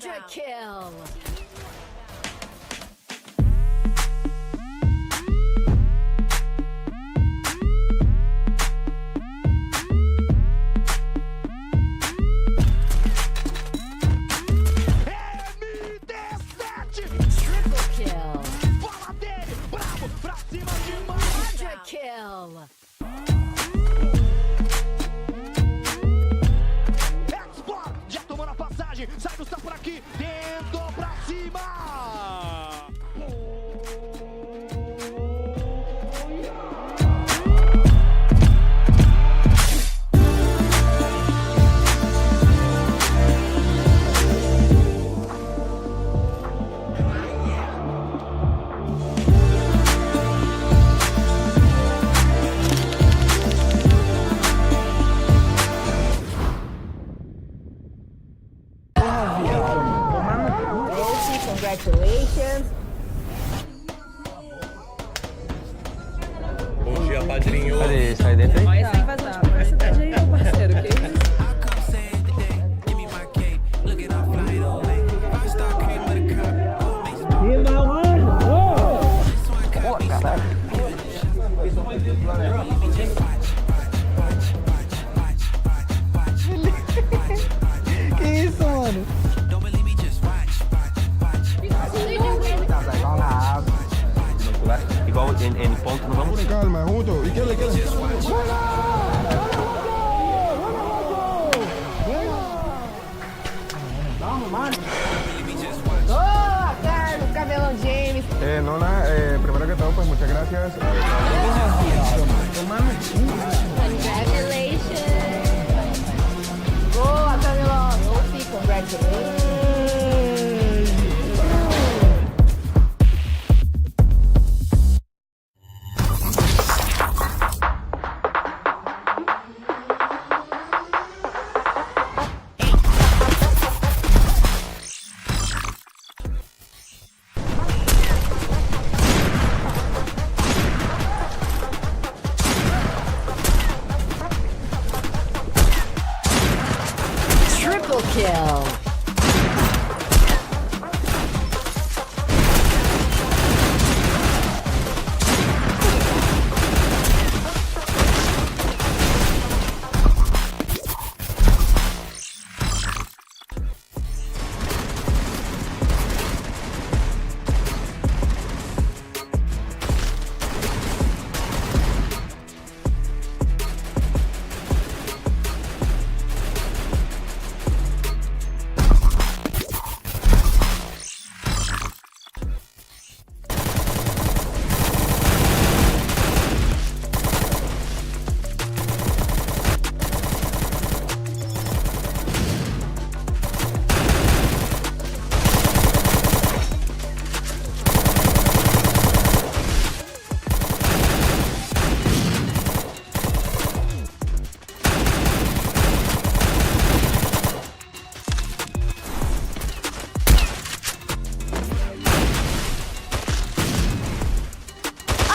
Quadra kill. Triple kill. Quadra kill. Já tomando a passagem, sai do está por aqui, dentro pra cima! Congratulations. Bom dia, padrinho. Cadê? Sai dentro aí? Olha sem vazar. Parece que de aí, meu parceiro. Que isso? Pô, caralho. Que isso, mano? Igual em ponto no vamos. Calma, junto. ¿Y qué le queda? Oh, Carlos, Cabelão James. No, nada, primero que todo, pues muchas gracias. Congratulations. Boa, Cabelão. Congratulations. Triple kill.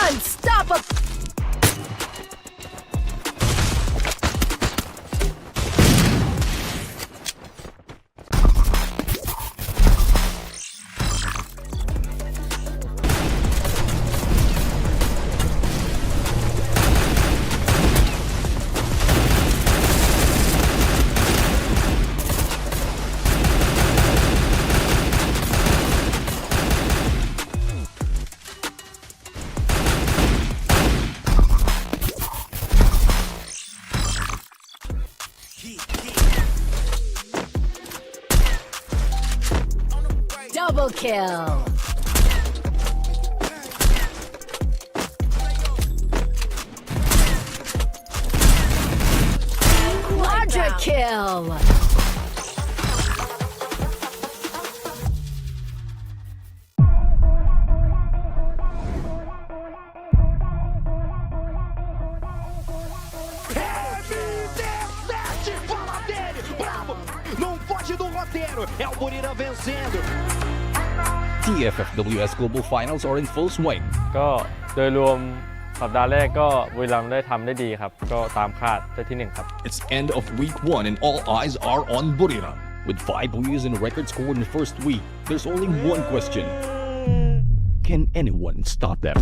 Unstoppable. Double kill. Quadra kill. Fala dele, bravo! Não foge do roteiro, é o Bermuda vencendo. The FFWS Global Finals are in full swing. ก็โดยรวมสัปดาห์แรกก็บุรีรัมย์ได้ทำได้ดีครับก็ตามคาดได้ที่1ครับ It's end of week 1 and all eyes are on Bermuda. With 5 wins and a record score in the first week, there's only one question. Can anyone stop them?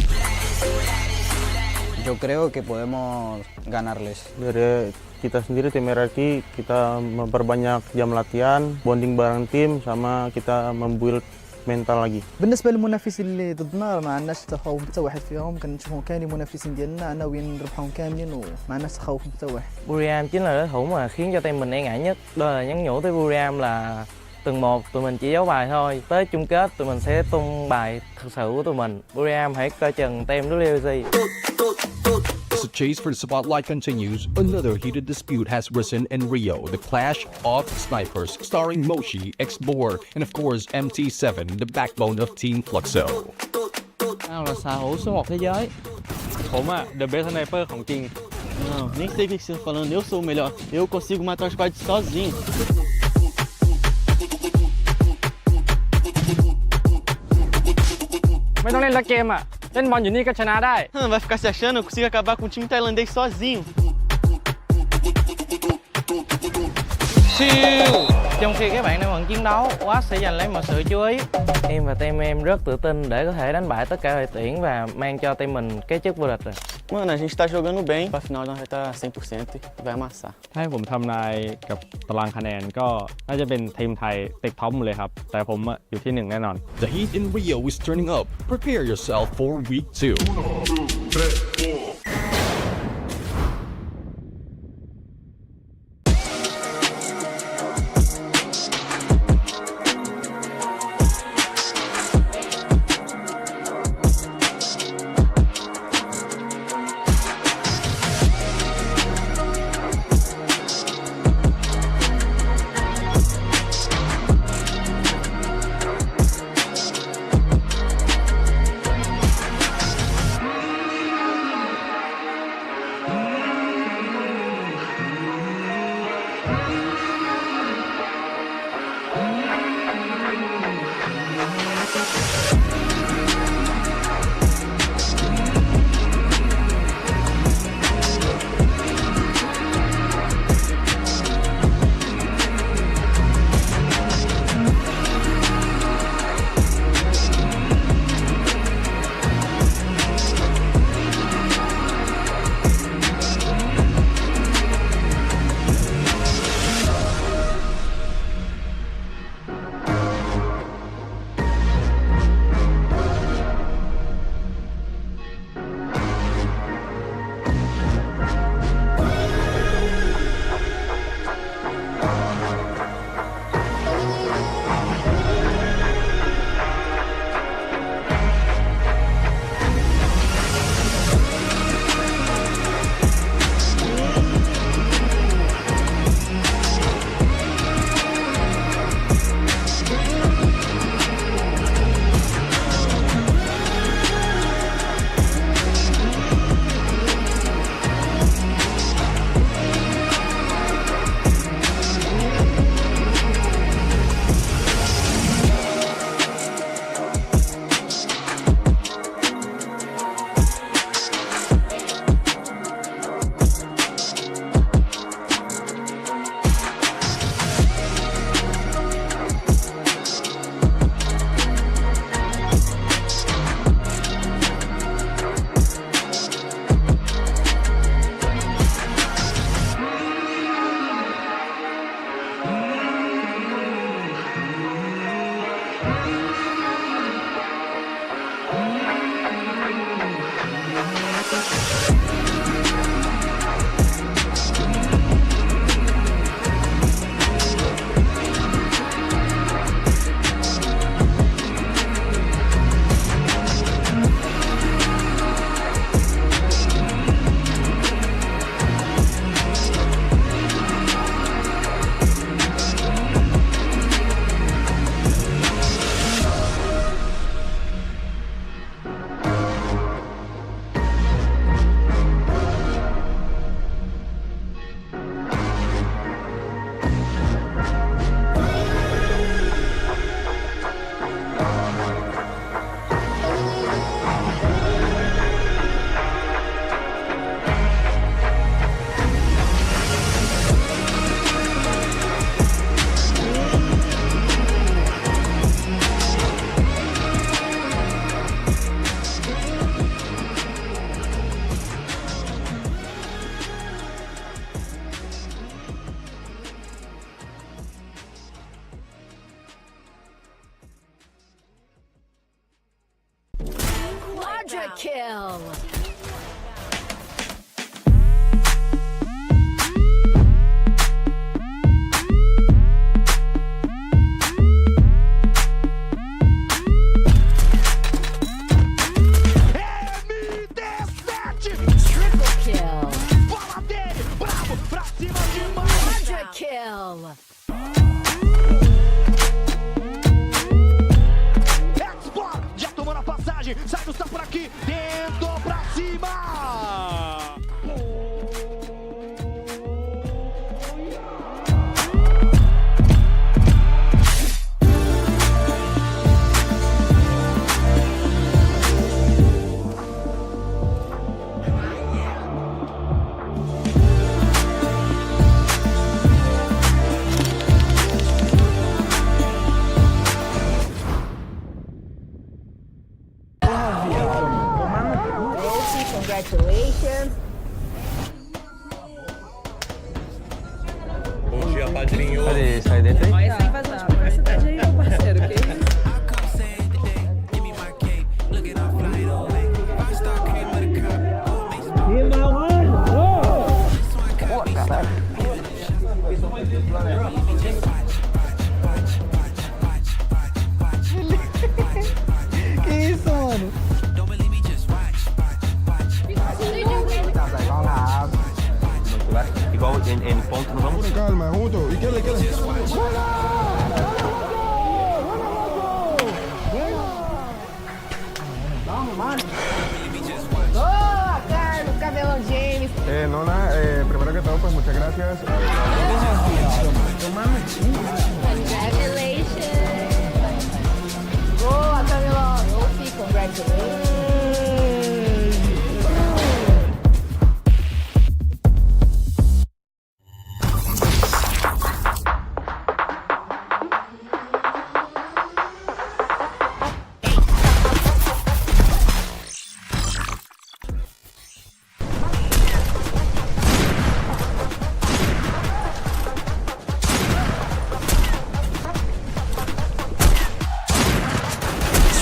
Yo creo que podemos ganarles. Dari kita sendiri tim RRQ kita memperbanyak jam latihan, bonding bareng tim, sama kita membuild mental lagi. بالنسبه للمنافسين اللي ضدنا ما عندناش تخوف حتى واحد فيهم، كنشوفهم كاملين منافسين ديالنا ناويين نربحهم كاملين وما عندناش تخوف حتى واحد. Buriram chính là đối thủ mà khiến cho team mình e ngại nhất. Đó là nhắn nhủ tới Buriram là từng một tụi mình chỉ giấu bài thôi, tới chung kết tụi mình sẽ tung bài thực sự của tụi mình. Buriram hãy coi chừng team WC. As the chase for the spotlight continues, another heated dispute has risen in Rio, the clash of snipers, starring Moshi, X-Boar, and of course MT7, the backbone of Team Fluxo. Tao là xạ thủ số 1 thế giới. ผมอะ the best sniper ของจริง Não, nem sei o que você está falando, eu sou o melhor. Eu consigo matar os squads sozinho. ไม่ต้องเล่นละเกมอะเล่นบอลอยู่นี่ก็ชนะได้ Vai ficar se achando, eu consigo acabar com o time tailandês sozinho. Siêu! Trong khi các bạn đang bận chiến đấu, Watt sẽ giành lấy mọi sự chú ý. Em và team em rất tự tin để có thể đánh bại tất cả đội tuyển và mang cho team mình cái chức vô địch rồi. Mano, a gente tá jogando bem, pra final nós vai estar 100% e vai amassar. ถ้าให้ผมทำนายกับตารางคะแนนก็น่าจะเป็นทีมไทยติดท็อปหมดเลยครับ แต่ผมอะอยู่ที่ 1 แน่นอน The heat in Rio is turning up. Prepare yourself for week 2. kill. Triple kill. Bola dele, bravo, pra cima demais. Quadra kill. Export, já tomou na passagem, sai do por aqui, tentou pra cima. Congratulations. Bom dia, padrinho. Pode sair dentro aí? Olha sem vazar. Põe essa cidade aí, meu parceiro. Que isso? Que isso, mano? Igual em ponto, não vamos. Calma, junto. ¿Y qué le queda? Boa, Carlos, cabelão James. Nona, primero que todo, pues muchas gracias. Congratulations. Boa, cabelão. Congratulations.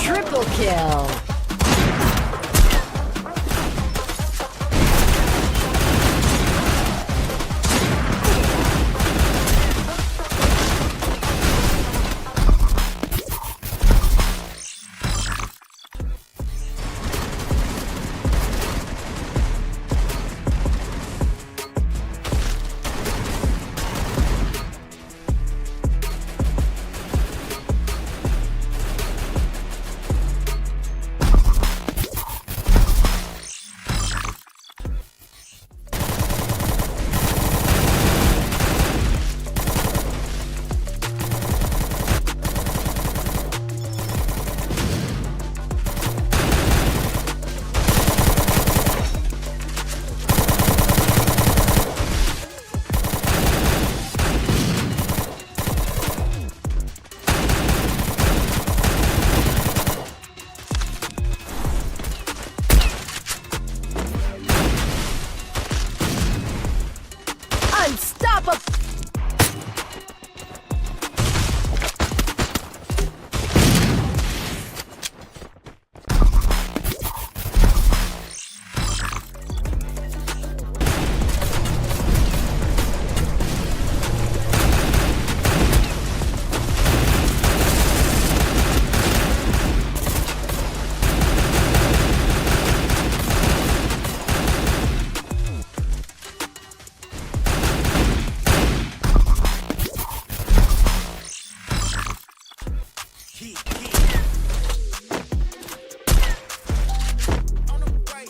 Triple kill. Unstoppable.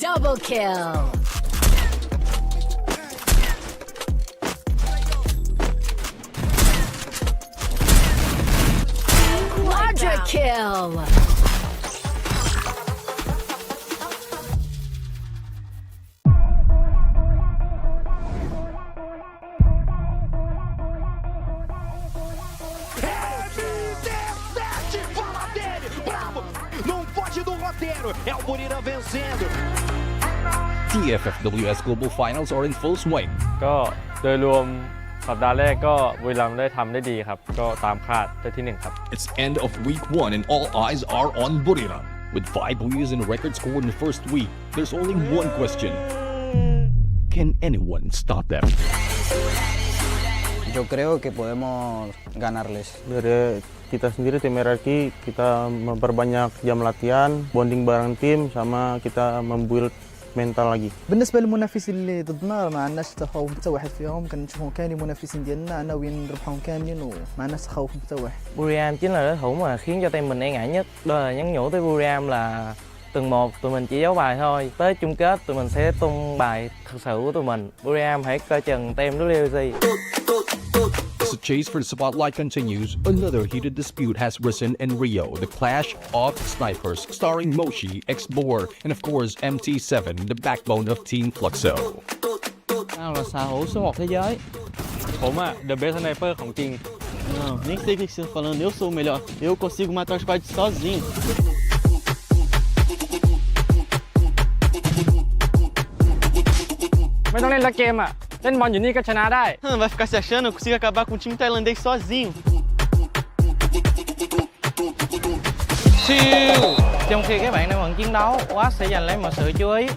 Double kill. Quadra kill. Bola dele, bravo, não foge do roteiro, é o Bermuda vencendo. The FFWS Global Finals are in full swing. ก็โดยรวมสัปดาห์แรกก็บุรีรัมย์ได้ทำได้ดีครับก็ตามคาดได้ที่ 1 ครับ It's end of week 1 and all eyes are on Buriram. With 5 wins and a record score in the first week, there's only one question. Can anyone stop them? Yo creo que podemos ganarles. Dari kita sendiri tim RRQ, kita memperbanyak jam latihan, bonding bareng tim, sama kita membuild mental lagi. بالنسبه للمنافسين اللي ضدنا ما عندناش تخوف حتى واحد فيهم، كنشوفهم كاملين منافسين ديالنا ناويين نربحهم كاملين وما عندناش تخوف حتى واحد. Buriram chính là đối thủ mà khiến cho team mình e ngại nhất. Đó là nhắn nhủ tới Buriram là tuần 1 tụi mình chỉ giấu bài thôi, tới chung kết tụi mình sẽ tung bài thực sự của tụi mình. Buriram hãy coi chừng team WC. As the chase for the spotlight continues, another heated dispute has risen in Rio, the clash of snipers, starring Moshi, X-Boar, and of course MT7, the backbone of Team Fluxo. Tao là xạ hữu số 1 thế giới. ผมอะ the best sniper ของจริง Não, nem sei o que você está falando, eu sou o melhor. Eu consigo matar os squads sozinho.ไม่ต้องเล่นละเกมอะเล่นบอลอยู่นี่ก็ชนะได้ Vai ficar se achando, eu consigo acabar com um time tailandês sozinho. Trong khi các bạn đang bận chiến đấu, Watt sẽ giành lấy mọi sự chú ý.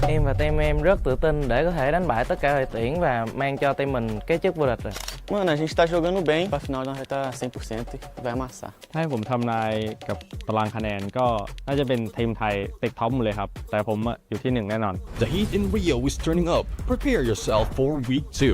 Em và team em rất tự tin để có thể đánh bại tất cả đội tuyển và mang cho team mình cái chức vô địch rồi. Mano, a gente tá jogando bem, pra final nós vai estar 100% e vai amassar. ถ้าให้ผมทำนายกับตารางคะแนนก็น่าจะเป็นทีมไทยติดท็อปหมดเลยครับ แต่ผมอะอยู่ที่ 1 แน่นอน The heat in Rio is turning up. Prepare yourself for week 2.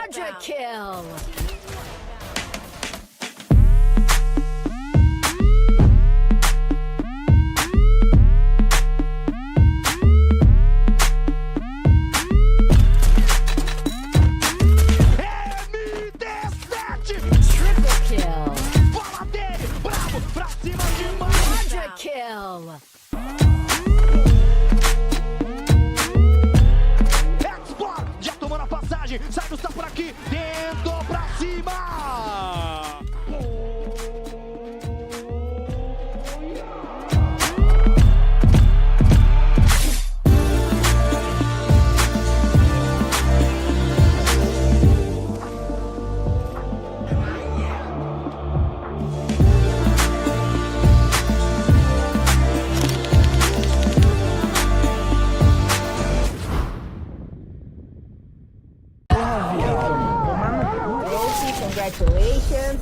Quadra kill. Triple kill. Bola dele, bravo, pra cima demais. Quadra kill. Export, já tomando a passagem, sai do por aqui, dentro pra cima. Trophy, congratulations.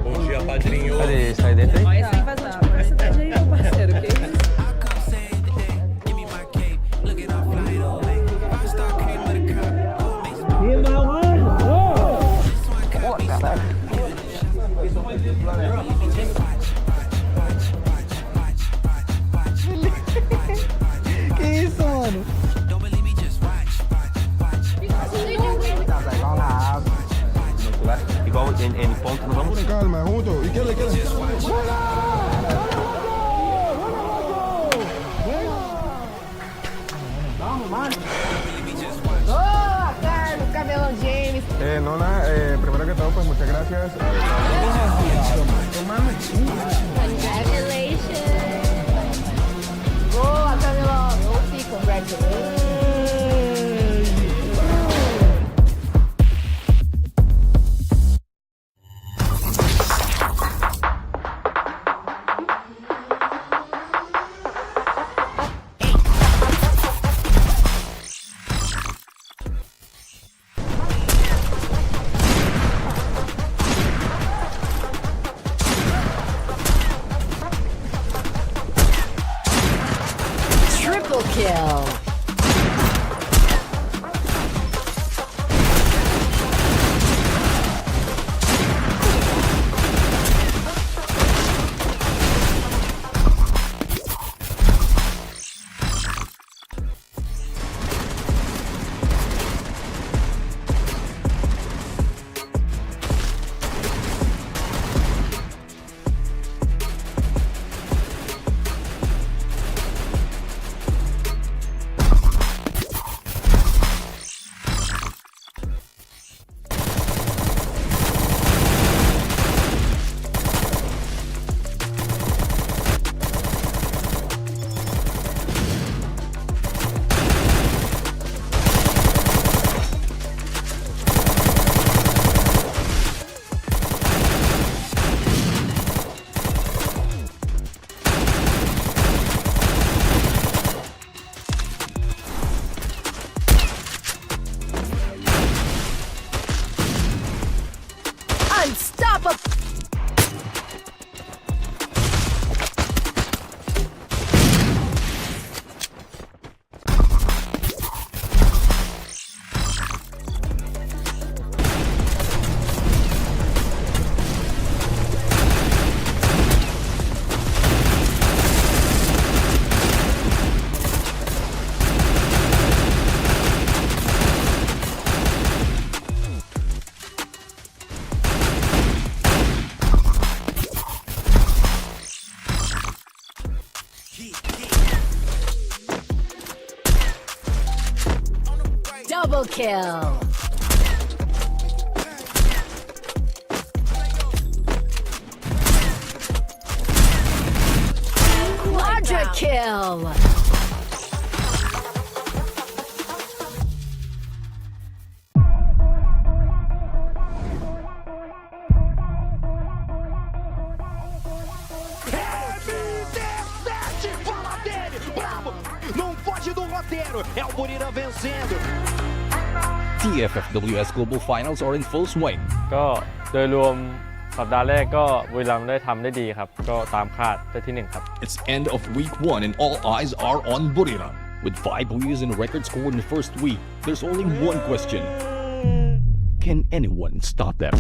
Bom dia, padrinho. Cadê? Sai dentro aí? Olha sem vazar. Agora você tá de aí, meu parceiro, que isso? Que isso, mano? Igual em ponto, não vamos. Con calma, juntos. Izquierda. Oh, acá no cabelão James. Nona, primero que todo, pues muchas gracias. Congratulations. Boa, cabelão. Trophy, congratulations. Triple kill. Unstoppable. Double kill. Quadra kill. Fala dele, bravo, não foge do roteiro, é o Bermuda vencendo. The FFWS Global Finals are in full swing. ก็โดยรวมสัปดาห์แรกก็บุรีรัมย์ได้ทำได้ดีครับก็ตามคาดได้ที่ 1 ครับ It's end of week 1 and all eyes are on Buriram. With 5 wins and a record score in the first week, there's only one question. Can anyone stop them?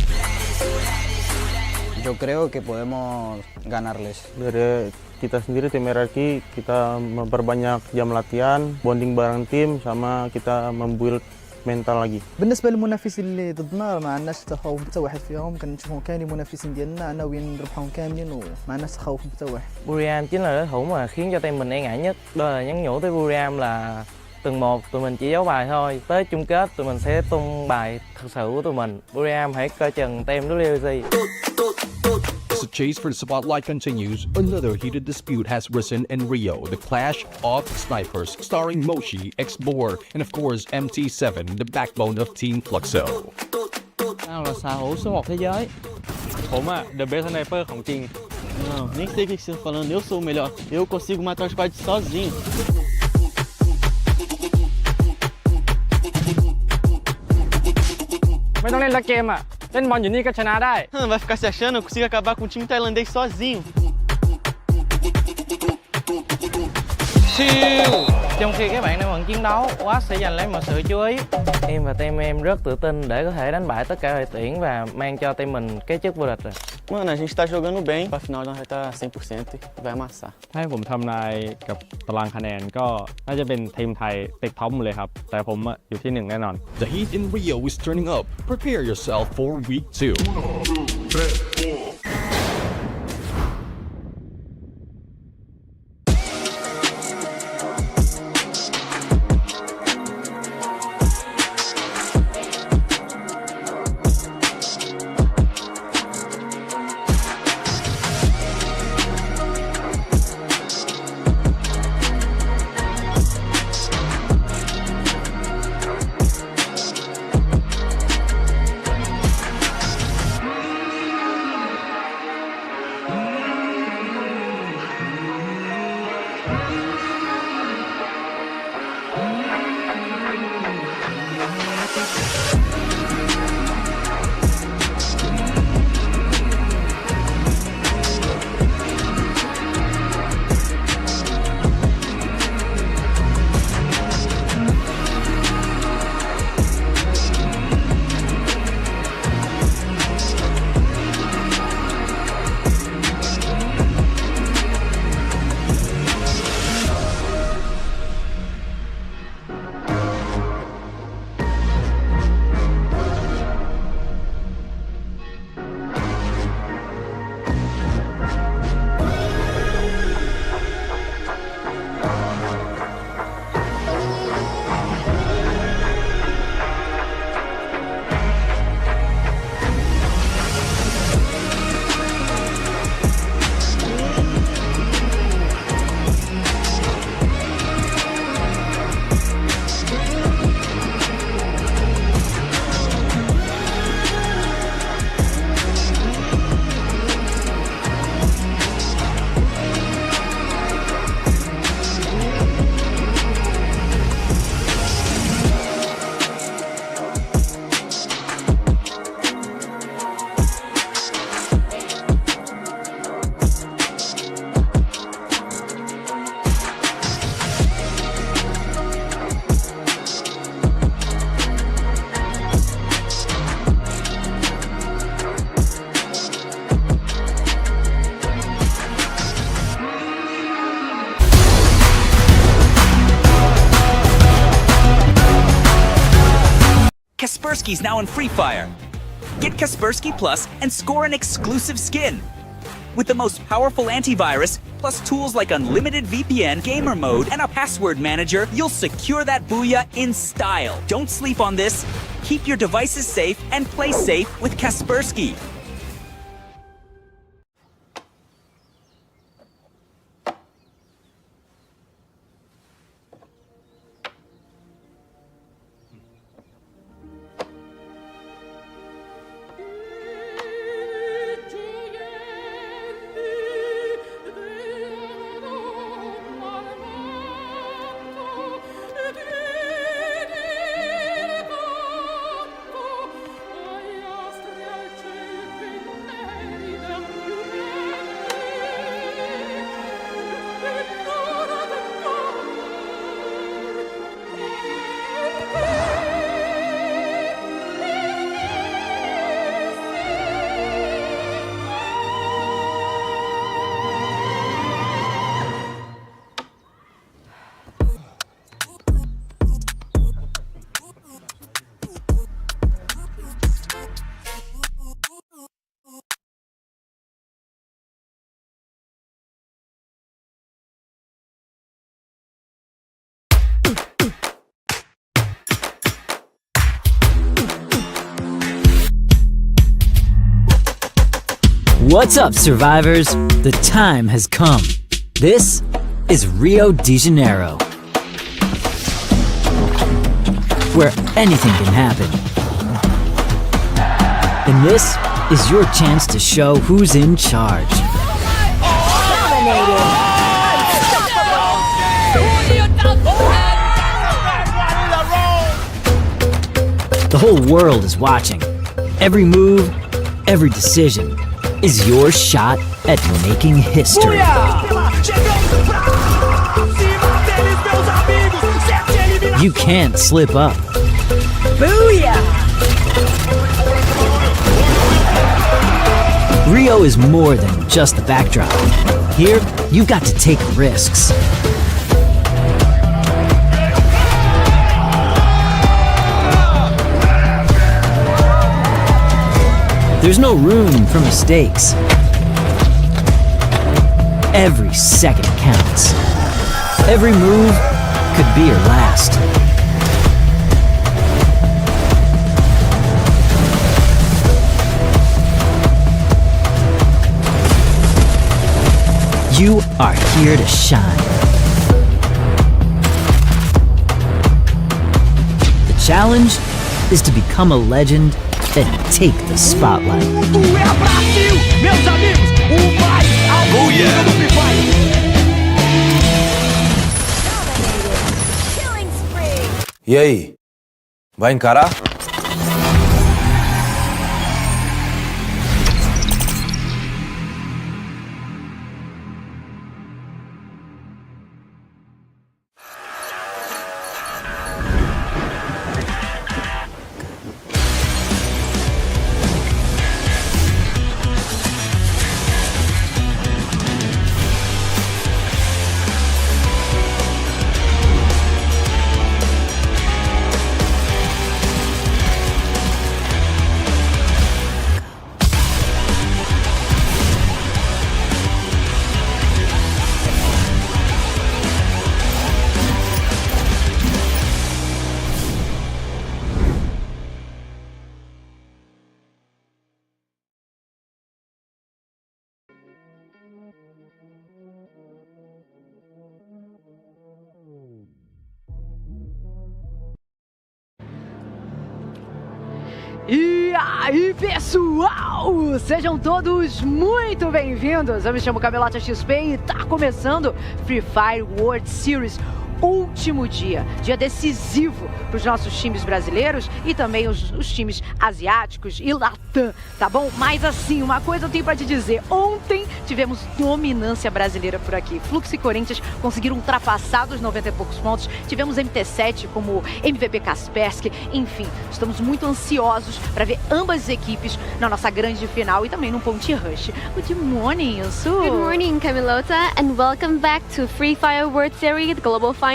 Yo creo que podemos ganarles. Dari kita sendiri tim RRQ, kita memperbanyak jam latihan, bonding bareng tim, sama kita membuild mental lagi. بالنسبه للمنافسين اللي ضدنا ما عندناش تخوف حتى واحد فيهم، كنشوفهم كاملين منافسين ديالنا ناويين نربحهم كاملين وما عندناش تخوف حتى واحد. Buriram chính là đối thủ mà khiến cho team mình e ngại nhất. Đó là nhắn nhủ tới Buriram là từng một tụi mình chỉ giấu bài thôi, tới chung kết tụi mình sẽ tung bài thật sự của tụi mình. Buriram hãy coi chừng team WC. As the chase for the spotlight continues, another heated dispute has risen in Rio, the clash of snipers, starring Moshi, X-Boar, and of course MT7, the backbone of Team Fluxo. Tao là xạ hữu số 1 thế giới. ผมอะ the best sniper ของจริง Não, nem sei o que você está falando, eu sou o melhor. Eu consigo matar os squads sozinho. ไม่ต้องเล่นละเกมอะเล่นบอลอยู่นี่ก็ชนะได้ Vai ficar se achando, eu consigo acabar com o time tailandês sozinho. Trong khi các bạn đang bận chiến đấu, Watt sẽ giành lấy mọi sự chú ý. Em và team em rất tự tin để có thể đánh bại tất cả đội tuyển và mang cho team mình cái chức vô địch rồi. Mano, a gente tá jogando bem. Pra final nós vai estar 100% e vai amassar. ถ้าให้ผมทำนายกับตารางคะแนนก็น่าจะเป็นทีมไทยติดท็อปหมดเลยครับ แต่ผมอะอยู่ที่ 1 แน่นอน The heat in Rio is turning up. Prepare yourself for week 2. Kaspersky's now in Free Fire. Get Kaspersky Plus and score an exclusive skin. With the most powerful antivirus, plus tools like unlimited VPN, gamer mode, and a password manager, you'll secure that booyah in style. Don't sleep on this. Keep your devices safe and play safe with Kaspersky. What's up, survivors? The time has come. This is Rio de Janeiro, where anything can happen. And this is your chance to show who's in charge. The whole world is watching. Every move, every decision is your shot at making history. You can't slip up. Booyah! Rio is more than just the backdrop. Here, you got to take risks. There's no room for mistakes. Every second counts. Every move could be your last. You are here to shine. The challenge is to become a legend and take the spotlight. E aí, vai encarar? E aí, pessoal! Sejam todos muito bem-vindos! Eu me chamo Camelota XP e tá começando Free Fire World Series. Último dia decisivo para os nossos times brasileiros e também os times asiáticos e Latam, tá bom? Mas assim, uma coisa eu tenho para te dizer, ontem tivemos dominância brasileira por aqui. Fluxo e Corinthians conseguiram ultrapassar dos 90 e poucos pontos, tivemos MT7 como MVP Kaspersky, enfim, estamos muito ansiosos para ver ambas as equipes na nossa grande final e também no Ponte Rush. Good morning, Yansu! Good morning, Camilota, and welcome back to Free Fire World Series Global Finals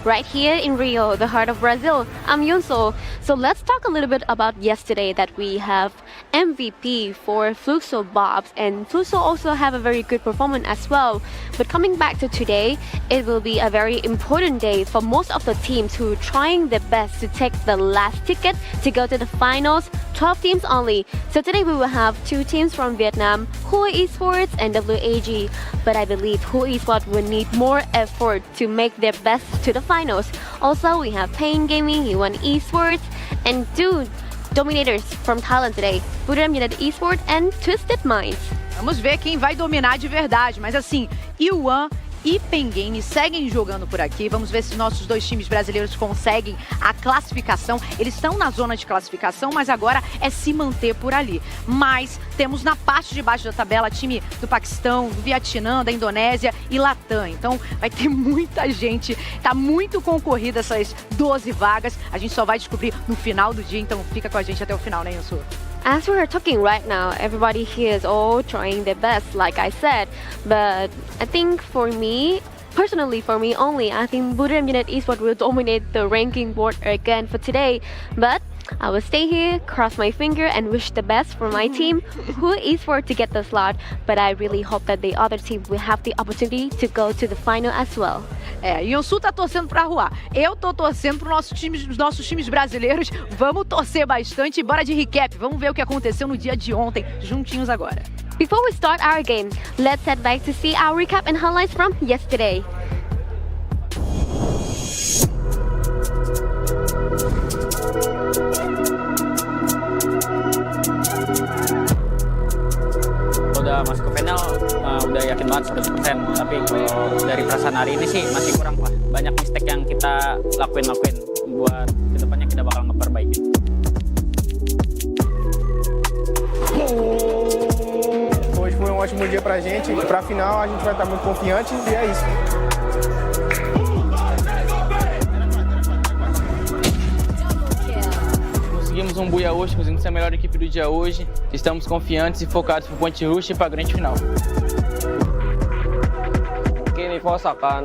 right here in Rio, the heart of Brazil. I'm Yunso. So let's talk a little bit about yesterday that we have MVP for Fluxo Bobs, and Fluxo also have a very good performance as well. But coming back to today, it will be a very important day for most of the teams who are trying their best to take the last ticket to go to the finals, 12 teams only. So today we will have two teams from Vietnam, Hui Esports and WAG. But I believe Hui Esports will need more effort to make their best to the finals. Also, we have Pain Gaming, Yuan Esports, and two dominators from Thailand today, Buddham United Esports and Twisted Minds. Vamos ver quem vai dominar de verdade, mas assim, Yuan e Pen Game seguem jogando por aqui. Vamos ver se nossos dois times brasileiros conseguem a classificação. Eles estão na zona de classificação, mas agora é se manter por ali. Mas temos na parte de baixo da tabela time do Paquistão, do Vietnã, da Indonésia e Latam. Então vai ter muita gente. Tá muito concorrida essas 12 vagas. A gente só vai descobrir no final do dia, então fica com a gente até o final, né, Yansu? As we are talking right now, everybody here is all trying their best, like I said. But I think for me, personally for me only, I think Buddham United Esports will dominate the ranking board again for today. But I will stay here, cross my finger and wish the best for my team, Hui Esports, to get the slot. But I really hope that the other team will have the opportunity to go to the final as well. Yansu tá torcendo pra Rua. Eu tô torcendo para os nossos times brasileiros. Vamos torcer bastante. Bora de recap. Vamos ver o que aconteceu no dia de ontem, juntinhos agora. Before we start our game, let's head back to see our recap and highlights from yesterday. Udah masuk ke final, udah yakin banget 100%. Tapi kalau dari perasaan hari ini sih masih kurang lah. Banyak mistake yang kita lakuin buat kedepannya kita bakal ngeperbaiki. Hoje foi ótimo dia pra gente. Pra final a gente vai estar muito confiante e é isso. Conseguimos buia hoje, conseguimos ser a melhor equipe do dia hoje. Estamos confiantes e focados pro point rush e pra grande final. Mungkin EVOS akan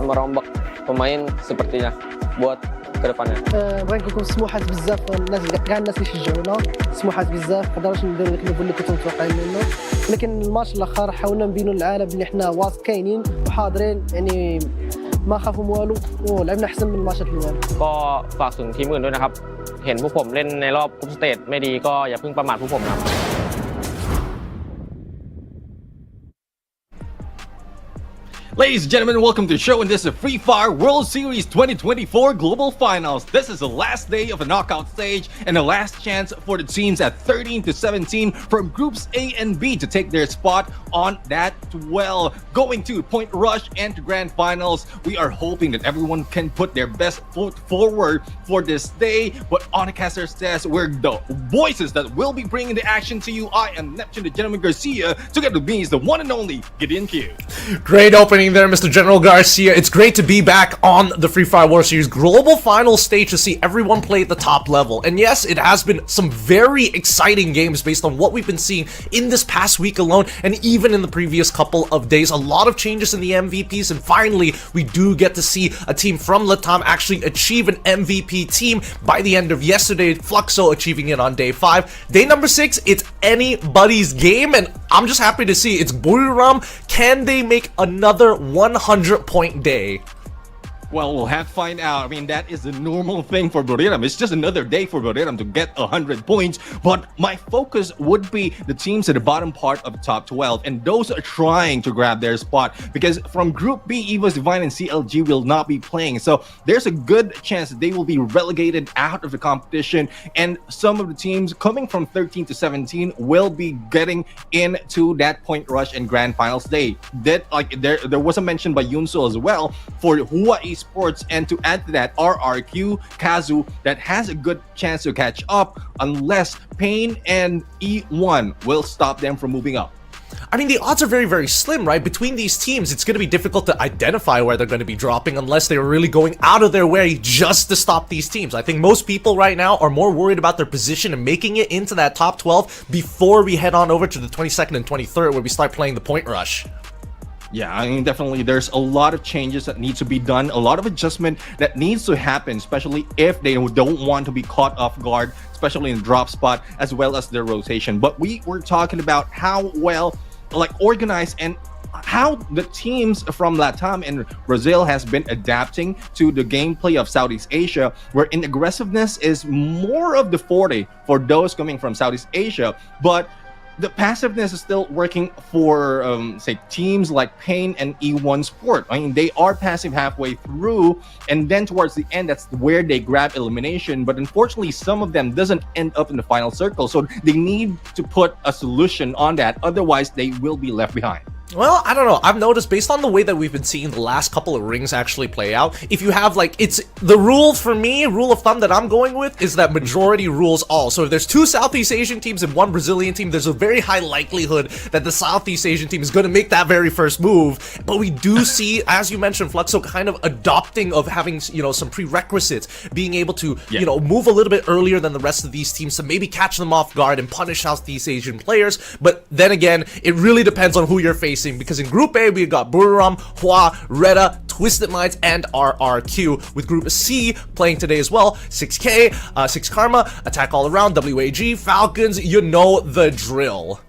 merombak pemain sepertinya buat kedepannya. بغيت نقول لكم سموحات بزاف الناس كاع الناس اللي شجعونا سموحات بزاف ما قدرناش نديروا ديك اللي كنتو متوقعين منه ولكن الماتش الاخر حاولنا نبينوا للعالم بلي حنا واثق كاينين وحاضرين يعني ما خافوا والو ولعبنا احسن من الماتشات الاولى ก็ฝากถึงทีมอื่นด้วยนะครับเห็นพวกผมเล่นในรอบกรุ๊ปสเตจไม่ดีก็อย่าเพิ่งประมาทพวกผมนะ Ladies and gentlemen, welcome to the show, and this is Free Fire World Series 2024 Global Finals. This is the last day of a knockout stage and the last chance for the teams at 13 to 17 from groups A and B to take their spot on that 12. Going to Point Rush and to Grand Finals, we are hoping that everyone can put their best foot forward for this day. But Onicaster says we're the voices that will be bringing the action to you. I am Neptune the Gentleman Garcia. Together with me is the one and only Gideon Q. Great opening there, Mr. General Garcia. It's great to be back on the Free Fire World Series Global Final stage to see everyone play at the top level. And yes, it has been some very exciting games based on what we've been seeing in this past week alone, and even in the previous couple of days. A lot of changes in the MVPs, and finally, we do get to see a team from Latam actually achieve an MVP team by the end of yesterday. Fluxo achieving it on day 5. Day number 6, it's anybody's game, and I'm just happy to see it's Buriram. Can they make another 100-point day? Well, we'll have to find out. I mean, that is the normal thing for Buriram. It's just another day for Buriram to get 100 points. But my focus would be the teams at the bottom part of the top 12. And those are trying to grab their spot. Because from Group B, EVOS Divine and CLG will not be playing. So there's a good chance that they will be relegated out of the competition. And some of the teams coming from 13 to 17 will be getting into that Point Rush and Grand Finals day. That, like, there was a mention by Yunso as well for Hawaii Sports, and to add to that, RRQ, Kazu, that has a good chance to catch up unless Pain and E1 will stop them from moving up. I mean, the odds are very, very slim, right? Between these teams, it's going to be difficult to identify where they're going to be dropping unless they're really going out of their way just to stop these teams. I think most people right now are more worried about their position and making it into that top 12 before we head on over to the 22nd and 23rd where we start playing the Point Rush. Yeah, I mean, definitely there's a lot of changes that need to be done, a lot of adjustment that needs to happen, especially if they don't want to be caught off guard, especially in the drop spot, as well as their rotation. But we were talking about how well, like, organized and how the teams from Latam and Brazil has been adapting to the gameplay of Southeast Asia, wherein aggressiveness is more of the forte for those coming from Southeast Asia, but the passiveness is still working for, say, teams like Pain and E1 Sport. I mean, they are passive halfway through, and then towards the end, that's where they grab elimination. But unfortunately, some of them doesn't end up in the final circle. So they need to put a solution on that. Otherwise, they will be left behind. Well, I don't know. I've noticed based on the way that we've been seeing the last couple of rings actually play out, if you have, like, it's the rule for me, rule of thumb that I'm going with is that majority rules all. So if there's 2 Southeast Asian teams and 1 Brazilian team, there's a very high likelihood that the Southeast Asian team is going to make that very first move. But we do see, as you mentioned, Fluxo kind of adopting of having, you know, some prerequisites, being able to, you know, move a little bit earlier than the rest of these teams to maybe catch them off guard and punish Southeast Asian players. But then again, it really depends on who you're facing. Because in Group A, we've got Buriram, Hua, Reda, Twisted Minds, and RRQ. With Group C playing today as well, 6K, 6 Karma, Attack All Around, WAG, Falcons, you know the drill.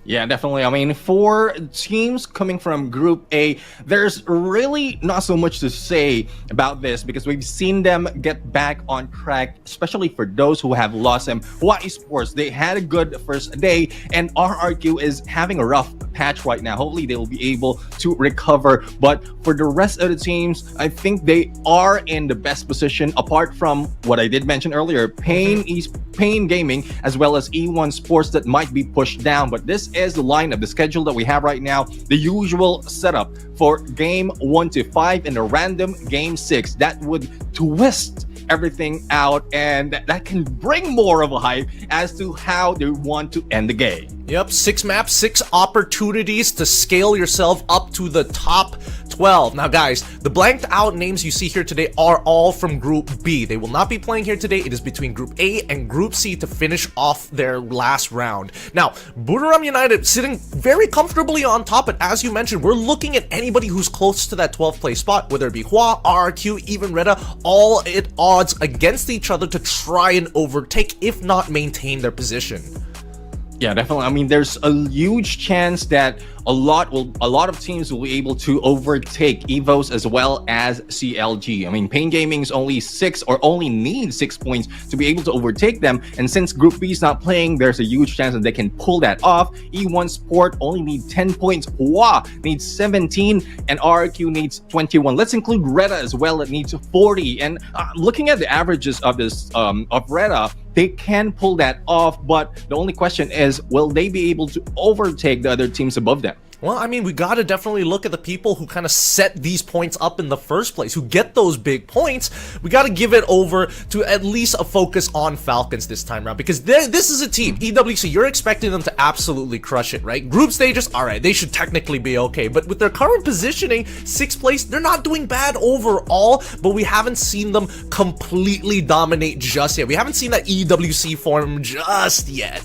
Yeah, definitely. I mean, for teams coming from Group A, there's really not so much to say about this because we've seen them get back on track, especially for those who have lost them. Hawaii Sports, they had a good first day, and RRQ is having a rough patch right now. Hopefully, they will be able to recover. But for the rest of the teams, I think they are in the best position, apart from what I did mention earlier, Pain Gaming, as well as E1 Sports that might be pushed down. But this is the lineup, the schedule that we have right now, the usual setup for game 1 to 5 and a random game 6 that would twist everything out, and that can bring more of a hype as to how they want to end the game. Yep, 6 maps, 6 opportunities to scale yourself up to the top 12. Now guys, the blanked out names you see here today are all from Group B. They will not be playing here today. It is between Group A and Group C to finish off their last round. Now, Buriram United sitting very comfortably on top, but as you mentioned, we're looking at anybody who's close to that 12th place spot, whether it be Hua, RRQ, even Reda, all at odds against each other to try and overtake, if not maintain their position. Yeah, definitely. I mean, there's a huge chance that a lot of teams will be able to overtake EVOS as well as CLG. I mean, Pain Gaming is only need 6 points to be able to overtake them. And since Group B is not playing, there's a huge chance that they can pull that off. E1 Sport only need 10 points. Hua needs 17 and RRQ needs 21. Let's include Reda as well, that needs 40. And looking at the averages of this of Reda, they can pull that off, but the only question is, will they be able to overtake the other teams above them? Well, I mean, we gotta definitely look at the people who kind of set these points up in the first place, who get those big points. We gotta give it over to at least a focus on Falcons this time around, because this is a team, EWC, you're expecting them to absolutely crush it, right? Group stages, alright, they should technically be okay, but with their current positioning, 6th place, they're not doing bad overall, but we haven't seen them completely dominate just yet. We haven't seen that EWC form just yet.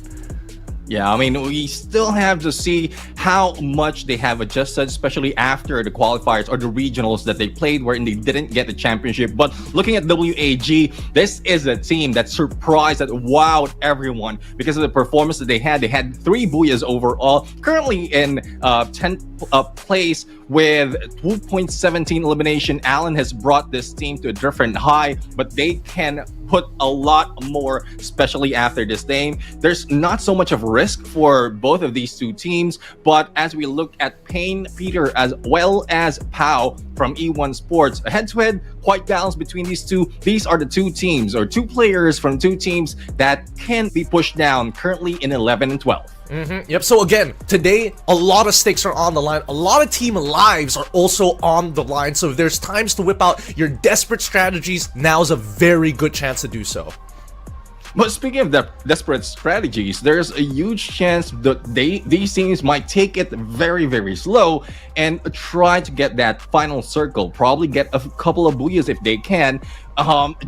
Yeah, I mean, we still have to see how much they have adjusted, especially after the qualifiers or the regionals that they played wherein they didn't get the championship. But looking at WAG, this is a team that surprised, that wowed everyone because of the performance that they had. They had 3 Booyahs overall, currently in 10th place with 2.17 elimination. Allen has brought this team to a different high, but they can put a lot more, especially after this game. There's not so much of risk for both of these two teams, but as we look at Payne Peter as well as Pau from E1 Sports, a head-to-head quite balanced between these two. These are the two teams, or 2 players from 2 teams that can be pushed down, currently in 11 and 12. Yep, so again, today, a lot of stakes are on the line. A lot of team lives are also on the line. So if there's times to whip out your desperate strategies, now's a very good chance to do so. But speaking of the desperate strategies, there's a huge chance that these teams might take it very, very slow and try to get that final circle. Probably get a couple of Booyahs if they can,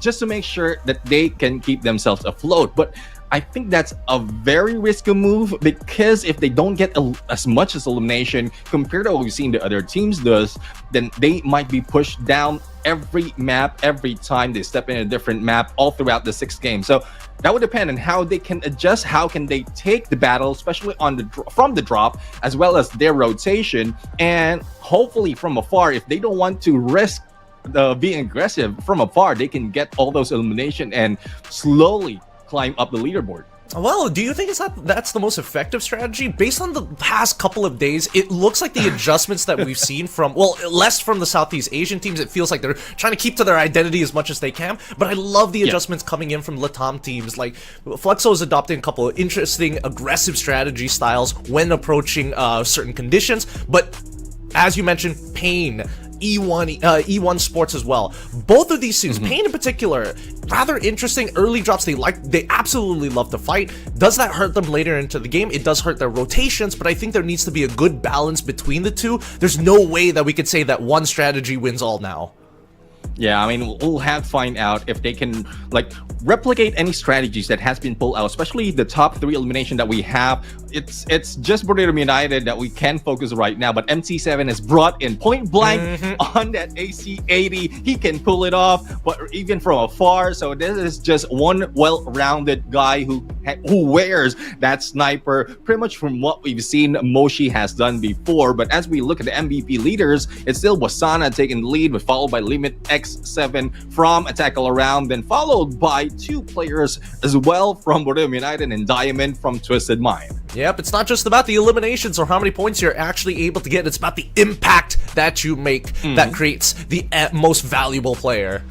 just to make sure that they can keep themselves afloat. But I think that's a very risky move, because if they don't get as much as elimination compared to what we've seen the other teams does, then they might be pushed down every map, every time they step in a different map all throughout the 6th game. So that would depend on how they can adjust, how can they take the battle, especially on from the drop, as well as their rotation, and hopefully from afar, if they don't want to risk being aggressive from afar, they can get all those elimination and slowly climb up the leaderboard. Well, do you think that's the most effective strategy? Based on the past couple of days, it looks like the adjustments that we've seen from, well, less from the Southeast Asian teams, it feels like they're trying to keep to their identity as much as they can, but I love the adjustments coming in from Latam teams. Like, Flexo is adopting a couple of interesting, aggressive strategy styles when approaching certain conditions, but as you mentioned, Pain, E1 Sports as well. Both of these teams, Pain in particular, rather interesting. Early drops, they absolutely love to fight. Does that hurt them later into the game? It does hurt their rotations, but I think there needs to be a good balance between the two. There's no way that we could say that one strategy wins all now. Yeah, I mean, we'll have to find out if they can, like, replicate any strategies that has been pulled out, especially the top 3 elimination that we have it's just Bermuda United that we can focus right now, but MT7 is brought in point blank on that AC80. He can pull it off, but even from afar. So this is just one well-rounded guy who wears that sniper, pretty much from what we've seen Moshi has done before. But as we look at the MVP leaders, it's still Wasana taking the lead, but followed by Limit X7 from Attack All Around, then followed by two players as well from Bermuda United and Diamond from Twisted Mind. Yep, it's not just about the eliminations or how many points you're actually able to get. It's about the impact that you make that creates the most valuable player.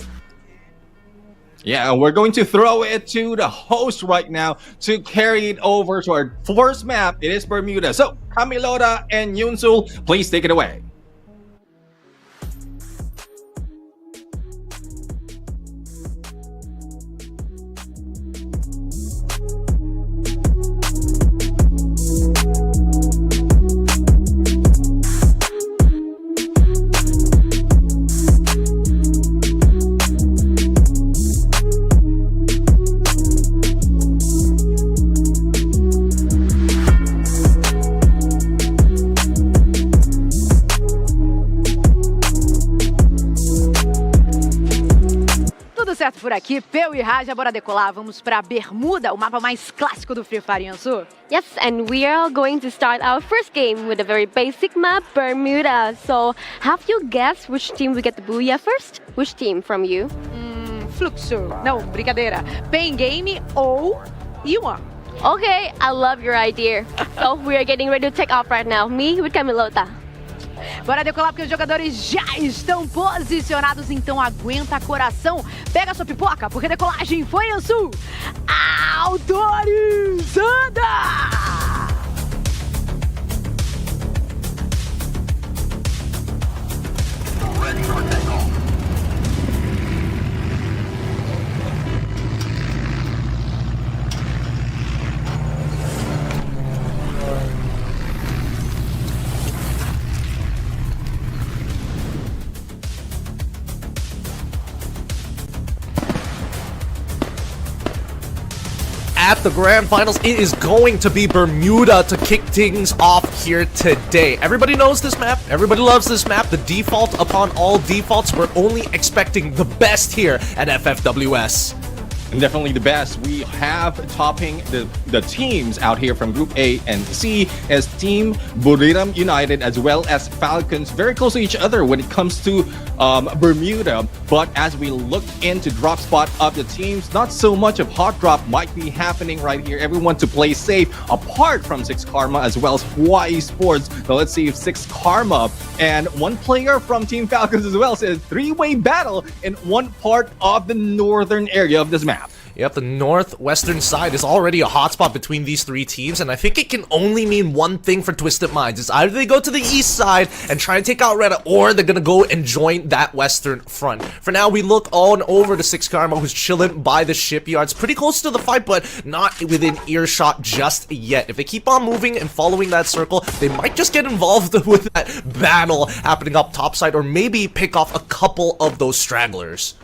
Yeah, we're going to throw it to the host right now to carry it over to our first map. It is Bermuda. So, Camilota and Yunsul, please take it away. Certo por aqui, Peu e Raja, bora decolar. Vamos pra Bermuda, o mapa mais clássico do Free Fire, Yansu. Yes, and we are going to start our first game with a very basic map, Bermuda. So, have you guessed which team we get the booyah first? Which team from you? Fluxo. Não, brincadeira. Pain Game ou Yuan. Okay, I love your idea. So, we are getting ready to take off right now. Me with Camilota. Bora decolar porque os jogadores já estão posicionados, então aguenta coração. Pega sua pipoca, porque decolagem foi em sul. Autorizada! At the grand finals, it is going to be Bermuda to kick things off here today. Everybody knows this map. Everybody loves this map. The default upon all defaults. We're only expecting the best here at FFWS. And definitely the best. We have topping the teams out here from Group A and C as Team Buriram United as well as Falcons, very close to each other when it comes to Bermuda. But as we look into drop spot of the teams, not so much of hot drop might be happening right here. Everyone to play safe apart from Six Karma as well as Hawaii Sports. So let's see if Six Karma and one player from Team Falcons as well says three-way battle in one part of the northern area of this map. Yep, the northwestern side is already a hotspot between these three teams, and I think it can only mean one thing for Twisted Minds. It's either they go to the east side and try and take out Retta, or they're gonna go and join that western front. For now, we look on over to Six Karma, who's chilling by the shipyards, pretty close to the fight, but not within earshot just yet. If they keep on moving and following that circle, they might just get involved with that battle happening up topside, or maybe pick off a couple of those stragglers.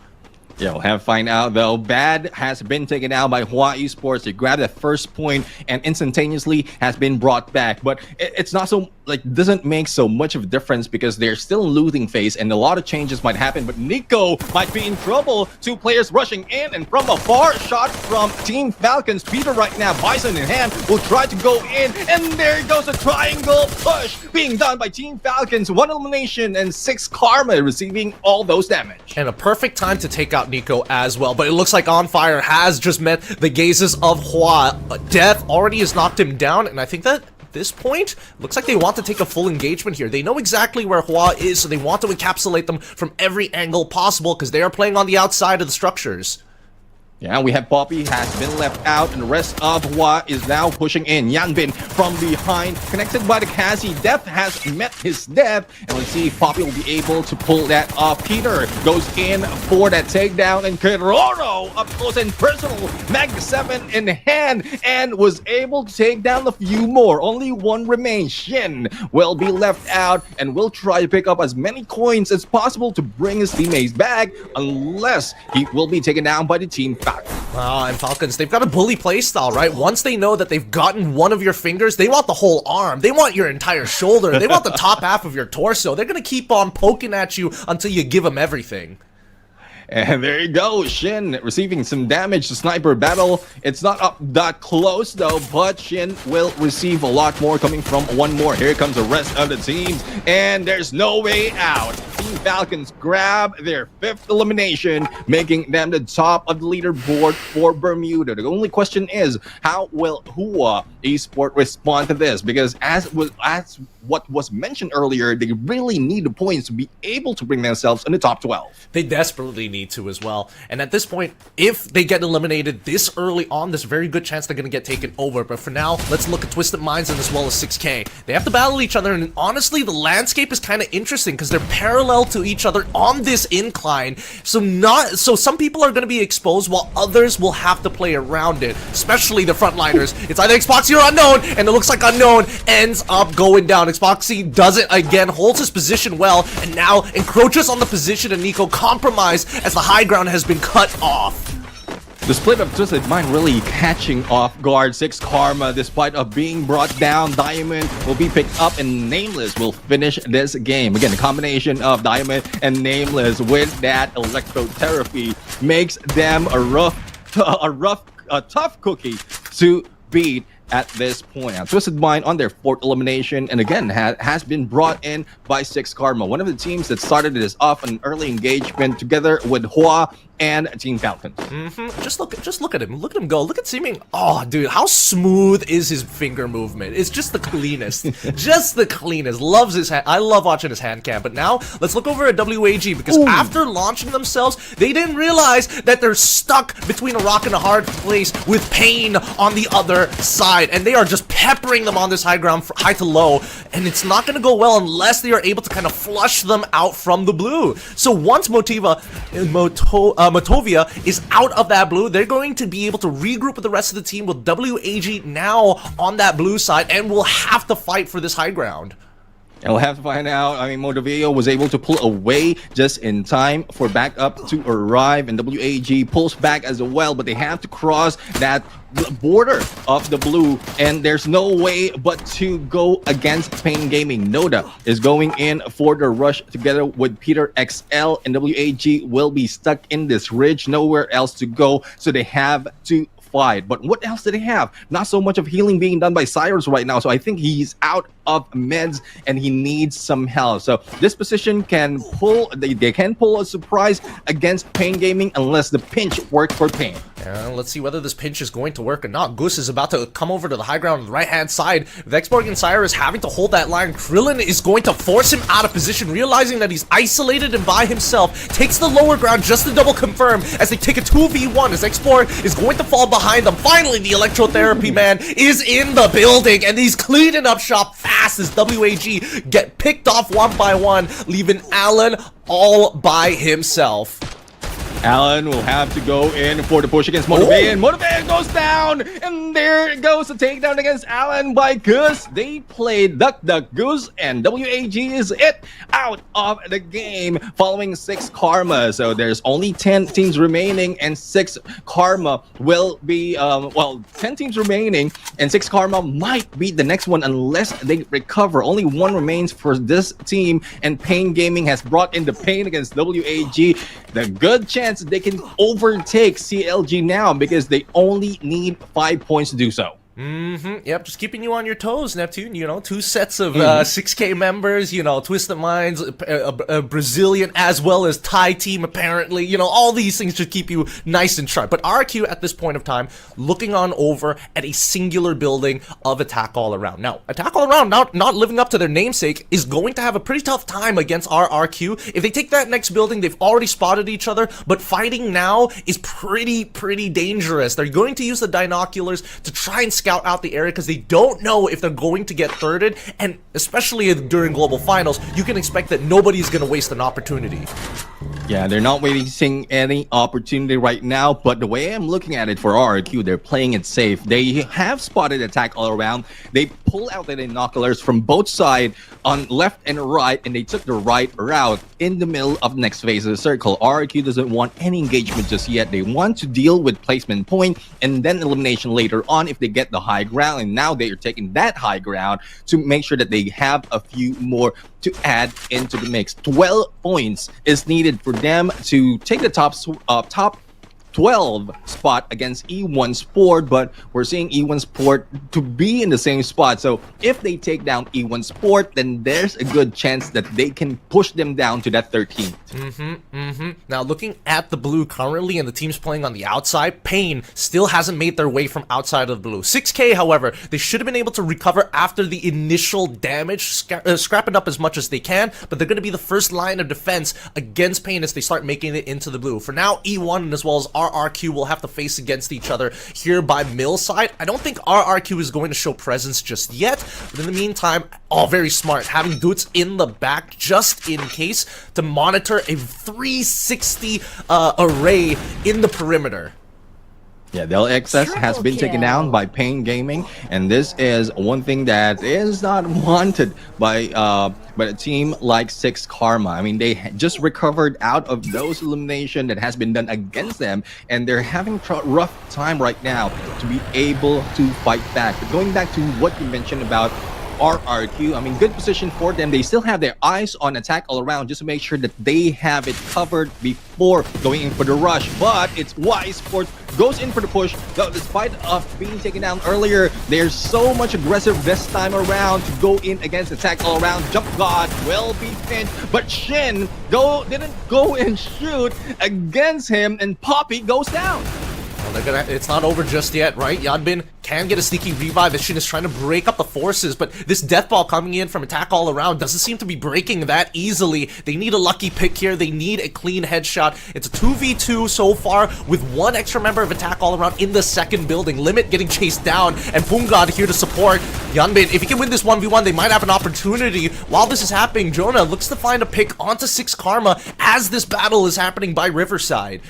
Yeah, we'll have to find out though. Bad has been taken out by Hawaii Sports. They grabbed that first point and instantaneously has been brought back. But it's not so, doesn't make so much of a difference because they're still in losing phase and a lot of changes might happen. But Nico might be in trouble. Two players rushing in and from a far shot from Team Falcons. Peter right now, Bison in hand, will try to go in. And there goes a triangle push being done by Team Falcons. One elimination and Six Karma receiving all those damage. And a perfect time to take out Nico as well, but it looks like On Fire has just met the gazes of Hua. Death already has knocked him down, and I think that at this point, looks like they want to take a full engagement here. They know exactly where Hua is, so they want to encapsulate them from every angle possible because they are playing on the outside of the structures. Yeah, we have Poppy has been left out and the rest of Hua is now pushing in. Yanbin from behind, connected by the Cassie. Death has met his death, and let's see if Poppy will be able to pull that off. Peter goes in for that takedown, and Keroro up close and personal. Mag 7 in hand and was able to take down a few more. Only one remains. Shin will be left out and will try to pick up as many coins as possible to bring his teammates back, unless he will be taken down by the Team Falcons. And Falcons, they've got a bully playstyle, right? Once they know that they've gotten one of your fingers, they want the whole arm. They want your entire shoulder. They want the top half of your torso. They're going to keep on poking at you until you give them everything. And there you go, Shin receiving some damage. The sniper battle, it's not up that close though, but Shin will receive a lot more coming from one more. Here comes the rest of the teams, and there's no way out. Team Falcons grab their 5th elimination, making them the top of the leaderboard for Bermuda. The only question is, how will Hua Esport respond to this? Because as what was mentioned earlier, they really need the points to be able to bring themselves in the top 12. They desperately need to as well. And at this point, if they get eliminated this early on, there's a very good chance they're going to get taken over. But for now, let's look at Twisted Minds and as well as 6K. They have to battle each other, and honestly, the landscape is kind of interesting because they're parallel to each other on this incline. So some people are going to be exposed while others will have to play around it, especially the frontliners. It's either Xboxy or Unknown, and it looks like Unknown ends up going down. Xboxy does it again, holds his position well, and now encroaches on the position of Nico, compromised as the high ground has been cut off. The split of Twisted Mind really catching off guard 6 Karma, despite of being brought down. Diamond will be picked up, and Nameless will finish this game. Again, the combination of Diamond and Nameless with that electrotherapy makes them a tough cookie to beat at this point. Now, Twisted Mind on their 4th elimination, and again has been brought in by 6 Karma, one of the teams that started this off an early engagement together with Hua and Team Falcons. Just look at him. Look at him go. Look at Seeming. Oh, dude, how smooth is his finger movement? It's just the cleanest. Just the cleanest. Loves his hand. I love watching his hand cam. But now, let's look over at WAG, because after launching themselves, they didn't realize that they're stuck between a rock and a hard place with Pain on the other side. And they are just peppering them on this high ground, high to low. And it's not going to go well unless they are able to kind of flush them out from the blue. So once Motovia is out of that blue, they're going to be able to regroup with the rest of the team with WAG now on that blue side, and will have to fight for this high ground. And we'll have to find out. I mean, Motovia was able to pull away just in time for backup to arrive, and WAG pulls back as well, but they have to cross that border of the blue, and there's no way but to go against Pain Gaming. Noda is going in for the rush together with Peter XL, and WAG will be stuck in this ridge, nowhere else to go, so they have to fight. But what else do they have? Not so much of healing being done by Cyrus right now, so I think he's out of meds and he needs some help. So this position can pull, they can pull a surprise against Pain Gaming unless the pinch works for Pain. Let's see whether this pinch is going to work or not. Goose is about to come over to the high ground on the right-hand side. With Xborg and Cyrus having to hold that line, Krillin is going to force him out of position, realizing that he's isolated and by himself. Takes the lower ground just to double confirm as they take a 2v1 as Xborg is going to fall behind them. Finally, the electrotherapy man is in the building, and he's cleaning up shop fast as WAG get picked off one by one, leaving Alan all by himself. Alan will have to go in for the push against Motivate, and Motivate goes down, and there goes the takedown against Alan by Goose. They played Duck Duck Goose, and WAG is it out of the game following 6 Karma. So there's only 10 teams remaining, and 6 Karma will be, 10 teams remaining, and 6 Karma might be the next one unless they recover. Only 1 remains for this team, and Pain Gaming has brought in the pain against WAG. The good chance they can overtake CLG now because they only need 5 points to do so. Yep, just keeping you on your toes, Neptune. You know, 2 sets of 6K members, you know, Twisted Minds, a Brazilian as well as Thai team, apparently. You know, all these things should keep you nice and sharp. But RQ at this point of time, looking on over at a singular building of Attack All Around. Now, Attack All Around, not living up to their namesake, is going to have a pretty tough time against RRQ. If they take that next building, they've already spotted each other, but fighting now is pretty dangerous. They're going to use the binoculars to try and scout out the area because they don't know if they're going to get thirded, and especially during global finals, you can expect that nobody's going to waste an opportunity. Yeah, they're not wasting any opportunity right now, but the way I'm looking at it for RRQ, they're playing it safe. They have spotted attack all around. They pull out the binoculars from both sides on left and right, and they took the right route in the middle of the next phase of the circle. RRQ doesn't want any engagement just yet. They want to deal with placement point and then elimination later on if they get the high ground, and now they are taking that high ground to make sure that they have a few more to add into the mix. 12 points is needed for them to take the top 12 spot against E1 Sport, but we're seeing E1 Sport to be in the same spot. So if they take down E1 Sport, then there's a good chance that they can push them down to that 13th. Now, looking at the blue currently and the teams playing on the outside, Pain still hasn't made their way from outside of the blue. 6K, however, they should have been able to recover after the initial damage, scrap it up as much as they can, but they're going to be the first line of defense against Pain as they start making it into the blue. For now, E1 and as well as RRQ will have to face against each other here by mill side. I don't think RRQ is going to show presence just yet, but in the meantime, all very smart, having Dutz in the back just in case to monitor a 360 array in the perimeter. Yeah, the XS has been taken down by Pain Gaming, and this is one thing that is not wanted by a team like 6 Karma. I mean, they just recovered out of those elimination that has been done against them, and they're having rough time right now to be able to fight back. But going back to what you mentioned about RRQ, I mean, good position for them. They still have their eyes on attack all around just to make sure that they have it covered before going in for the rush. But it's Wise Sports goes in for the push. Though, despite of being taken down earlier, they're so much aggressive this time around to go in against attack all around. Jump God will be pinched, but Shin didn't go and shoot against him, and Poppy goes down. Well, it's not over just yet, right? Yanbin can get a sneaky revive as Shin is trying to break up the forces, but this death ball coming in from attack all around doesn't seem to be breaking that easily. They need a lucky pick here. They need a clean headshot. It's a 2v2 so far with one extra member of attack all around in the second building. Limit getting chased down, and Pungad here to support Yanbin. If he can win this 1v1, they might have an opportunity. While this is happening, Jonah looks to find a pick onto 6 Karma as this battle is happening by Riverside.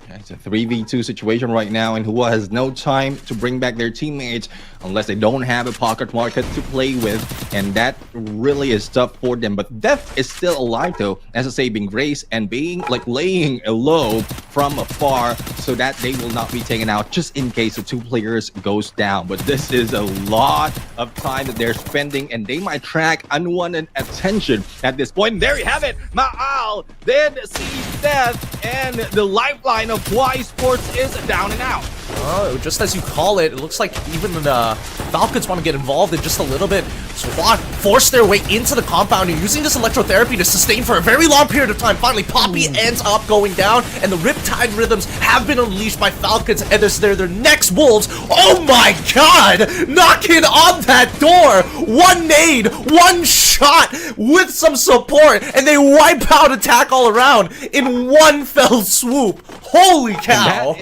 It's a 3v2 situation right now, and Hua has no time to bring back their teammates unless they don't have a pocket market to play with, and that really is tough for them. But Death is still alive though, as I say, being Grace and being like laying low from afar so that they will not be taken out just in case the 2 players goes down. But this is a lot of time that they're spending, and they might track unwanted attention at this point. There you have it. Ma'al did see Death, and the lifeline of Y Sports is down and out. Oh, just as you call it, it looks like even the Falcons want to get involved in just a little bit. SWAT force their way into the compound and using this electrotherapy to sustain for a very long period of time. Finally, Poppy ends up going down, and the Riptide rhythms have been unleashed by Falcons, and they're their next Wolves. Oh my god! Knocking on that door! One nade, one shot with some support, and they wipe out attack all around in one fell swoop. Holy cow!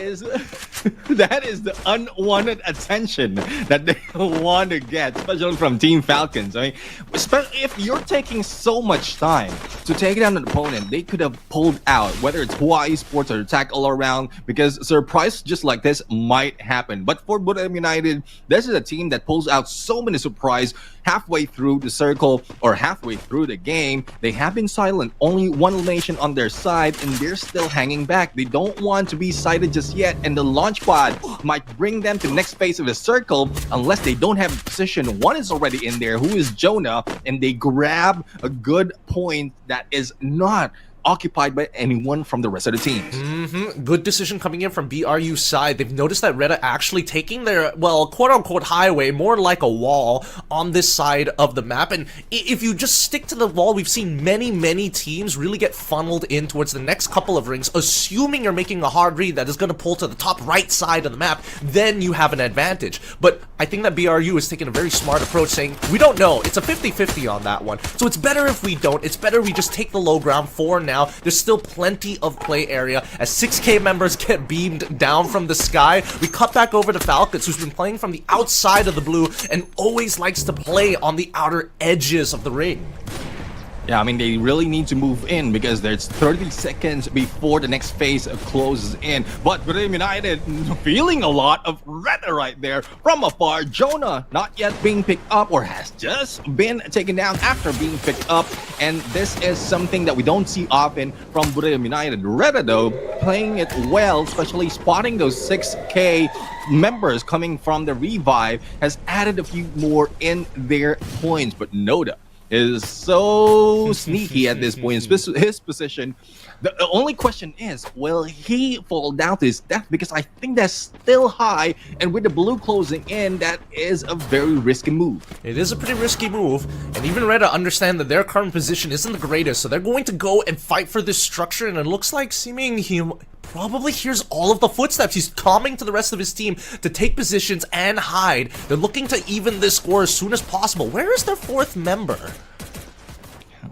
That is the unwanted attention that they want to get, especially from Team Falcons. I mean, especially if you're taking so much time to take down an opponent, they could have pulled out, whether it's Hawaii Sports or attack all around, because surprise just like this might happen. But for Bermuda United, this is a team that pulls out so many surprise halfway through the circle or halfway through the game. They have been silent, only one elimination on their side, and they're still hanging back. They don't want to be sighted just yet, and the launch pod might bring them to the next phase of the circle unless they don't have a position. One is already in there, who is Jonah, and they grab a good point that is not occupied by anyone from the rest of the teams. Good decision coming in from BRU's side. They've noticed that Reda actually taking their, well, quote-unquote highway, more like a wall on this side of the map. And if you just stick to the wall, we've seen many teams really get funneled in towards the next couple of rings, assuming you're making a hard read that is going to pull to the top right side of the map, then you have an advantage. But I think that BRU is taking a very smart approach, saying, we don't know. It's a 50-50 on that one. So it's better if we don't. It's better we just take the low ground for now. There's still plenty of play area as 6K members get beamed down from the sky. We cut back over to Falcons, who's been playing from the outside of the blue and always likes to play on the outer edges of the ring. Yeah, I mean, they really need to move in because there's 30 seconds before the next phase closes in. But Bermuda United feeling a lot of red right there from afar. Jonah not yet being picked up or has just been taken down after being picked up. And this is something that we don't see often from Bermuda United. Reda, though, playing it well, especially spotting those 6K members coming from the revive, has added a few more in their points. But Noda is so sneaky at this point. His position, the only question is, will he fall down to his death? Because I think that's still high, and with the blue closing in, that is a very risky move. It is a pretty risky move, and even Reda understand that their current position isn't the greatest, so they're going to go and fight for this structure, and it looks like seeming he probably hears all of the footsteps. He's coming to the rest of his team to take positions and hide. They're looking to even this score as soon as possible. Where is their fourth member?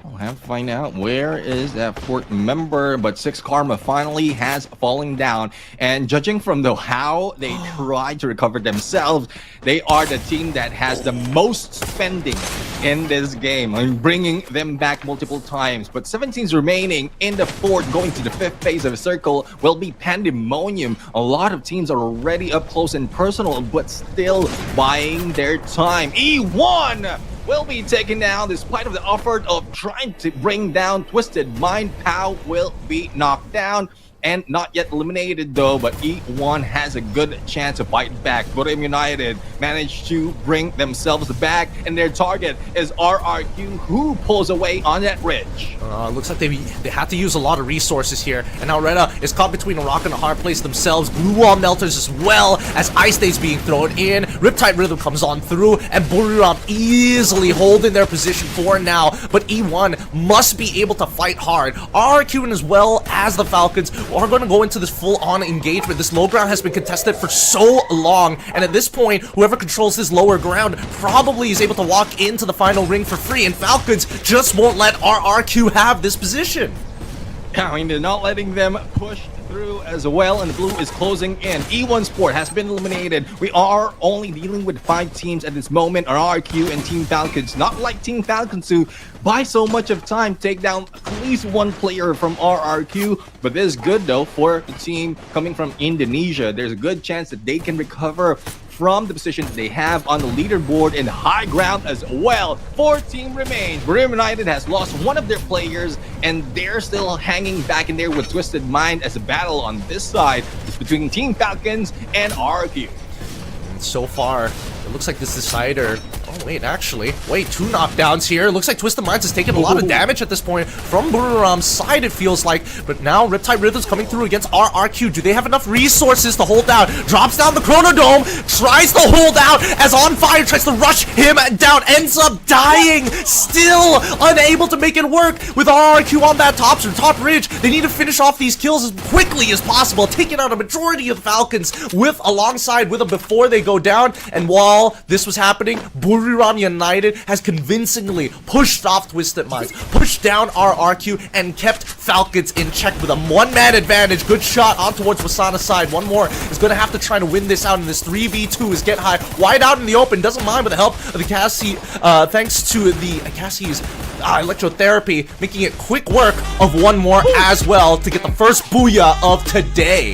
I'll have to find out where is that fourth member, but Six Karma finally has fallen down. And judging from how they tried to recover themselves, they are the team that has the most spending in this game. I'm bringing them back multiple times, but 17's remaining in the fourth. Going to the fifth phase of a circle will be pandemonium. A lot of teams are already up close and personal, but still buying their time. E1 will be taken down despite of the effort of trying to bring down Twisted Mind. Pau will be knocked down and not yet eliminated though, but E1 has a good chance to fight back. Bermuda United managed to bring themselves back, and their target is RRQ, who pulls away on that ridge. Looks like they have to use a lot of resources here, and now Reda is caught between a rock and a hard place themselves. Glue wall melters as well as Ice Days being thrown in. Riptide Rhythm comes on through, and Buriram easily holding their position for now, but E1 must be able to fight hard. RRQ as well as the Falcons are going to go into this full-on engagement. This low ground has been contested for so long, and at this point, whoever controls this lower ground probably is able to walk into the final ring for free, and Falcons just won't let RRQ have this position. I mean, they're not letting them push through as well, and the blue is closing in. E1 Sport has been eliminated. We are only dealing with 5 teams at this moment, RRQ and Team Falcons. Not like Team Falcons who buy so much of time, take down at least one player from RRQ, but this is good though for the team coming from Indonesia. There's a good chance that they can recover from the position that they have on the leaderboard in high ground as well. 4 team remains. Bermuda United has lost one of their players, and they're still hanging back in there with Twisted Mind, as a battle on this side is between Team Falcons and RRQ. And so far, it looks like this decider. Oh wait, actually, 2 knockdowns here. Looks like Twisted Minds has taken a lot of damage at this point from Buriram's side, it feels like. But now Riptide Rhythm's coming through against RRQ. Do they have enough resources to hold out? Drops down the Chronodome, tries to hold out as On Fire tries to rush him down, ends up dying, still unable to make it work with RRQ on that top ridge. They need to finish off these kills as quickly as possible, taking out a majority of the Falcons alongside with them before they go down. And while this was happening, Buriram United has convincingly pushed off Twisted Minds, pushed down RRQ, and kept Falcons in check with a 1-man advantage. Good shot on towards Wasana's side. One more is going to have to try to win this out in this 3v2 is Get High. Wide out in the open, doesn't mind with the help of the Cassie, thanks to the Cassie's electrotherapy, making it quick work of one more as well to get the first booyah of today.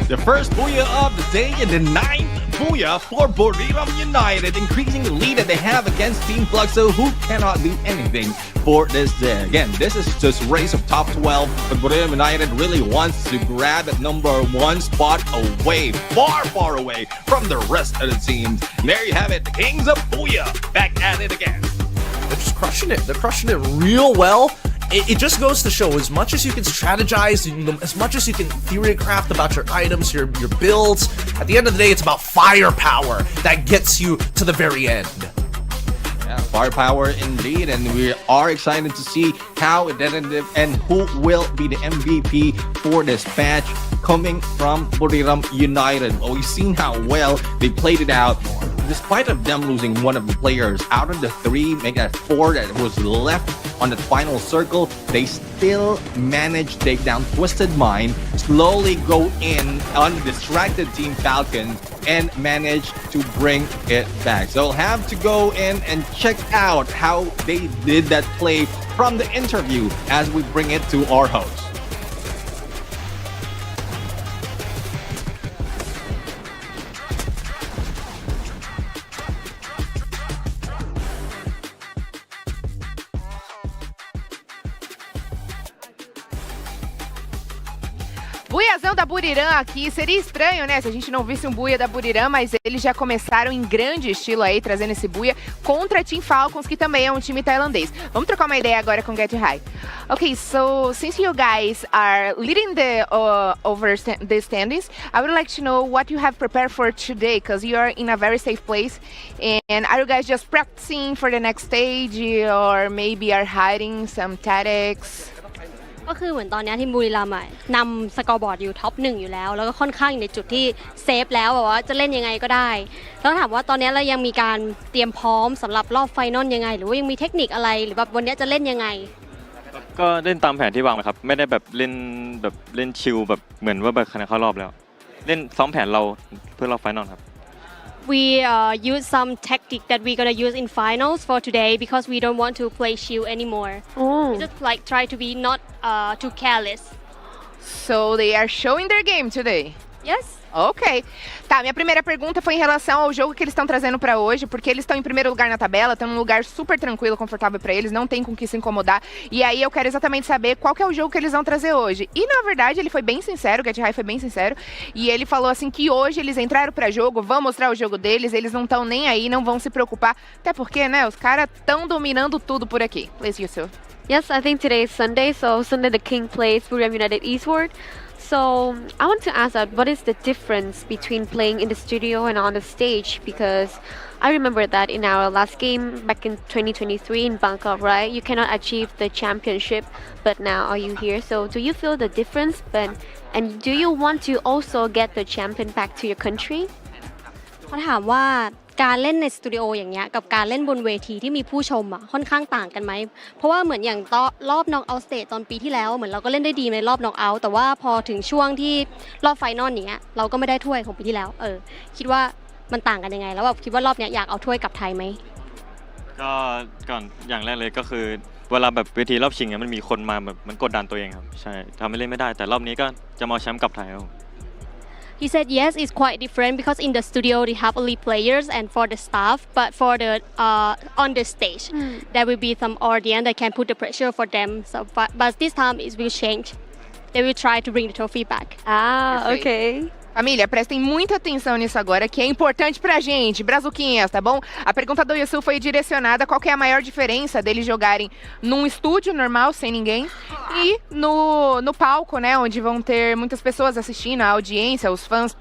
The first booyah of the day and the 9th booyah for Buriram United, increasing the lead that they have against Team Fluxo, who cannot do anything for this day. Again, this is just a race of top 12, but Buriram United really wants to grab that number 1 spot away, far away from the rest of the teams. And there you have it, the Kings of Booyah back at it again. They're just crushing it. They're crushing it real well. It just goes to show, as much as you can strategize, as much as you can theory craft about your items, your builds, at the end of the day, it's about firepower that gets you to the very end. Yeah, firepower indeed, and we are excited to see how it ended and who will be the MVP for this match coming from Buriram United. Well, we've seen how well they played it out, despite of them losing one of the players out of the 3, making that 4 that was left on the final circle, they still manage to take down Twisted Mind, slowly go in on the distracted Team Falcon, and manage to bring it back. So I'll have to go in and check out how they did that play from the interview as we bring it to our host. Buiazão da Buriram aqui, seria estranho, né, se a gente não visse um buia da Buriram, mas eles já começaram em grande estilo aí, trazendo esse buia contra Team Falcons, que também é um time tailandês. Vamos trocar uma ideia agora com Get High. Okay, so since you guys are leading the the standings, I would like to know what you have prepared for today, because you are in a very safe place, and are you guys just practicing for the next stage, or maybe are hiding some tactics? ก็คือเหมือนตอนนี้ทีมบุรีรัมย์นำสกอร์บอร์ดอยู่ท็อป1อยู่แล้วแล้วก็ค่อนข้างอยู่ในจุดที่เซฟแล้วแบบว่าจะเล่นยังไงก็ได้แล้วถามว่าตอนนี้เรายังมีการเตรียมพร้อมสำหรับรอบไฟนอลยังไงหรือว่ายังมีเทคนิคอะไรหรือแบบวันนี้จะเล่นยังไงก็เล่นตามแผนที่วางไว้ครับไม่ได้แบบเล่นชิลแบบเหมือนว่าแบบคะแนนเข้ารอบแล้วเล่นซ้อมแผนเราเพื่อรอบไฟนอลครับWe use some tactic that we're gonna use in finals for today because we don't want to play shield anymore. We just like try to be not too careless. So they are showing their game today. Yes. Ok. Tá, minha primeira pergunta foi em relação ao jogo que eles estão trazendo pra hoje, porque eles estão em primeiro lugar na tabela, estão num lugar super tranquilo, confortável pra eles, não tem com que se incomodar. E aí eu quero exatamente saber qual que é o jogo que eles vão trazer hoje. E na verdade ele foi bem sincero, o Get High foi bem sincero, e ele falou assim que hoje eles entraram pra jogo, vão mostrar o jogo deles, eles não estão nem aí, não vão se preocupar, até porque, né, os caras estão dominando tudo por aqui. Please, Yusuf. Yes, I think today is Sunday, so Sunday the King plays Buriram United Eastward. So I want to ask that what is the difference between playing in the studio and on the stage? Because I remember that in our last game back in 2023 in Bangkok, right? You cannot achieve the championship, but now are you here? So do you feel the difference? And do you want to also get the champion back to your country? เขาถามว่าการเล่นในสตูดิโออย่างเงี้ยกับการเล่นบนเวทีที่มีผู้ชมอ่ะค่อนข้างต่างกันไหมเพราะว่าเหมือนอย่างรอบน็อกเอาท์สเตจตอนปีที่แล้วเหมือนเราก็เล่นได้ดีในรอบน็อกเอาท์แต่ว่าพอถึงช่วงที่รอบไฟนอลเนี้ยเราก็ไม่ได้ถ้วยของปีที่แล้วคิดว่ามันต่างกันยังไงแล้วแบบคิดว่ารอบเนี้ยอยากเอาถ้วยกลับไทยไหมก็ก่อนอย่างแรกเลยก็คือเวลาแบบเวทีรอบชิงมันมีคนมาแบบมันกดดันตัวเองครับใช่ทำให้เล่นไม่ได้แต่รอบนี้ก็จะมาแชมป์กลับไทยครับ He said yes, it's quite different because in the studio they have only players and for the staff, but for the on the stage there will be some audience that can put the pressure for them. So, but this time it will change. They will try to bring the trophy back. Ok. Família, prestem muita atenção nisso agora, que é importante pra gente, brazuquinhas, tá bom? A pergunta do Yusuf foi direcionada qual que é a maior diferença deles jogarem num estúdio normal, sem ninguém, e no palco, né, onde vão ter muitas pessoas assistindo, a audiência, os fãs.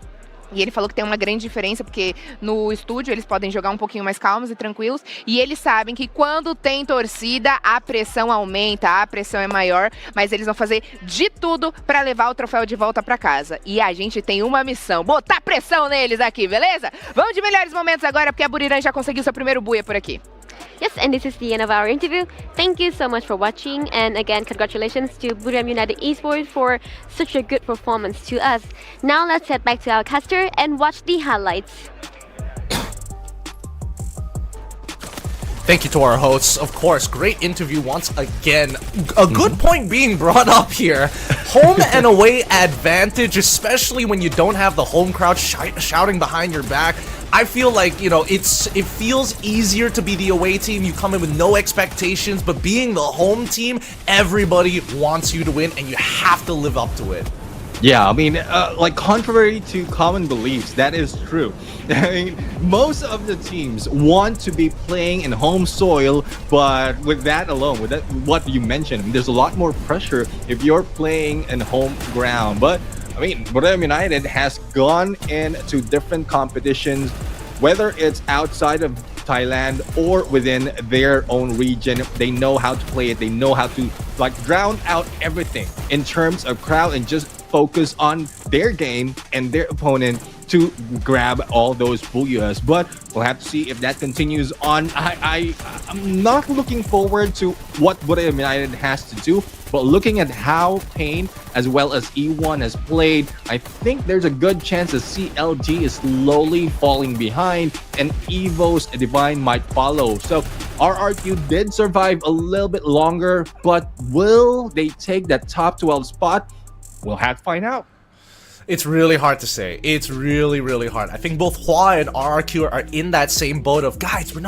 E ele falou que tem uma grande diferença, porque no estúdio eles podem jogar um pouquinho mais calmos e tranquilos, e eles sabem que quando tem torcida, a pressão aumenta, a pressão é maior, mas eles vão fazer de tudo para levar o troféu de volta para casa. E a gente tem uma missão, botar pressão neles aqui, beleza? Vamos de melhores momentos agora, porque a Buriram já conseguiu seu primeiro buia por aqui. Yes, and this is the end of our interview. Thank you so much for watching, and again, congratulations to Buriram United Esports for such a good performance to us. Now let's head back to our caster and watch the highlights. Thank you to our hosts. Of course, great interview once again. A good point being brought up here. Home and away advantage, especially when you don't have the home crowd shouting behind your back. I feel like, you know, it feels easier to be the away team. You come in with no expectations, but being the home team, everybody wants you to win and you have to live up to it. Yeah, I mean, like contrary to common beliefs, that is true. I mean, most of the teams want to be playing in home soil, but with that alone, with that, what you mentioned, there's a lot more pressure if you're playing in home ground. But I mean, Buriram United has gone into different competitions, whether it's outside of Thailand or within their own region. They know how to play it. They know how to like drown out everything in terms of crowd and just focus on their game and their opponent to grab all those booyahs. But we'll have to see if that continues on. I'm not looking forward to what Bermuda United has to do, but looking at how Pain as well as E1 has played, I think there's a good chance that CLG is slowly falling behind and Evo's Divine might follow. So RRQ did survive a little bit longer, but will they take that top 12 spot? We'll have to find out. It's really hard to say. It's really, really hard. I think both Hua and RRQ are in that same boat of, guys, we're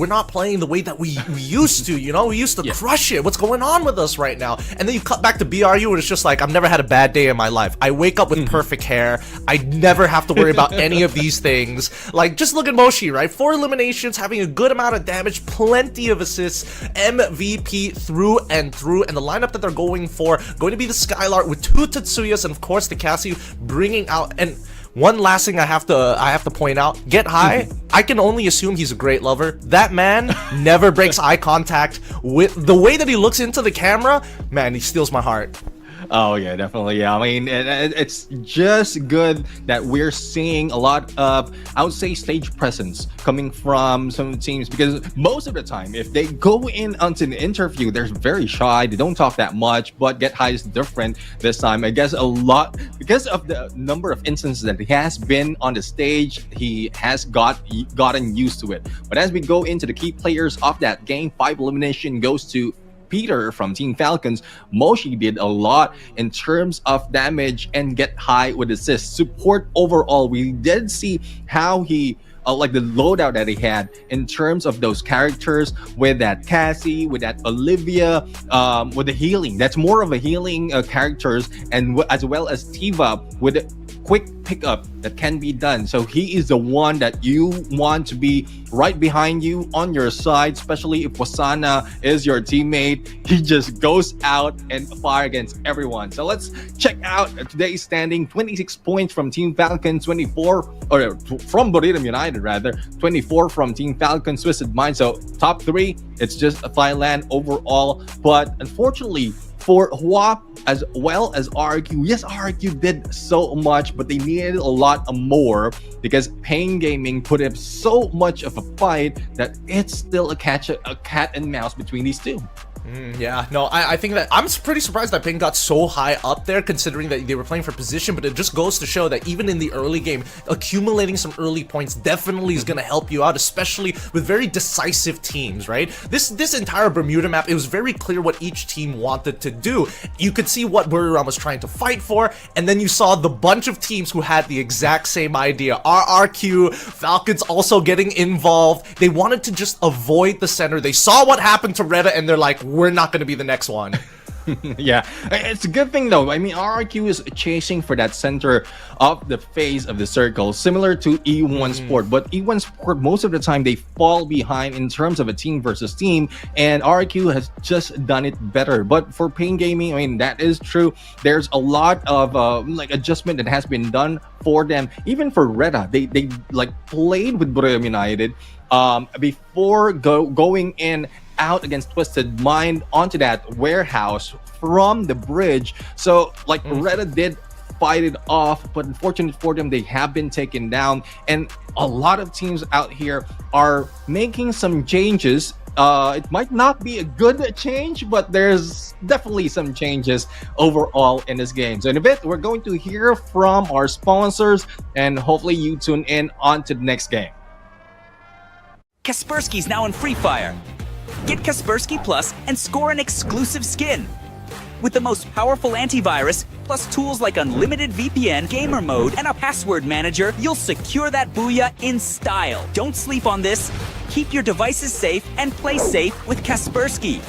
not playing the way that we used to, you know? We used to crush it. What's going on with us right now? And then you cut back to BRU and it's just like, I've never had a bad day in my life. I wake up with perfect hair. I never have to worry about any of these things. Like, just look at Moshi, right? 4 eliminations, having a good amount of damage, plenty of assists, MVP through and through, and the lineup that they're going for, going to be the Skylark with 2 Tatsuyas and of course the Cassie bringing out. And one last thing I have to point out, Get High, I can only assume he's a great lover. That man never breaks eye contact. With the way that he looks into the camera, man, he steals my heart. Oh yeah, definitely. Yeah, I mean, it's just good that we're seeing a lot of, I would say, stage presence coming from some teams, because most of the time, if they go in onto an interview, they're very shy. They don't talk that much. But Get High is different this time. I guess a lot because of the number of instances that he has been on the stage. He has gotten used to it. But as we go into the key players of that game, 5 elimination goes to Peter from Team Falcons. Moshi did a lot in terms of damage and Get High with assists. Support overall, we did see how he like the loadout that he had in terms of those characters with that Cassie, with that Olivia, with the healing. That's more of a healing characters, and as well as Tiva with a quick pickup that can be done. So he is the one that you want to be right behind you on your side, especially if Wasana is your teammate. He just goes out and fire against everyone. So let's check out today's standing. 26 points from Team Falcon, 24 or from Bermuda United rather, 24 from Team Falcon, Twisted Mind. So top 3, it's just a Thailand overall. But unfortunately for Hua as well as RQ, yes, RQ did so much, but they needed a lot more because Pain Gaming put up so much of a fight that it's still a cat and mouse between these two. Yeah, no, I think that I'm pretty surprised that Ping got so high up there, considering that they were playing for position, but it just goes to show that even in the early game, accumulating some early points definitely is going to help you out, especially with very decisive teams, right? This entire Bermuda map, it was very clear what each team wanted to do. You could see what Buriram was trying to fight for, and then you saw the bunch of teams who had the exact same idea. RRQ, Falcons also getting involved. They wanted to just avoid the center. They saw what happened to Reda, and they're like, we're not going to be the next one. Yeah, it's a good thing though. I mean, RRQ is chasing for that center of the phase of the circle, similar to E1 Sport. But E1 Sport, most of the time, they fall behind in terms of a team versus team, and RRQ has just done it better. But for Pain Gaming, I mean, that is true. There's a lot of like adjustment that has been done for them. Even for Reda, they like played with Bermuda United before going in out against Twisted Mind onto that warehouse from the bridge. So like Reda did fight it off, but unfortunately for them, they have been taken down, and a lot of teams out here are making some changes. It might not be a good change, but there's definitely some changes overall in this game. So in a bit, we're going to hear from our sponsors, and hopefully you tune in on to the next game. Kaspersky's now in Free Fire. Get Kaspersky Plus and score an exclusive skin. With the most powerful antivirus, plus tools like unlimited VPN, gamer mode, and a password manager, you'll secure that booyah in style. Don't sleep on this. Keep your devices safe and play safe with Kaspersky.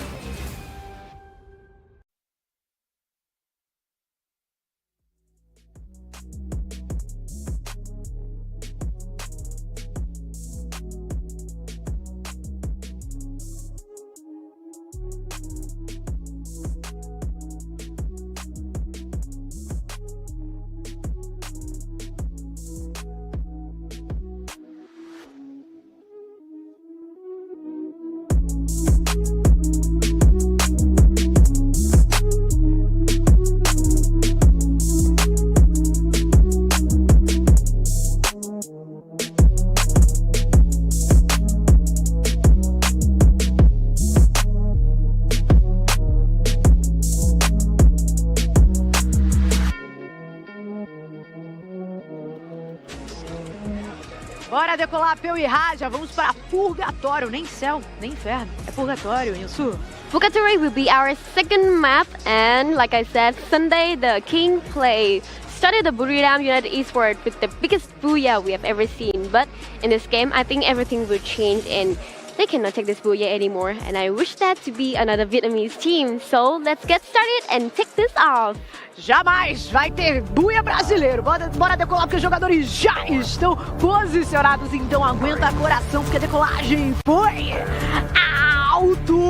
Bora decolar, Peu e Raja. Vamos para Purgatório. Nem céu, nem inferno. É Purgatório, Insu. Purgatory will be our second map, and like I said, Sunday the King play started the Buriram United Eastward with the biggest booyah we have ever seen. But in this game, I think everything will change and they cannot take this booyah anymore. And I wish that to be another Vietnamese team. So let's get started and take this off. Jamais vai ter buia brasileiro. Bora decolar porque os jogadores já estão posicionados. Então aguenta coração porque a decolagem foi autorizada.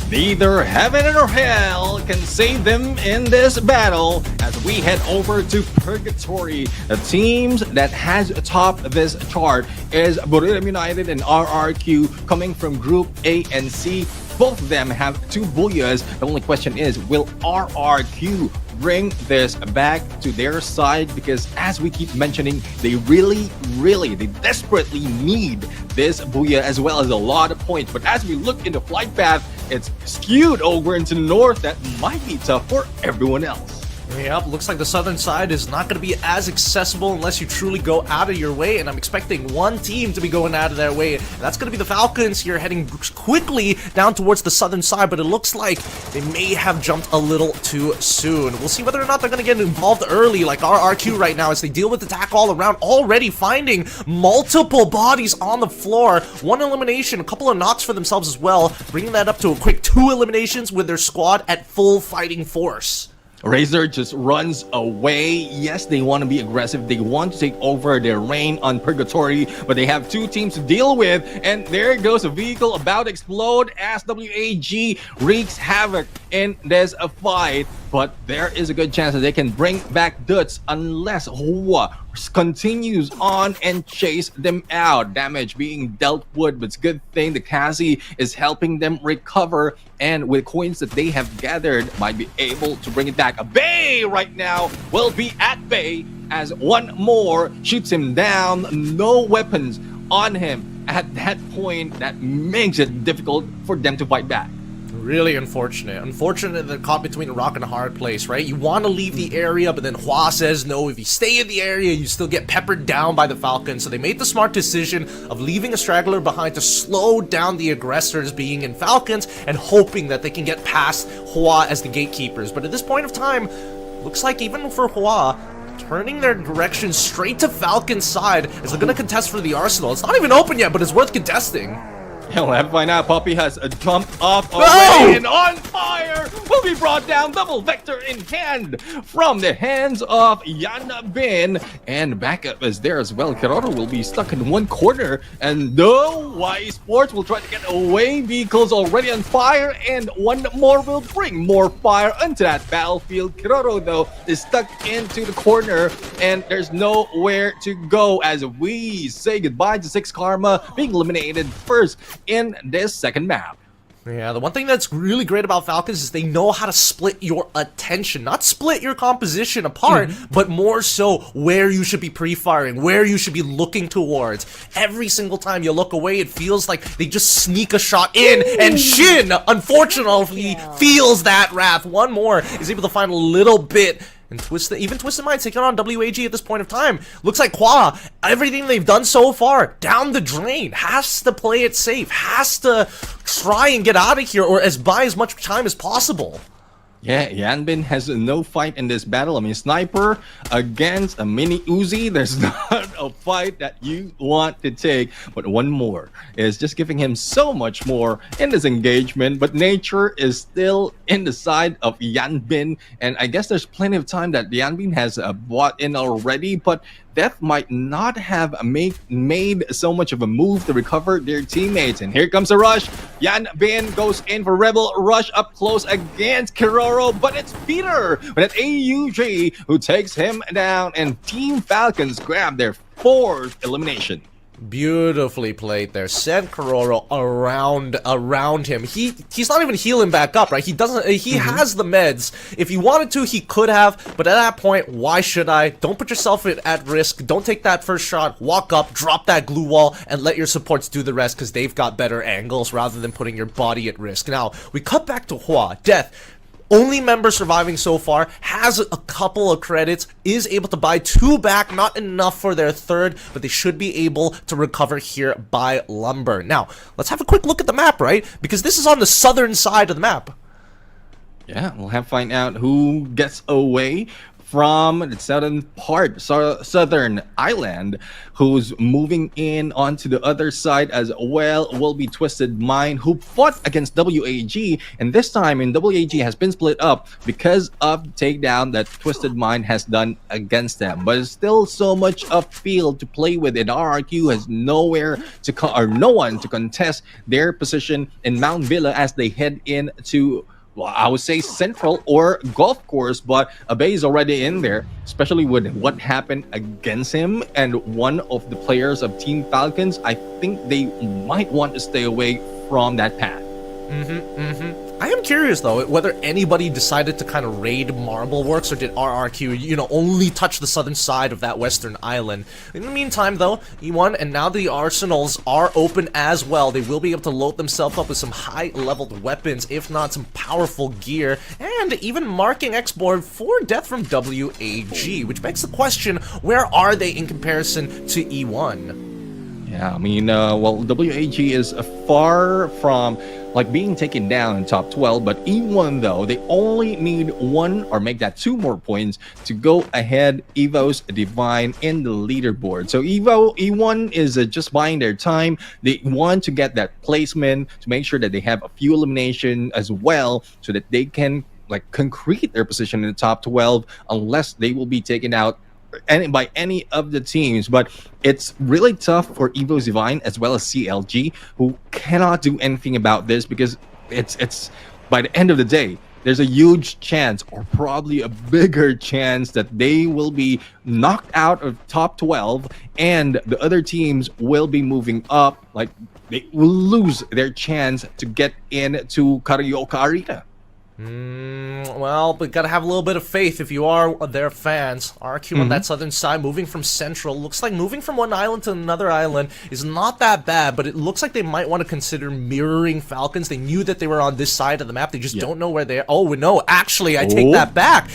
Neither heaven nor hell can save them in this battle as we head over to Purgatory. The teams that has topped this chart is Buriram United and RRQ coming from Group A and C. Both of them have 2 booyahs. The only question is, will RRQ bring this back to their side? Because as we keep mentioning, they they desperately need this booyah as well as a lot of points. But as we look into flight path, it's skewed over into the north. That might be tough for everyone else. Yep, looks like the southern side is not going to be as accessible unless you truly go out of your way, and I'm expecting one team to be going out of their way. That's going to be the Falcons here, heading quickly down towards the southern side, but it looks like they may have jumped a little too soon. We'll see whether or not they're going to get involved early like RRQ right now as they deal with attack all around, already finding multiple bodies on the floor. 1 elimination, a couple of knocks for themselves as well, bringing that up to a quick 2 eliminations with their squad at full fighting force. Razor just runs away. Yes, they want to be aggressive. They want to take over their reign on Purgatory, but they have 2 teams to deal with. And there goes a vehicle about to explode as WAG wreaks havoc in this fight. But there is a good chance that they can bring back Duts unless Hua continues on and chase them out. Damage being dealt with, but it's a good thing the Kazi is helping them recover, and with coins that they have gathered might be able to bring it back. A Bay right now will be at bay as one more shoots him down. No weapons on him at that point. That makes it difficult for them to fight back. Really unfortunate. Unfortunate they're caught between a rock and a hard place, right? You want to leave the area, but then Hua says no. If you stay in the area, you still get peppered down by the Falcons. So they made the smart decision of leaving a straggler behind to slow down the aggressors being in Falcons and hoping that they can get past Hua as the gatekeepers. But at this point of time, looks like even for Hua, turning their direction straight to Falcon's side as they're going to contest for the Arsenal. It's not even open yet, but it's worth contesting. Yeah, we'll have to find out. Poppy has jumped off already and on fire. Will be brought down. Double vector in hand from the hands of Yan Bin. And backup is there as well. Kiroro will be stuck in one corner. And no, Y Sports will try to get away. Vehicles already on fire. And one more will bring more fire onto that battlefield. Kiroro, though, is stuck into the corner. And there's nowhere to go as we say goodbye to 6 Karma being eliminated first in this second map. Yeah, the one thing that's really great about Falcons is they know how to split your attention. Not split your composition apart, but more so where you should be pre-firing, where you should be looking towards. Every single time you look away, it feels like they just sneak a shot in, and Shin, unfortunately, feels that wrath. One more is able to find a little bit. And even Twisted Mind taking on WAG at this point of time. Looks like Kwa, everything they've done so far, down the drain, has to play it safe, has to try and get out of here or buy as much time as possible. Yeah, Yanbin has no fight in this battle. I mean, Sniper against a mini Uzi, there's not a fight that you want to take. But one more is just giving him so much more in this engagement. But nature is still in the side of Yanbin. And I guess there's plenty of time that Yanbin has bought in already. But Death might not have made so much of a move to recover their teammates. And here comes a rush. Yan Bin goes in for Rebel Rush up close against Kiroro, but it's Peter with an AUG who takes him down, and Team Falcons grab their 4th elimination. Beautifully played there. Send Kororo around him. He's not even healing back up, right? He doesn't. He has the meds. If he wanted to, he could have. But at that point, why should I? Don't put yourself at risk. Don't take that first shot. Walk up, drop that glue wall, and let your supports do the rest because they've got better angles rather than putting your body at risk. Now we cut back to Hua. Death. Only member surviving so far, has a couple of credits, is able to buy 2 back, not enough for their 3rd, but they should be able to recover here by Lumber. Now, let's have a quick look at the map, right? Because this is on the southern side of the map. Yeah, we'll have to find out who gets away from the southern island, who's moving in onto the other side as well will be Twisted Mind, who fought against WAG, and this time in WAG has been split up because of the takedown that Twisted Mind has done against them. But it's still so much of field to play with, and RRQ has no one to contest their position in Mount Villa as they head into, well, I would say Central or Golf Course, but Abe is already in there, especially with what happened against him and one of the players of Team Falcons. I think they might want to stay away from that path. I am curious though whether anybody decided to kind of raid Marble Works, or did RRQ, only touch the southern side of that western island. In the meantime though, E1 and now the arsenals are open as well. They will be able to load themselves up with some high-leveled weapons, if not some powerful gear, and even marking X-board for death from WAG, which begs the question, where are they in comparison to E1? Yeah, I mean, well, WAG is far from being taken down in top 12, but E1 though, they only need 1 or make that 2 more points to go ahead Evo's Divine in the leaderboard. So E1 is just buying their time. They want to get that placement to make sure that they have a few elimination as well, so that they can concrete their position in the top 12, unless they will be taken out by any of the teams. But it's really tough for Evo's Divine as well as CLG, who cannot do anything about this, because it's by the end of the day, there's a huge chance, or probably a bigger chance, that they will be knocked out of top 12 and the other teams will be moving up. They will lose their chance to get into Carioca Arena. Well, but gotta have a little bit of faith if you are their fans. RQ on that southern side, moving from Central. Looks like moving from one island to another island is not that bad, but it looks like they might want to consider mirroring Falcons. They knew that they were on this side of the map. They just don't know where they are. Oh, no, actually, I take that back.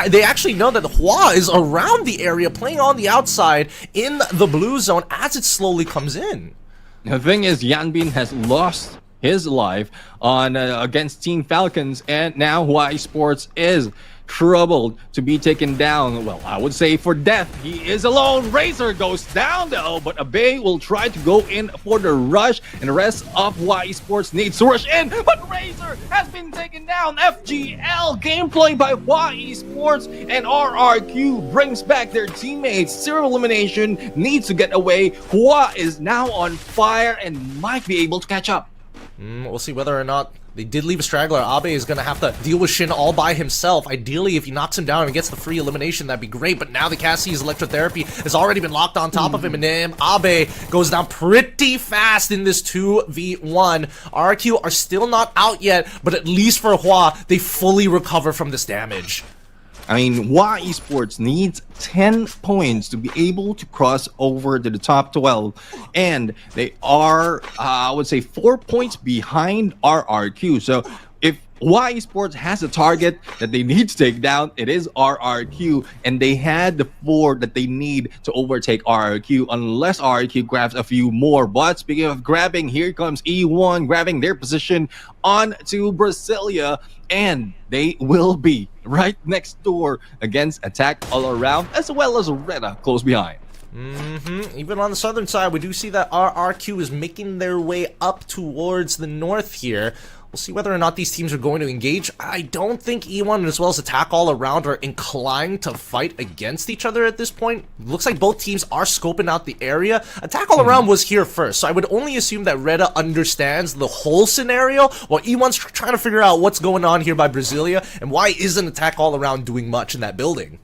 They actually know that Hua is around the area, playing on the outside in the blue zone as it slowly comes in. The thing is, Yanbin has lost his life on against Team Falcons, and now Hua Esports is troubled to be taken down. Well, I would say for death, he is alone. Razor goes down though, but Abe will try to go in for the rush, and the rest of Hua Esports needs to rush in, but Razor has been taken down. FGL gameplay by Hua Esports, and RRQ brings back their teammates. Zero elimination, needs to get away. Hua is now on fire and might be able to catch up. We'll see whether or not they did leave a straggler. Abe is going to have to deal with Shin all by himself. Ideally, if he knocks him down and gets the free elimination, that'd be great. But now the Cassie's electrotherapy has already been locked on top of him, and then Abe goes down pretty fast in this 2v1. RQ are still not out yet, but at least for Hua, they fully recover from this damage. I mean, Hua Esports needs 10 points to be able to cross over to the top 12, and they are, I would say, 4 points behind RRQ. So if Hua Esports has a target that they need to take down, it is RRQ, and they had the 4 that they need to overtake RRQ, unless RRQ grabs a few more. But speaking of grabbing, here comes E1 grabbing their position onto Brasilia, and they will be right next door against Attack All Around, as well as Reda close behind. Even on the southern side, we do see that RRQ is making their way up towards the north here. We'll see whether or not these teams are going to engage. I don't think E1 as well as Attack All Around are inclined to fight against each other at this point. Looks like both teams are scoping out the area. Attack All Around was here first, so I would only assume that Reda understands the whole scenario, while E1's trying to figure out what's going on here by Brasilia, and why isn't Attack All Around doing much in that building.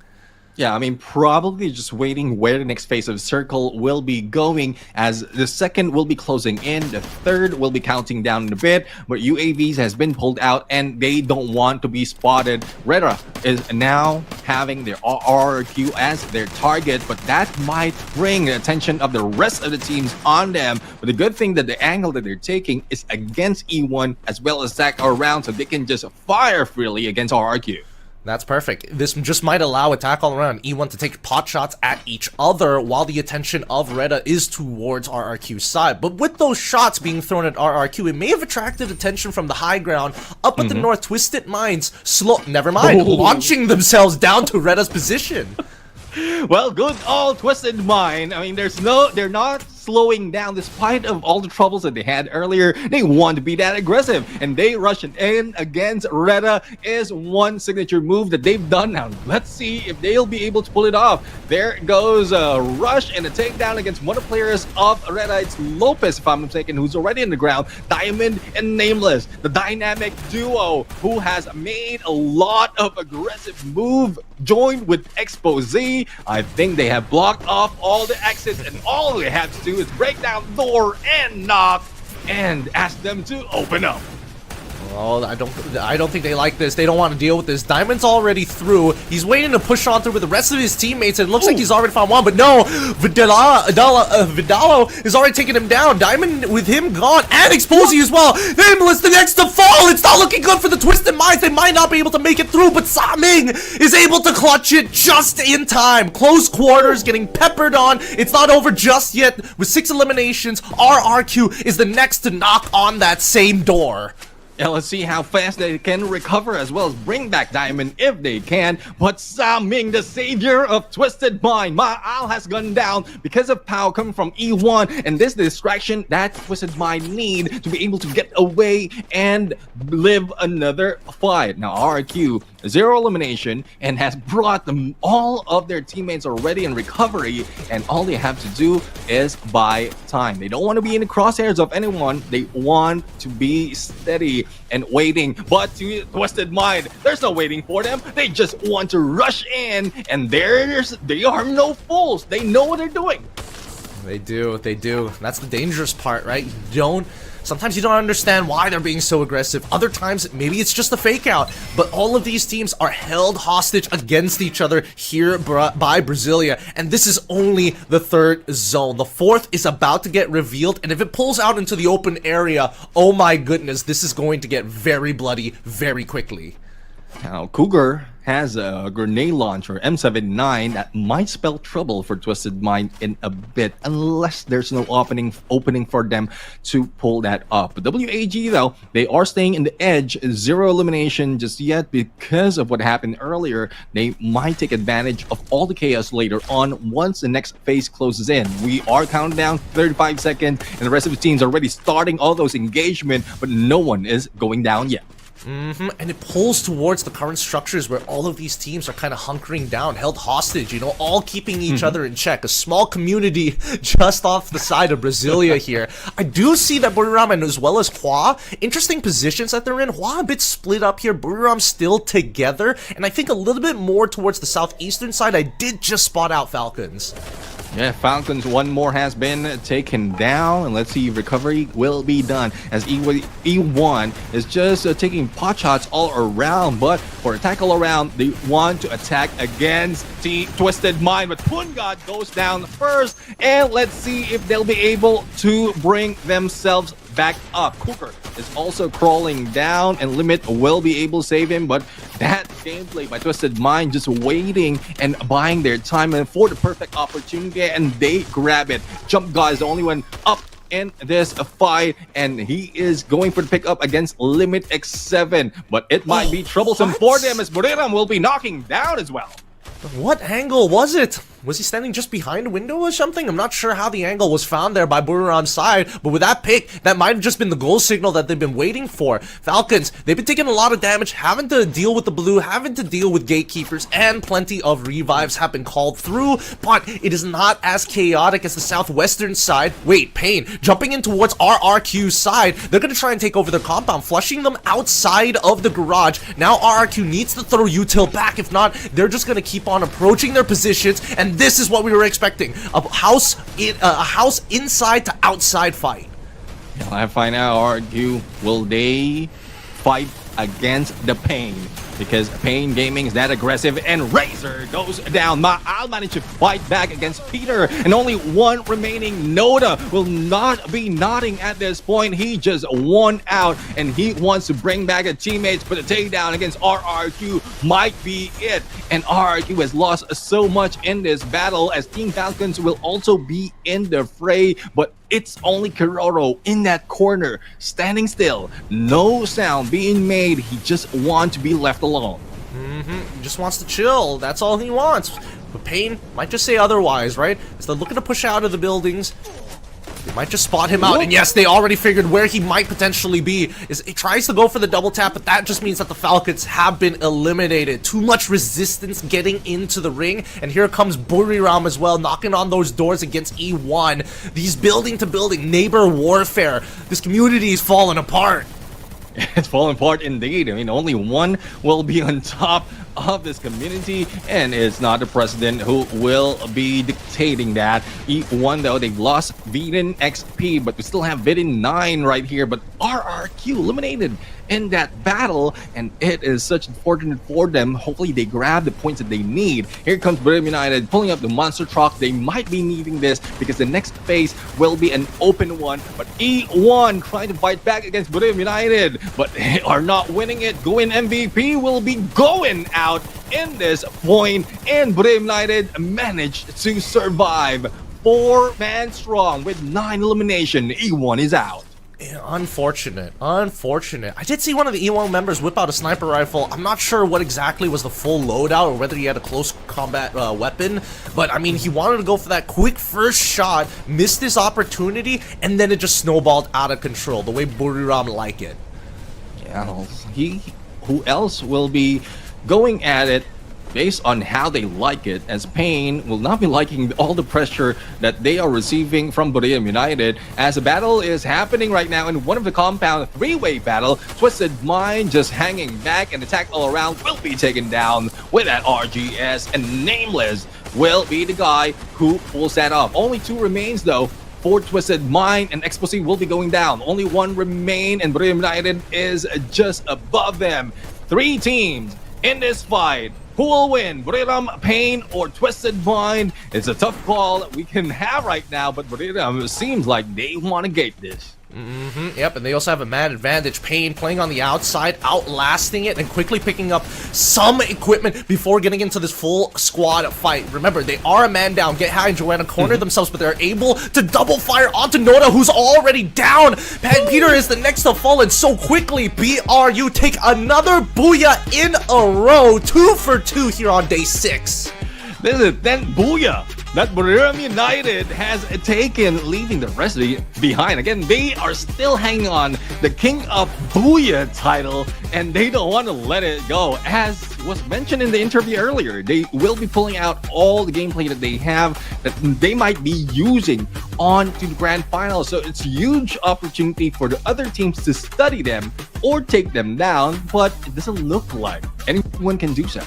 Yeah, I mean, probably just waiting where the next phase of circle will be going, as the second will be closing in, the third will be counting down a bit, but UAVs has been pulled out and they don't want to be spotted. Reda is now having their RRQ as their target, but that might bring the attention of the rest of the teams on them. But the good thing that the angle that they're taking is against E1 as well as attack around, so they can just fire freely against RRQ. That's perfect. This just might allow Attack All Around E1 to take pot shots at each other while the attention of Reda is towards RRQ's side. But with those shots being thrown at RRQ, it may have attracted attention from the high ground. Up at the north, Twisted Minds, launching themselves down to Reda's position. Well, good old Twisted Mind. I mean, they're not slowing down despite of all the troubles that they had earlier. They want to be that aggressive, and they rush in against Reda is one signature move that they've done now. Let's see if they'll be able to pull it off. There goes a rush and a takedown against one of the players of Reda. It's Lopez, if I'm not mistaken, who's already on the ground. Diamond and Nameless, the dynamic duo who has made a lot of aggressive move, joined with Expose. I think they have blocked off all the exits, and all they have to do is break down the door and knock and ask them to open up. Well, I don't think they like this. They don't want to deal with this. Diamond's already through. He's waiting to push on through with the rest of his teammates, and it looks like he's already found one, but no, Vidalo is already taking him down. Diamond with him gone, and Exposy as well. Nameless the next to fall. It's not looking good for the Twisted Minds. They might not be able to make it through, but Saming is able to clutch it just in time. Close quarters, getting peppered on. It's not over just yet. With 6 eliminations, RRQ is the next to knock on that same door. Yeah, let's see how fast they can recover as well as bring back Diamond if they can. But Saming, the savior of Twisted Mind, Ma'al has gone down because of Pao coming from E1, and this distraction that Twisted Mind need to be able to get away and live another fight. Now RRQ, 0 elimination, and has brought them all of their teammates already in recovery, and all they have to do is buy time. They don't want to be in the crosshairs of anyone. They want to be steady and waiting, but to Twisted Mind, there's no waiting for them. They just want to rush in, and they are no fools. They know what they're doing. They do. That's the dangerous part, right? Sometimes you don't understand why they're being so aggressive. Other times, maybe it's just a fake out. But all of these teams are held hostage against each other here by Brasilia. And this is only the 3rd zone. The 4th is about to get revealed. And if it pulls out into the open area, oh my goodness, this is going to get very bloody very quickly. Now, Cougar has a grenade launcher, M79, that might spell trouble for Twisted Mind in a bit, unless there's no opening for them to pull that up. But WAG, though, they are staying in the edge, 0 elimination just yet because of what happened earlier. They might take advantage of all the chaos later on once the next phase closes in. We are counting down 35 seconds, and the rest of the teams are already starting all those engagement, but no one is going down yet. And it pulls towards the current structures where all of these teams are kind of hunkering down, held hostage, you know, all keeping each other in check. A small community just off the side of Brasilia here. I do see that Buriram and as well as Hua, interesting positions that they're in. Hua a bit split up here, Buriram still together, and I think a little bit more towards the southeastern side. I did just spot out Falcons. Yeah, Falcons, one more has been taken down, and let's see if recovery will be done as E1 is just taking pot shots all around, but for attack all around, they want to attack against the Twisted Mind, but Pungat goes down first, and let's see if they'll be able to bring themselves back up. Cougar is also crawling down, and Limit will be able to save him, but that gameplay by Twisted Mind just waiting and buying their time and for the perfect opportunity, and they grab it. Jump God is the only one up in this fight, and he is going for the pickup against Limit X7, but it might be troublesome for them as Buriram will be knocking down as well. What angle was it? Was he standing just behind a window or something? I'm not sure how the angle was found there by Buriram's side, but with that pick, that might have just been the goal signal that they've been waiting for. Falcons, they've been taking a lot of damage, having to deal with the blue, having to deal with gatekeepers, and plenty of revives have been called through, but it is not as chaotic as the southwestern side. Wait, Pain, jumping in towards RRQ's side, they're going to try and take over their compound, flushing them outside of the garage. Now RRQ needs to throw util back, if not, they're just going to keep on on approaching their positions, and this is what we were expecting: a house inside to outside fight. I find out, argue, will they fight against the Pain? Because Pain Gaming is that aggressive, and Razor goes down. I'll manage to fight back against Peter, and only one remaining. Noda will not be nodding at this point. He just won out, and he wants to bring back his teammates, but the takedown against RRQ might be it. And RRQ has lost so much in this battle, as Team Falcons will also be in the fray, but it's only Kuroro in that corner, standing still, no sound being made. He just wants to be left alone. He just wants to chill. That's all he wants. But Pain might just say otherwise, right? As they're looking to push out of the buildings, they might just spot him out. And yes, they already figured where he might potentially be. He tries to go for the double tap, but that just means that the Falcons have been eliminated. Too much resistance getting into the ring. And here comes Buriram as well, knocking on those doors against E1. These building to building neighbor warfare. This community is falling apart. It's falling apart indeed. I mean, only one will be on top of this community, and it's not the president who will be dictating that. E1, though, they've lost Viden XP, but we still have Viden 9 right here. But RRQ eliminated in that battle, and it is such fortunate for them. Hopefully they grab the points that they need. Here comes Bermuda United pulling up the monster truck. They might be needing this because the next phase will be an open one, but E1 trying to fight back against Bermuda United, but they are not winning it. Gwyn MVP will be going out in this point, and Bermuda United managed to survive. 4-man strong with 9 elimination. E1 is out. Yeah, unfortunate. I did see one of the E1 members whip out a sniper rifle. I'm not sure what exactly was the full loadout or whether he had a close combat weapon, but I mean, he wanted to go for that quick first shot, missed this opportunity, and then it just snowballed out of control, the way Buriram like it. Yeah, who else will be going at it based on how they like it, as Pain will not be liking all the pressure that they are receiving from Bermuda United, as the battle is happening right now in one of the compound three-way battle. Twisted Mind just hanging back, and attack all around will be taken down with that RGS, and Nameless will be the guy who pulls that off. Only 2 remains though for Twisted Mind, and Explosive will be going down. Only 1 remain, and Bermuda United is just above them. 3 teams in this fight. Who will win? Buriram, Pain, or Twisted Mind? It's a tough call that we can have right now, but Buriram seems like they want to gate this. Yep, and they also have a man advantage. Pain playing on the outside, outlasting it, and quickly picking up some equipment before getting into this full squad fight. Remember, they are a man down. Get High and Joanna corner themselves, but they're able to double fire onto Noda, who's already down. Peter is the next to fall, and so quickly, BRU take another booyah in a row. 2 for 2 here on day 6. This is 10 booyah that Buriram United has taken, leaving the rest of it behind. Again, they are still hanging on the King of Booyah title, and they don't want to let it go. As was mentioned in the interview earlier, they will be pulling out all the gameplay that they have that they might be using on to the grand final. So it's a huge opportunity for the other teams to study them or take them down, but it doesn't look like anyone can do so.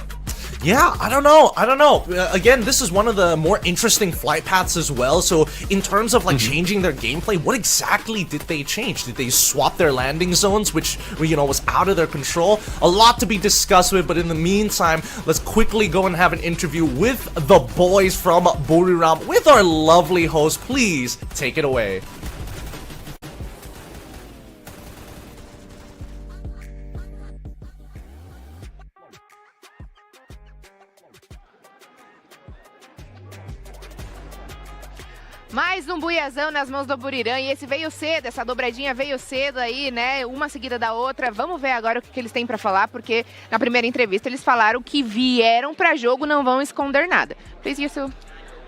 Yeah, I don't know. Again, this is one of the more interesting flight paths as well. So in terms of like changing their gameplay, what exactly did they change? Did they swap their landing zones, which, you know, was out of their control? A lot to be discussed with, but in the meantime, let's quickly go and have an interview with the boys from Buriram with our lovely host. Please take it away. Mais um buiazão nas mãos do Buriram, e esse veio cedo, essa dobradinha veio cedo aí, né, uma seguida da outra. Vamos ver agora o que eles têm pra falar, porque na primeira entrevista eles falaram que vieram pra jogo, não vão esconder nada. Please, Yusuf.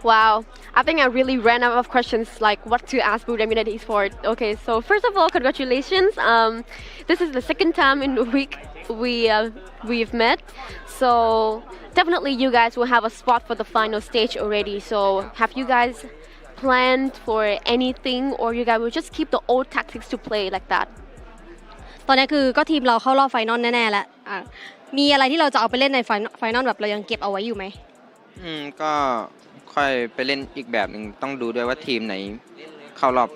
Wow, I think I really ran out of questions, like what to ask Bermuda United Esports. Okay, so first of all, congratulations. This is the second time in a week we've met, so definitely you guys will have a spot for the final stage already. So have you guys planned for anything, or you guys will just keep the old tactics to play like that? ตอนนี้คือก็ทีมเราเข้ารอบไฟนอลแน่ๆแล้วมีอะไรที่เราจะเอาไปเล่นในไฟนอลแบบเรายังเก็บเอาไว้อยู่ไหม ก็ค่อยไปเล่นอีกแบบหนึ่งต้องดูด้วยว่าทีมไหนเข้ารอบ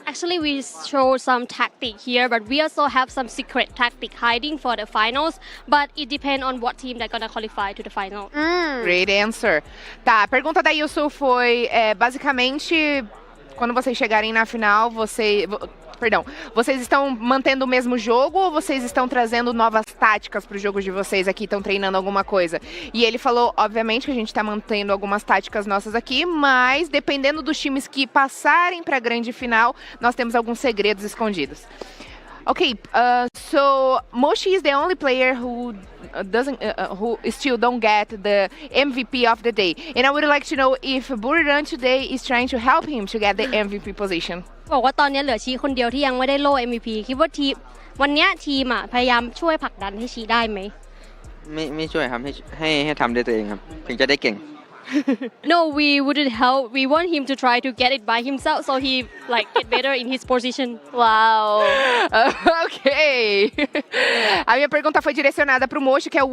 Actually, we show some tactic here, but we also have some secret tactic hiding for the finals. But it depends on what team they're gonna qualify to the final. Great answer. Tá, a pergunta da Yusu foi, basicamente, quando vocês chegarem na final, vocês estão mantendo o mesmo jogo ou vocês estão trazendo novas táticas para os jogos de vocês aqui, estão treinando alguma coisa? E ele falou, obviamente, que a gente está mantendo algumas táticas nossas aqui, mas dependendo dos times que passarem para a grande final, nós temos alguns segredos escondidos. Okay, so Moshi is the only player who who still don't get the MVP of the day, and I would like to know if Buriram today is trying to help him to get the MVP position. บอกว่าตอนนี้เหลือชีคนเดียวที่ยังไม่ได้โล่ MVP คิดว่าทีมวันนี้ทีมพยายามช่วยผลักดันให้ชีได้ไหมไม่ช่วยครับให้ทำด้วยตัวเองครับถึงจะได้เก่ง No, we wouldn't help. We want him to try to get it by himself, so he get better in his position. Wow. Ok. A minha pergunta foi direcionada para o Moshi, que é o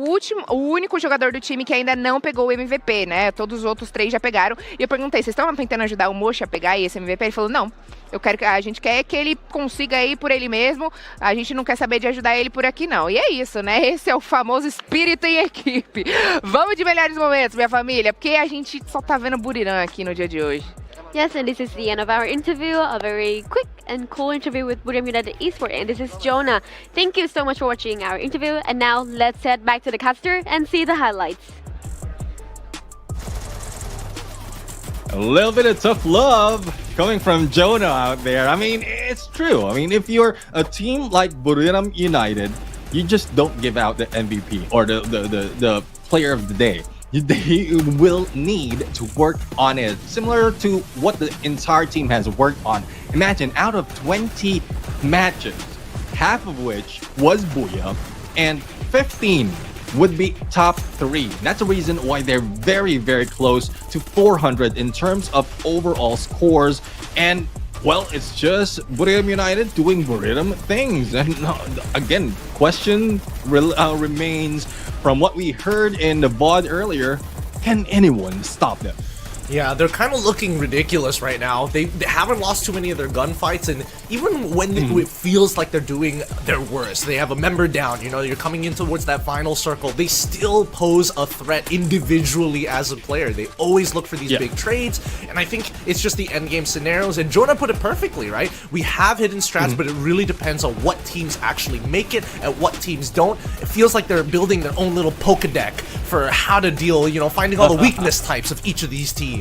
único jogador do time que ainda não pegou o MVP, né? Todos os outros 3 já pegaram. E eu perguntei, vocês estão tentando ajudar o Moshi a pegar esse MVP? Ele falou, não. A gente quer que ele consiga ir por ele mesmo. A gente não quer saber de ajudar ele por aqui, não. E é isso, né? Esse é o famoso espírito em equipe. Vamos de melhores momentos, minha família, porque a gente só tá vendo Buriram aqui no dia de hoje. Yes, and this is the end of our interview, a very quick and cool interview with Buriram United Esports, and this is Jonah. Thank you so much for watching our interview, and now let's head back to the caster and see the highlights. A little bit of tough love coming from Jonah out there. I mean, it's true. I mean, if you're a team like Buriram United, you just don't give out the MVP or the player of the day. They will need to work on it, similar to what the entire team has worked on. Imagine out of 20 matches, half of which was Booyah, and 15 would be top 3. That's the reason why they're very, very close to 400 in terms of overall scores. And well, it's just Buriram United doing Buriram things. And again, question remains from what we heard in the VOD earlier, can anyone stop them? Yeah, they're kind of looking ridiculous right now. They haven't lost too many of their gunfights, and even when it feels like they're doing their worst, they have a member down, you're coming in towards that final circle, they still pose a threat individually as a player. They always look for these big trades, and I think it's just the endgame scenarios, and Jonah put it perfectly, right? We have hidden strats, but it really depends on what teams actually make it and what teams don't. It feels like they're building their own little Pokedex for how to deal, finding all the weakness types of each of these teams.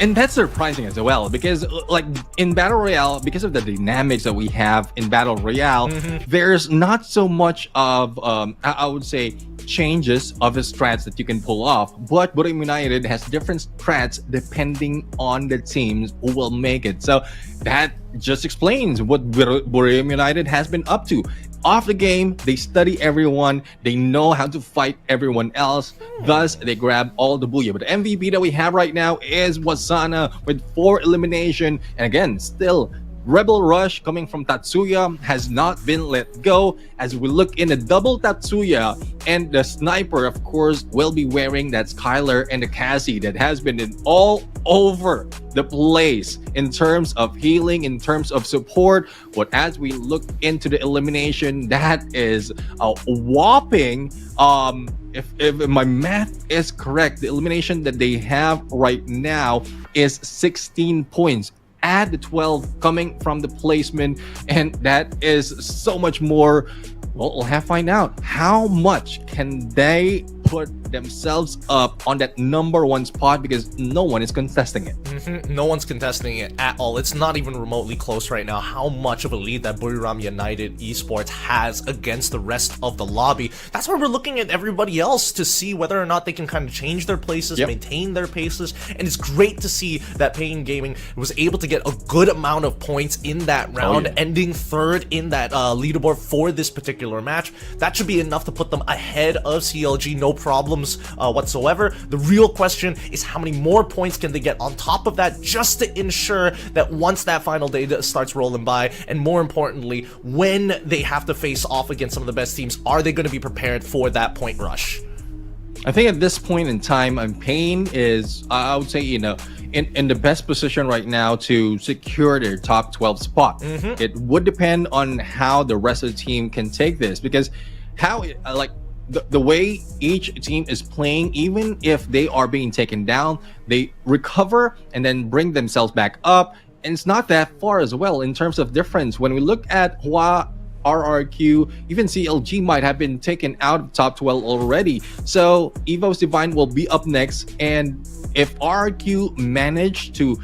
And that's surprising as well, because like in Battle Royale, because of the dynamics that we have in Battle Royale, there's not so much of, I would say, changes of the strats that you can pull off. But Buriram United has different strats depending on the teams who will make it. So that just explains what Buriram United has been up to. Off the game, they study everyone, they know how to fight everyone else, thus they grab all the booyah. But the MVP that we have right now is Wasana with 4 elimination, and again, still Rebel Rush coming from Tatsuya has not been let go as we look in the double Tatsuya, and the sniper of course will be wearing that Skylar and the Cassie that has been in all over the place in terms of healing, in terms of support. But as we look into the elimination, that is a whopping if my math is correct, the elimination that they have right now is 16 points. Add the 12 coming from the placement, and that is so much more. Well, we'll have to find out how much can they put themselves up on that #1 spot, because no one is contesting it. No one's contesting it at all. It's not even remotely close right now how much of a lead that Buriram United Esports has against the rest of the lobby. That's why we're looking at everybody else to see whether or not they can kind of change their places, maintain their paces, and it's great to see that Pain Gaming was able to get a good amount of points in that round, ending 3rd in that leaderboard for this particular match. That should be enough to put them ahead of CLG, no problems whatsoever. The real question is how many more points can they get on top of that, just to ensure that once that final day starts rolling by, and more importantly, when they have to face off against some of the best teams, are they going to be prepared for that point rush? I think at this point in time, Payne is, I would say, in the best position right now to secure their top 12 spot. It would depend on how the rest of the team can take this, because the way each team is playing, even if they are being taken down, they recover and then bring themselves back up. And it's not that far as well in terms of difference. When we look at Hua, RRQ, even CLG might have been taken out of top 12 already. So Evo's Divine will be up next. And if RRQ manage to,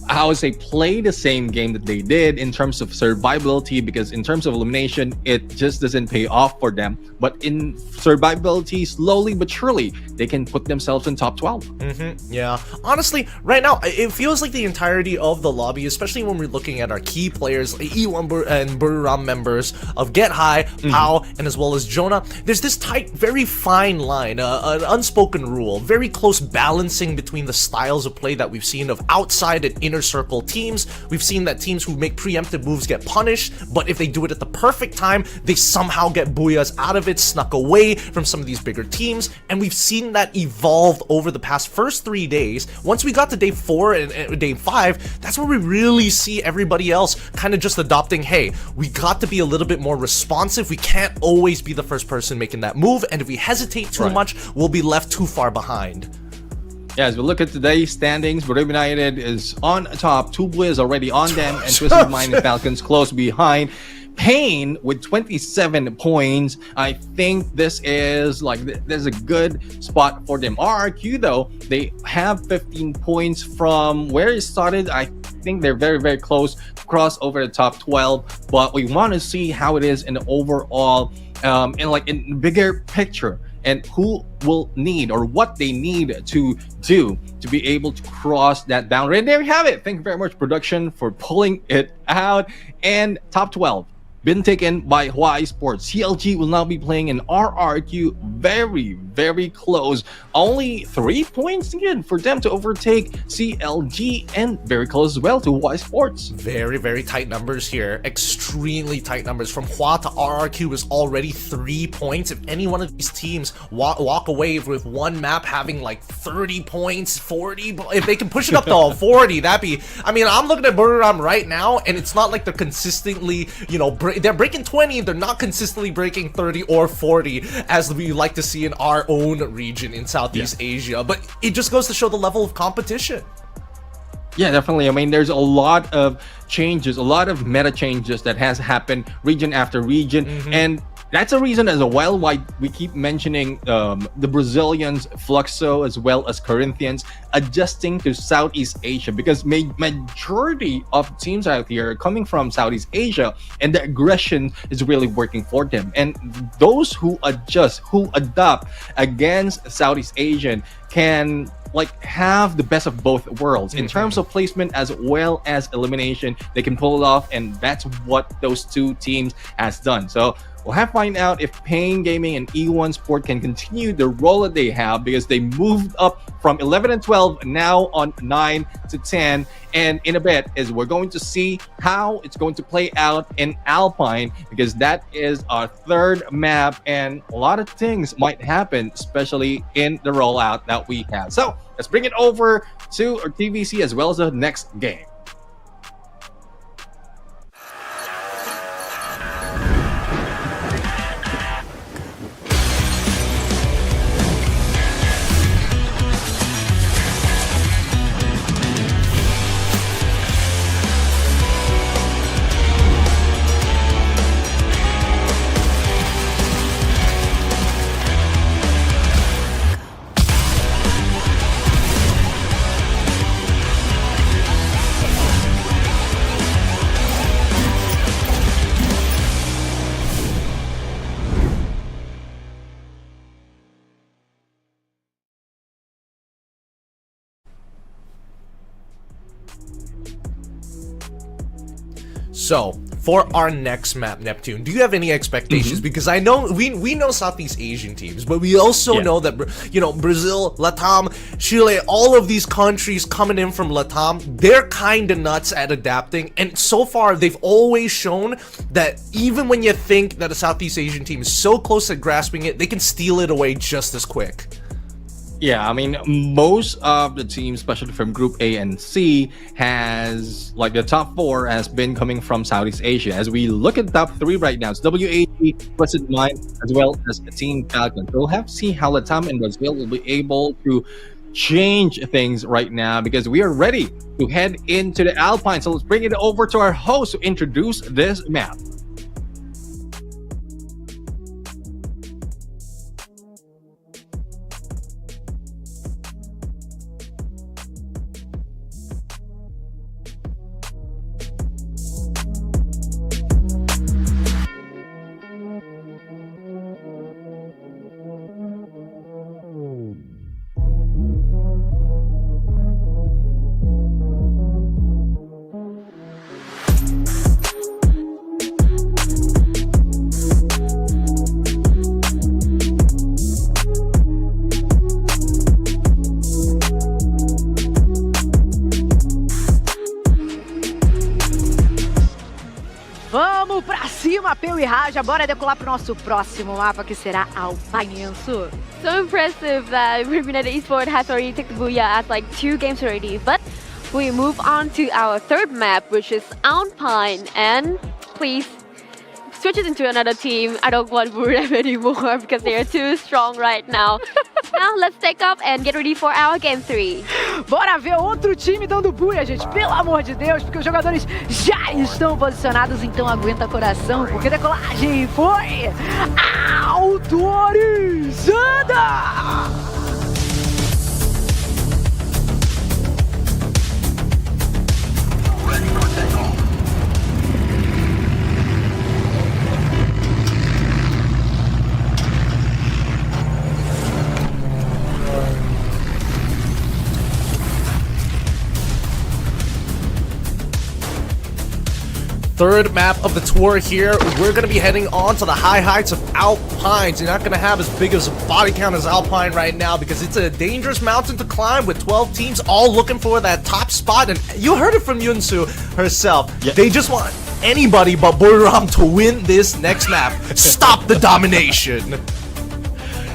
I would say, play the same game that they did in terms of survivability, because in terms of elimination, it just doesn't pay off for them. But in survivability, slowly but surely, they can put themselves in top 12. Yeah. Honestly, right now, it feels like the entirety of the lobby, especially when we're looking at our key players, E1 and Buriram members of Get High, Pao, and as well as Jonah, there's this tight, very fine line, an unspoken rule, very close balancing between the styles of play that we've seen of outside and inner circle teams. We've seen that teams who make preemptive moves get punished, but if they do it at the perfect time, they somehow get booyahs out of it, snuck away from some of these bigger teams, and we've seen that evolve over the past first 3 days. Once we got to day 4 and day 5, that's where we really see everybody else kind of just adopting, hey, we got to be a little bit more responsive. We can't always be the first person making that move, and if we hesitate too much, we'll be left too far behind. Yeah, as we look at today's standings, Bermuda United is on top. 2 Blue is already on them, and Twisted Mind and Falcons close behind. Payne with 27 points. I think this is there's a good spot for them. RRQ though, they have 15 points from where it started. I think they're very, very close to cross over the top 12, but we want to see how it is in the overall, in bigger picture, and who will need or what they need to do to be able to cross that boundary. And there you have it. Thank you very much, production, for pulling it out. And top 12 been taken by Hawaii Sports. CLG will now be playing in RRQ. Very, very close. Only 3 points again for them to overtake CLG, and very close as well to Hawaii Sports. Very, very tight numbers here. Extremely tight numbers. From Hua to RRQ is already 3 points. If any one of these teams walk away with one map having like 30 points, 40, if they can push it up to 40, that'd be, I mean, I'm looking at Buriram right now, and it's not like they're consistently, they're breaking 20, they're not consistently breaking 30 or 40 as we like to see in our own region in Southeast Asia, but it just goes to show the level of competition. Yeah, definitely. I mean, there's a lot of changes, a lot of meta changes that has happened region after region, and that's a reason as well why we keep mentioning the Brazilians, Fluxo, as well as Corinthians adjusting to Southeast Asia, because majority of teams out here are coming from Southeast Asia, and the aggression is really working for them. And those who adjust, who adapt against Southeast Asian can have the best of both worlds in terms of placement as well as elimination. They can pull it off, and that's what those two teams has done. So we'll have to find out if Payne Gaming and E1 Sport can continue the role that they have, because they moved up from 11 and 12, now on 9 to 10. And in a bit is we're going to see how it's going to play out in Alpine, because that is our third map, and a lot of things might happen, especially in the rollout that we have. So let's bring it over to our TVC as well as the next game. So, for our next map, Neptune, do you have any expectations? Because I know we know Southeast Asian teams, but we also know that Brazil, Latam, Chile, all of these countries coming in from Latam, they're kind of nuts at adapting, and so far they've always shown that even when you think that a Southeast Asian team is so close at grasping it, they can steal it away just as quick. Yeah, I mean, most of the teams, especially from Group A and C, has like the top 4 has been coming from Southeast Asia. As we look at top 3 right now, it's WAG, Twisted Mind, as well as Team Falcon. So we'll have to see how Latam and Brazil will be able to change things right now, because we are ready to head into the Alpine. So let's bring it over to our host to introduce this map. Vamos pra cima, Peu e Raja. Bora decolar pro nosso próximo mapa, que será Alpine. So impressive that Bermuda Esports has already taken Booyah at like 2 games already. But we move on to our third map, which is Alpine. And please switch it into another team. I don't want Bermuda anymore because they are too strong right now. Now let's take up and get ready for our game 3. Bora ver outro time dando buia, gente. Pelo amor de Deus, porque os jogadores já estão posicionados, então aguenta coração, porque a decolagem foi autorizada! Third map of the tour here. We're going to be heading on to the high heights of Alpine. You're not going to have as big as a body count as Alpine right now because it's a dangerous mountain to climb with 12 teams all looking for that top spot. And you heard it from Yunsu herself. Yep. They just want anybody but Buriram to win this next map. Stop the domination.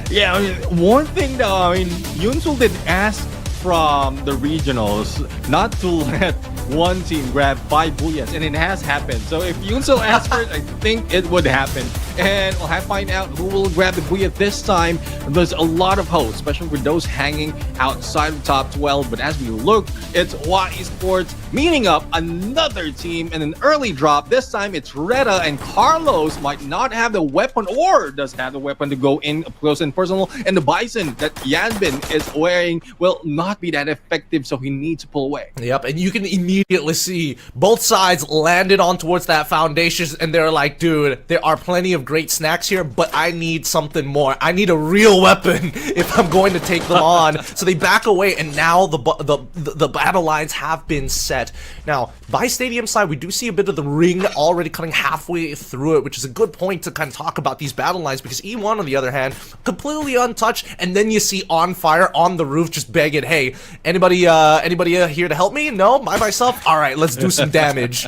Yeah, I mean, one thing though, I mean, Yunsu did ask from the regionals not to let one team grab 5 Booyahs, and it has happened. So if Yunsu asked for it, I think it would happen. And we'll have to find out who will grab the Booyah this time. There's a lot of hosts, especially with those hanging outside the top 12. But as we look, it's Y Esports meeting up another team in an early drop. This time it's Retta, and Carlos might not have the weapon, or does have the weapon to go in close and personal. And the Bison that Yanbin is wearing will not be that effective, so he needs to pull away. Yep, and you can immediately see both sides landed on towards that foundation, and they're like, dude, there are plenty of great snacks here, but I need something more. I need a real weapon if I'm going to take them on. So they back away, and now the battle lines have been set. Now, by stadium side, we do see a bit of the ring already cutting halfway through it, which is a good point to kind of talk about these battle lines, because E1, on the other hand, completely untouched, and then you see On Fire on the roof just begging, hey, anybody here to help me? No? By myself? All right, let's do some damage.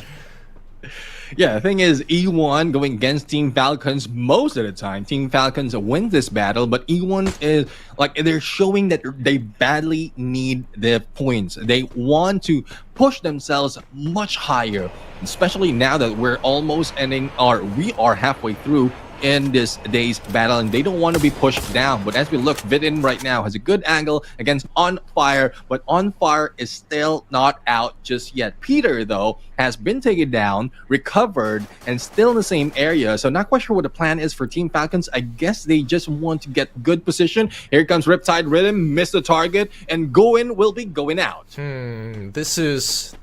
Yeah, the thing is, E1 going against Team Falcons most of the time. Team Falcons win this battle, but E1 is like, they're showing that they badly need the points. They want to push themselves much higher, especially now that we're almost ending, or we are halfway through in this day's battle, and they don't want to be pushed down. But as we look, Vidin right now has a good angle against On Fire, but On Fire is still not out just yet. Peter, though, has been taken down, recovered, and still in the same area. So not quite sure what the plan is for Team Falcons. I guess they just want to get good position. Here comes Riptide Rhythm, miss the target, and Going will be going out. This is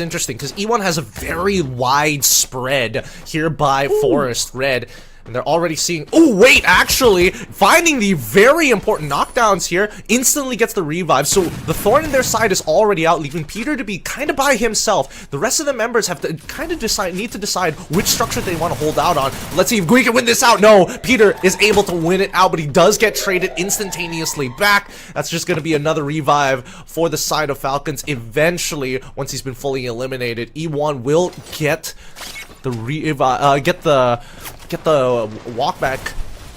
interesting, because E1 has a very wide spread here by Forest Red. And they're already seeing, oh wait, actually, finding the very important knockdowns here, instantly gets the revive. So the Thorn in their side is already out, leaving Peter to be kind of by himself. The rest of the members have to kind of need to decide which structure they want to hold out on. Let's see if Gui can win this out. No, Peter is able to win it out, but he does get traded instantaneously back. That's just going to be another revive for the side of Falcons. Eventually, once he's been fully eliminated, E1 will get the revive, get the walk back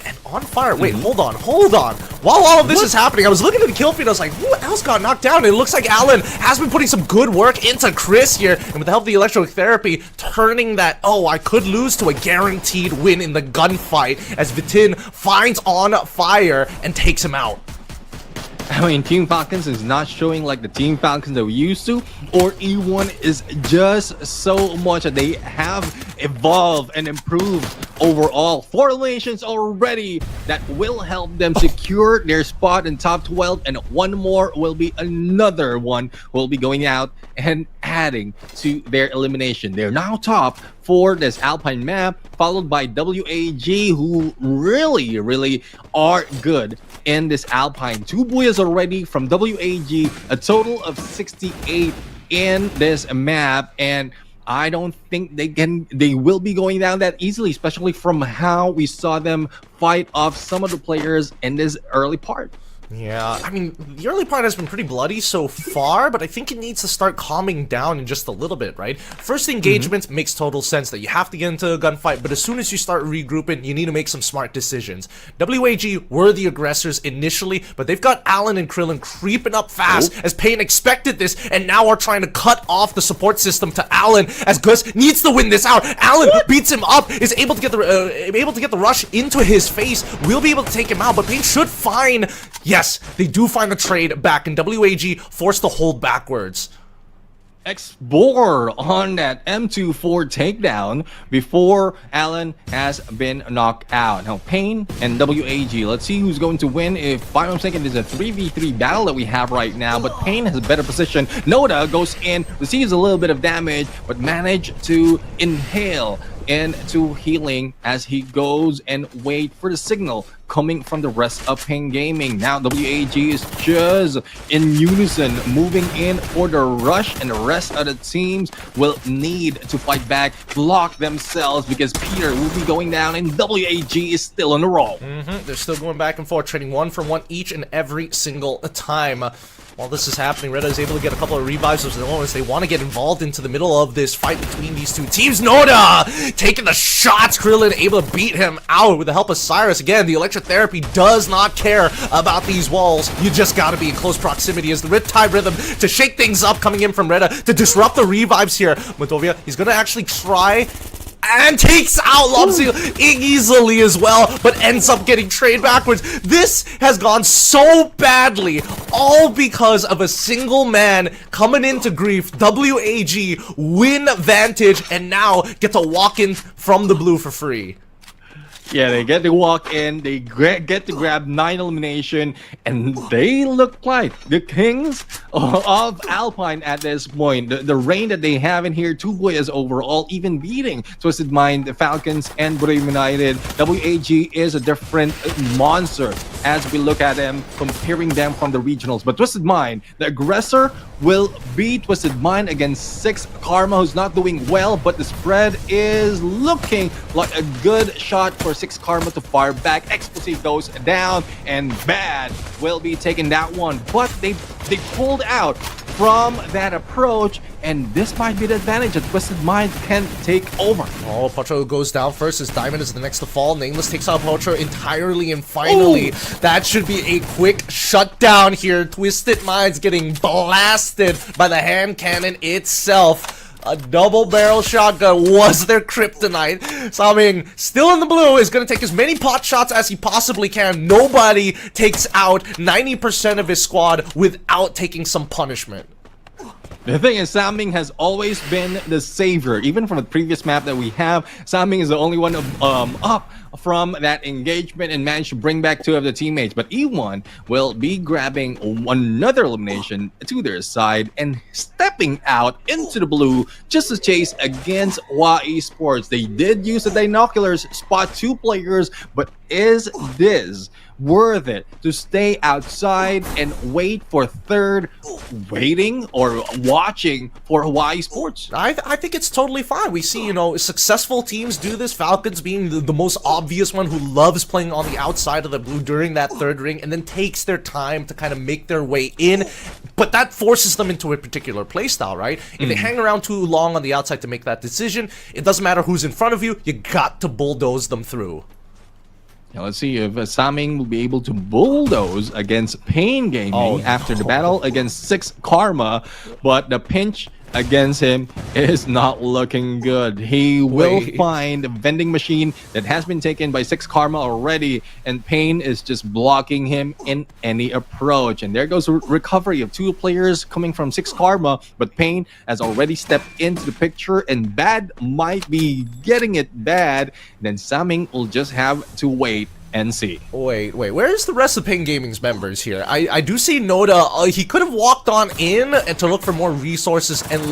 and on fire. Wait, hold on. While all of this is happening, I was looking at the kill feed. I was like, who else got knocked down? And it looks like Alan has been putting some good work into Chris here, and with the help of the electrotherapy, turning that, oh, I could lose, to a guaranteed win in the gunfight, as Vitin finds on fire and takes him out. I mean, Team Falcons is not showing like the Team Falcons that we used to, or E1 is just so much that they have evolved and improved overall. 4 eliminations already that will help them secure their spot in top 12, and one more will be another one will be going out and adding to their elimination. They're now top for this Alpine map, followed by WAG, who really are good in this Alpine. 2 buyas already from WAG, a total of 68 in this map, and I don't think they will be going down that easily, especially from how we saw them fight off some of the players in this early part. Yeah, I mean, the early part has been pretty bloody so far, but I think it needs to start calming down in just a little bit, right? First engagement makes total sense that you have to get into a gunfight, but as soon as you start regrouping, you need to make some smart decisions. WAG were the aggressors initially, but they've got Alan and Krillin creeping up fast, as Payne expected this, and now are trying to cut off the support system to Alan, as Gus needs to win this out. Alan beats him up, is able to get the rush into his face, will be able to take him out, but Payne should find... Yes, they do find the trade back, and WAG forced to hold backwards. Explore on that M24 takedown before Alan has been knocked out. Now, Payne and WAG, let's see who's going to win. If I'm mistaken, there's a 3v3 battle that we have right now, but Payne has a better position. Noda goes in, receives a little bit of damage, but managed to inhale into healing as he goes and wait for the signal coming from the rest of Payne Gaming. Now WAG is just in unison moving in for the rush, and the rest of the teams will need to fight back, block themselves, because Peter will be going down and WAG is still on the roll. They're still going back and forth, trading 1 for 1 each and every single time. While this is happening, Reda is able to get a couple of revives as they want to get involved into the middle of this fight between these two teams. Noda taking the shots. Krillin able to beat him out with the help of Cyrus. Again, the electrotherapy does not care about these walls. You just got to be in close proximity as the Riptide Rhythm to shake things up coming in from Reda to disrupt the revives here. Motovia, he's going to actually try and takes out Lobzil easily as well, but ends up getting traded backwards. This has gone so badly, all because of a single man coming into grief. WAG win Vantage and now get to walk in from the blue for free. Yeah, they get to walk in, they get to grab 9 elimination, and they look like the kings of Alpine at this point. The reign that they have in here, 2 boys overall, even beating Twisted Mind, the Falcons, and Brave United. WAG is a different monster as we look at them, comparing them from the regionals. But Twisted Mind, the aggressor, will beat Twisted Mind against 6 Karma, who's not doing well, but the spread is looking like a good shot for 6 Karma to fire back. Explosive goes down, and Bad will be taking that one. But they pulled out from that approach, and this might be the advantage that Twisted Mind can take over. Oh, Potro goes down first as Diamond is the next to fall. Nameless takes out Potro entirely, and finally, that should be a quick shutdown here. Twisted Mind's getting blasted by the hand cannon itself. A double barrel shotgun was their kryptonite. Saming, still in the blue, is going to take as many pot shots as he possibly can. Nobody takes out 90% of his squad without taking some punishment. The thing is, Saming has always been the savior. Even from the previous map that we have, Saming is the only one up from that engagement and managed to bring back 2 of the teammates. But E1 will be grabbing another elimination to their side and stepping out into the blue just to chase against WA Esports. They did use the binoculars, spot 2 players, but is this worth it to stay outside and wait for third, waiting or watching for Hawaii Sports? I think it's totally fine. We see, you know, successful teams do this. Falcons being the most obvious one, who loves playing on the outside of the blue during that 3rd ring and then takes their time to kind of make their way in. But that forces them into a particular playstyle, right? If they hang around too long on the outside to make that decision, it doesn't matter who's in front of you, you got to bulldoze them through. Now let's see if Saming will be able to bulldoze against Pain Gaming after the battle against 6 Karma, but the pinch against him is not looking good. He will find a vending machine that has been taken by 6 Karma already, and Pain is just blocking him in any approach. And there goes the recovery of 2 players coming from 6 Karma, but Pain has already stepped into the picture, and Bad might be getting it bad. Then Saming will just have to wait and see. Wait, where's the rest of Pain Gaming's members here? I do see Noda. He could have walked on in and to look for more resources and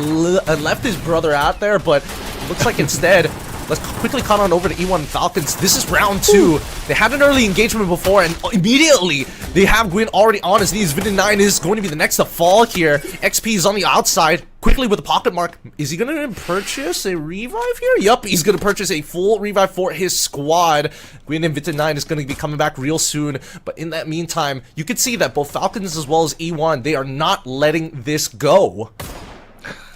left his brother out there, but looks like instead, let's quickly cut on over to E1 Falcons. This is round 2. They had an early engagement before, and immediately they have Gwyn already on his knees. Vidin9 is going to be the next to fall here. XP is on the outside. Quickly with a pocket mark. Is he going to purchase a revive here? Yup, he's going to purchase a full revive for his squad. Gwyn and Vidin9 is going to be coming back real soon. But in that meantime, you can see that both Falcons as well as E1, they are not letting this go.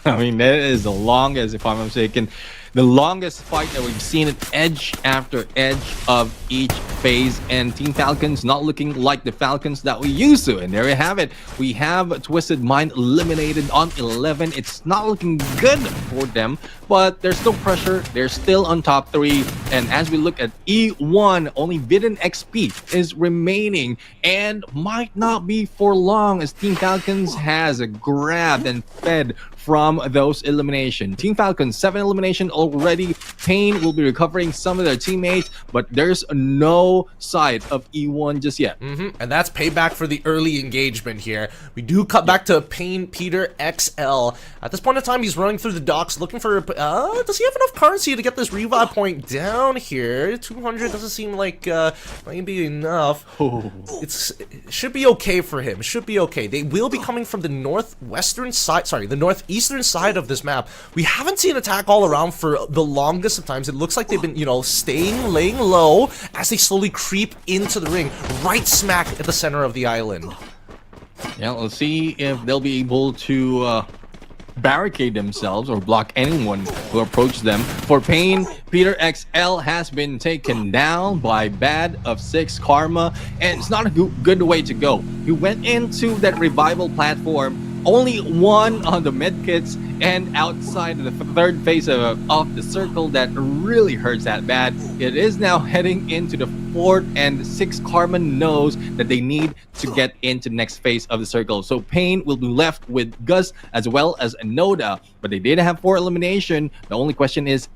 I mean, that is the longest, if I'm not mistaken, the longest fight that we've seen at edge after edge of each phase, and Team Falcons not looking like the Falcons that we used to. And there you have it. We have Twisted Mind eliminated on 11. It's not looking good for them, but there's still pressure. They're still on top 3. And as we look at E1, only Vidin XP is remaining and might not be for long, as Team Falcons has grabbed and fed from those elimination. Team Falcons 7 elimination already. Pain will be recovering some of their teammates, but there's no sight of E1 just yet. And that's payback for the early engagement here. We do cut back to Pain Peter XL. At this point in time, he's running through the docks looking for does he have enough currency to get this revive point down here? 200 doesn't seem like maybe enough. It should be okay for him. It should be okay. They will be coming from the northwestern side, sorry, the northeastern side of this map. We haven't seen attack all around for the longest of times. It looks like they've been, you know, laying low as they slowly creep into the ring, right smack at the center of the island. Yeah, let's see if they'll be able to barricade themselves or block anyone who approaches them. For Pain, Peter XL has been taken down by Bad of 6 Karma, and it's not a good way to go. He went into that revival platform, only 1 on the medkits, and outside of the 3rd phase of the circle that really hurts that Bad. It is now heading into the 4th, and 6 Karma knows that they need to get into the next phase of the circle. So Pain will be left with Gus as well as Noda, but they did have 4 elimination. The only question is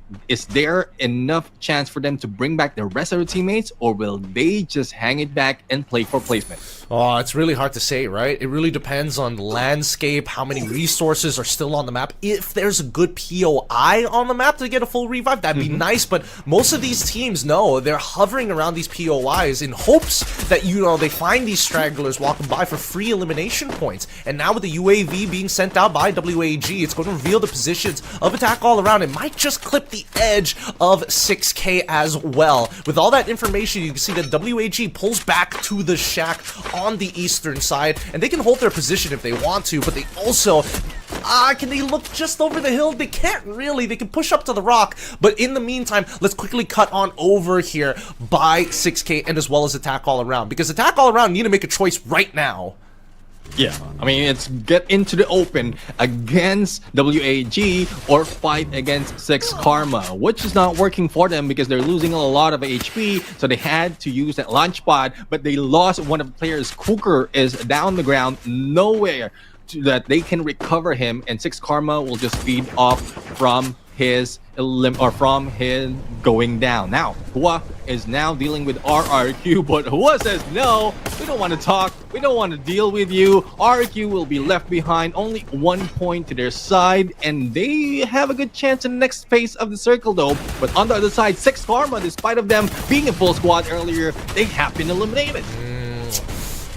there enough chance for them to bring back the rest of their teammates, or will they just hang it back and play for placement? Oh, it's really hard to say, right? It really depends on the landscape, how many resources are still on the map. If there's a good POI on the map to get a full revive, that'd be nice, but most of these teams, no, they're hovering around these POIs in hopes that, you know, they find these stragglers walking by for free elimination points. And now with the UAV being sent out by WAG, it's going to reveal the positions of attack all around. It might just clip the edge of 6K as well. With all that information, you can see that WAG pulls back to the shack on the eastern side, and they can hold their position if they want to, but they also can they look just over the hill? They can't really. They can push up to the rock, but in the meantime, let's quickly cut on over here by 6K and as well as attack all around, because attack all around need to make a choice right now. Yeah, I mean, it's get into the open against WAG or fight against 6 Karma, which is not working for them because they're losing a lot of HP, so they had to use that launch pod, but they lost one of the players. Cooker is down the ground, nowhere that they can recover him, and 6 Karma will just feed off from his going down. Now, Hua is now dealing with RRQ, but Hua says, no, we don't want to talk, we don't want to deal with you. RRQ will be left behind, only 1 point to their side, and they have a good chance in the next phase of the circle though. But on the other side, 6 Karma, despite of them being a full squad earlier, they have been eliminated.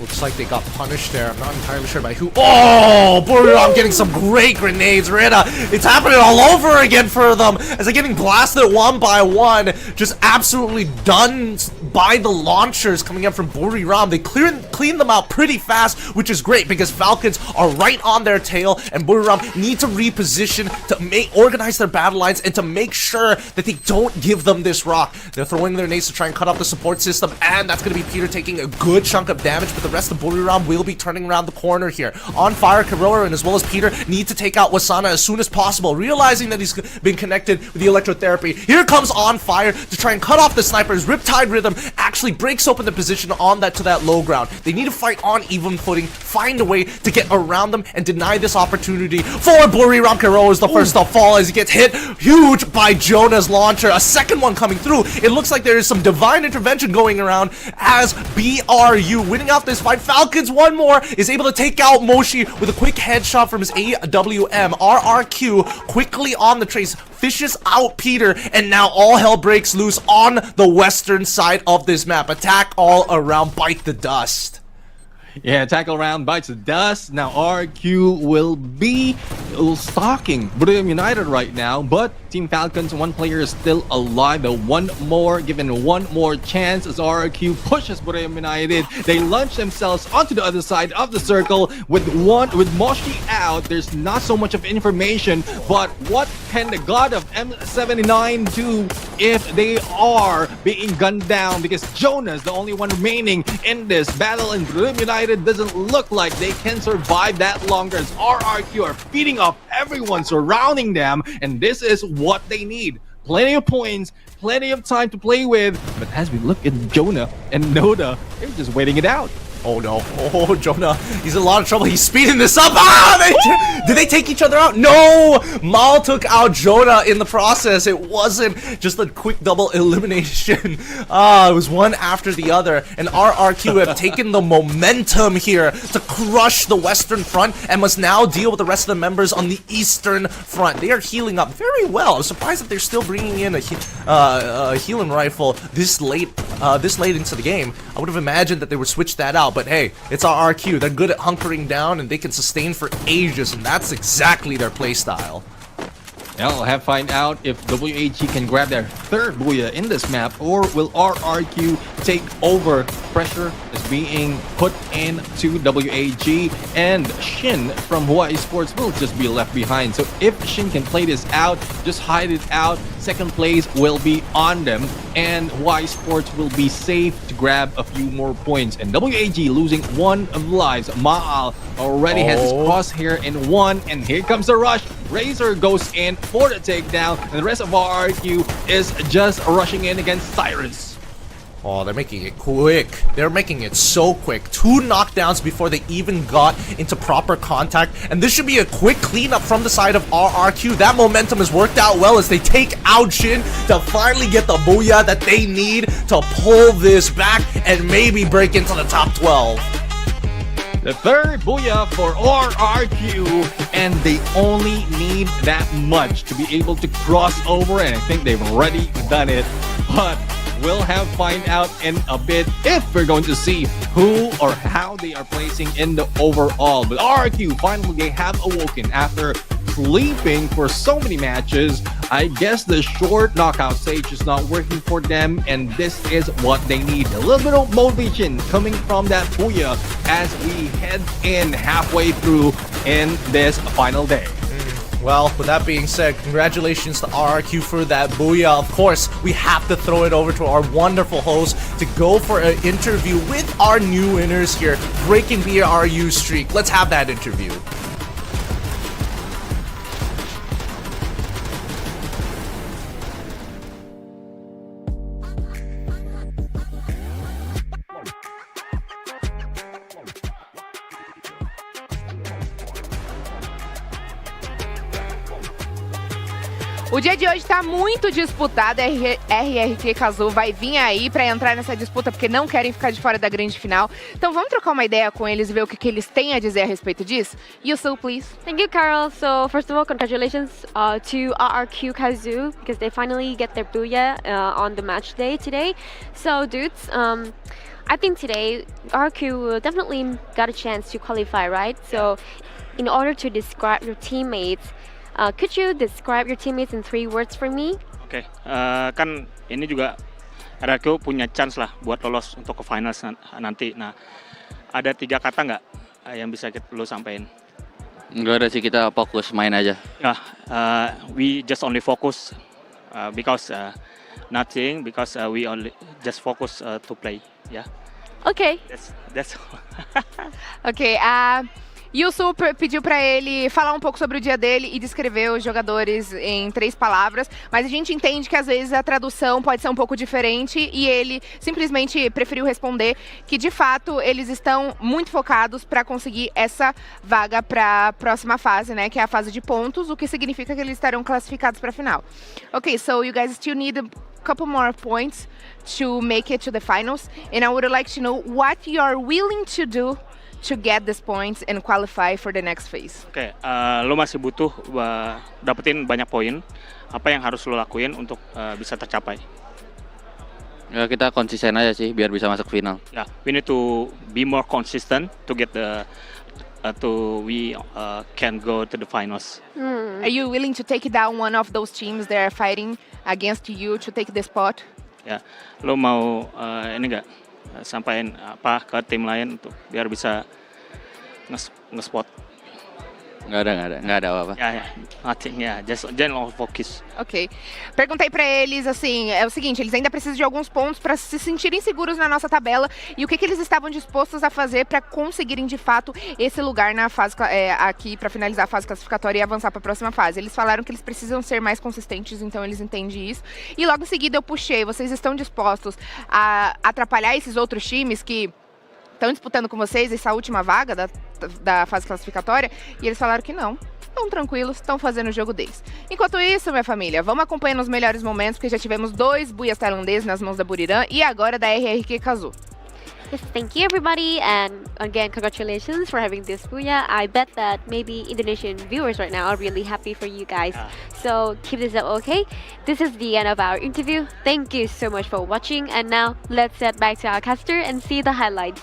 Looks like they got punished there. I'm not entirely sure by who. Oh, Buriram getting some great grenades. Rita, it's happening all over again for them as they're getting blasted one by one. Just absolutely done by the launchers coming up from Buriram. They clean them out pretty fast, which is great because Falcons are right on their tail, and Buriram need to reposition to organize their battle lines and to make sure that they don't give them this rock. They're throwing their nades to try and cut off the support system, and that's going to be Peter taking a good chunk of damage, but the rest of Buriram will be turning around the corner here. On fire, Karora and as well as Peter need to take out Wasana as soon as possible, realizing that he's been connected with the electrotherapy. Here comes On Fire to try and cut off the snipers. Riptide Rhythm actually breaks open the position on to that low ground. They need to fight on even footing, find a way to get around them and deny this opportunity for Buriram. Karora is the first to fall as he gets hit huge by Jonah's launcher. A second one coming through. It looks like there is some divine intervention going around as BRU winning out this fight. Falcons one more is able to take out Moshi with a quick headshot from his AWM. RRQ quickly on the trace, fishes out Peter, and now all hell breaks loose on the western side of this map. Attack all around, bite the dust. Yeah, tackle round bites the dust. Now RQ will be stalking Buriram United right now, but Team Falcons, one player is still alive. The given one more chance as RQ pushes Buriram United. They launch themselves onto the other side of the circle with Moshi out. There's not so much of information, but what can the god of M79 do if they are being gunned down? Because Jonah is the only one remaining in this battle, and Buriram United doesn't look like they can survive that longer as RRQ are feeding off everyone surrounding them, and this is what they need. Plenty of points, plenty of time to play with, but as we look at Jonah and Noda, they're just waiting it out. Oh no, oh Jonah, he's in a lot of trouble. He's speeding this up. Did they take each other out? No! Mal took out Jonah in the process. It wasn't just a quick double elimination. It was one after the other, and RRQ have taken the momentum here to crush the western front and must now deal with the rest of the members on the eastern front. They are healing up very well. I'm surprised that they're still bringing in a healing rifle this late into the game. I would have imagined that they would switch that out. But hey, it's our RQ. They're good at hunkering down and they can sustain for ages, and that's exactly their playstyle. Now we'll have to find out if WAG can grab their third Booyah in this map, or will RRQ take over. Pressure is being put into WAG, and Shin from Hawaii Sports will just be left behind. So if Shin can play this out, just hide it out, second place will be on them, and Hawaii Sports will be safe to grab a few more points. And WAG losing one of lives. Ma'al already has his crosshair in one, and here comes the rush. Razor goes in for the takedown, and the rest of RRQ is just rushing in against Cyrus. Oh, they're making it quick. They're making it so quick. 2 knockdowns before they even got into proper contact. And this should be a quick cleanup from the side of RRQ. That momentum has worked out well as they take out Shin to finally get the booyah that they need to pull this back and maybe break into the top 12. The third booyah for RRQ, and they only need that much to be able to cross over, and I think they've already done it. But we'll have to find out in a bit if we're going to see who or how they are placing in the overall. But RRQ, finally they have awoken after sleeping for so many matches. I guess the short knockout stage is not working for them, and this is what they need. A little bit of motivation coming from that booyah as we head in halfway through in this final day. Well, with that being said, congratulations to RRQ for that booyah. Of course, we have to throw it over to our wonderful host to go for an interview with our new winners here, breaking BRU streak. Let's have that interview. O dia de hoje está muito disputado. RRQ Kazu vai vir aí para entrar nessa disputa porque não querem ficar de fora da grande final. Então vamos trocar uma ideia com eles e ver o que eles têm a dizer a respeito disso? Yusu, please. Thank you, Carol. So first of all, congratulations to RRQ Kazu because they finally get their booyah on the match day today. So dudes, I think today RQ definitely got a chance to qualify, right? So, in order to describe your teammates, could you describe your teammates in 3 words for me? Oke, kan ini juga RRQ punya chance lah buat lolos untuk ke finals nanti. Nah, ada 3 kata nggak yang bisa lo sampein? Enggak ada sih, kita fokus main aja. We just only focus because nothing, because we only just focus to play. Yeah. Okay. That's Ok, Yusu pediu para ele falar um pouco sobre o dia dele e descrever os jogadores em 3 palavras, mas a gente entende que às vezes a tradução pode ser um pouco diferente e ele simplesmente preferiu responder que de fato eles estão muito focados para conseguir essa vaga para a próxima fase, né, que é a fase de pontos, o que significa que eles estarão classificados para a final. Ok, so you guys still need a couple more points to make it to the finals, and I would like to know what you are willing to do to get these points and qualify for the next phase. Oke, lo masih butuh dapetin banyak poin. Apa yang harus lo lakuin untuk bisa tercapai? Ya, kita konsisten aja sih biar bisa masuk final. Yeah, we need to be more consistent to get we can go to the finals. Are you willing to take down one of those teams that are fighting against you to take the spot? Ya, lo mau ini nggak sampaikan apa ke tim lain untuk biar bisa nge-spot? Nggak ada apa-apa. Nothing, just general focus. Ok. Perguntei pra eles, assim, é o seguinte, eles ainda precisam de alguns pontos para se sentirem seguros na nossa tabela e o que eles estavam dispostos a fazer para conseguirem, de fato, esse lugar na fase aqui, para finalizar a fase classificatória e avançar para a próxima fase. Eles falaram que eles precisam ser mais consistentes, então eles entendem isso. E logo em seguida eu puxei, vocês estão dispostos a atrapalhar esses outros times que estão disputando com vocês essa última vaga da fase classificatória? E eles falaram que não. Estão tranquilos, estão fazendo o jogo deles. Enquanto isso, minha família, vamos acompanhando os melhores momentos, porque já tivemos 2 buias tailandeses nas mãos da Buriram e agora da RRQ Kazu. Yes, thank you everybody, and again congratulations for having this booyah. I bet that maybe Indonesian viewers right now are really happy for you guys. So keep this up, okay? This is the end of our interview. Thank you so much for watching, and now let's head back to our caster and see the highlights.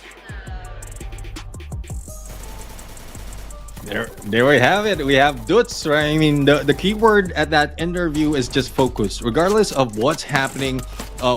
There we have it. We have Duts, right? I mean, the key word at that interview is just focus. Regardless of what's happening,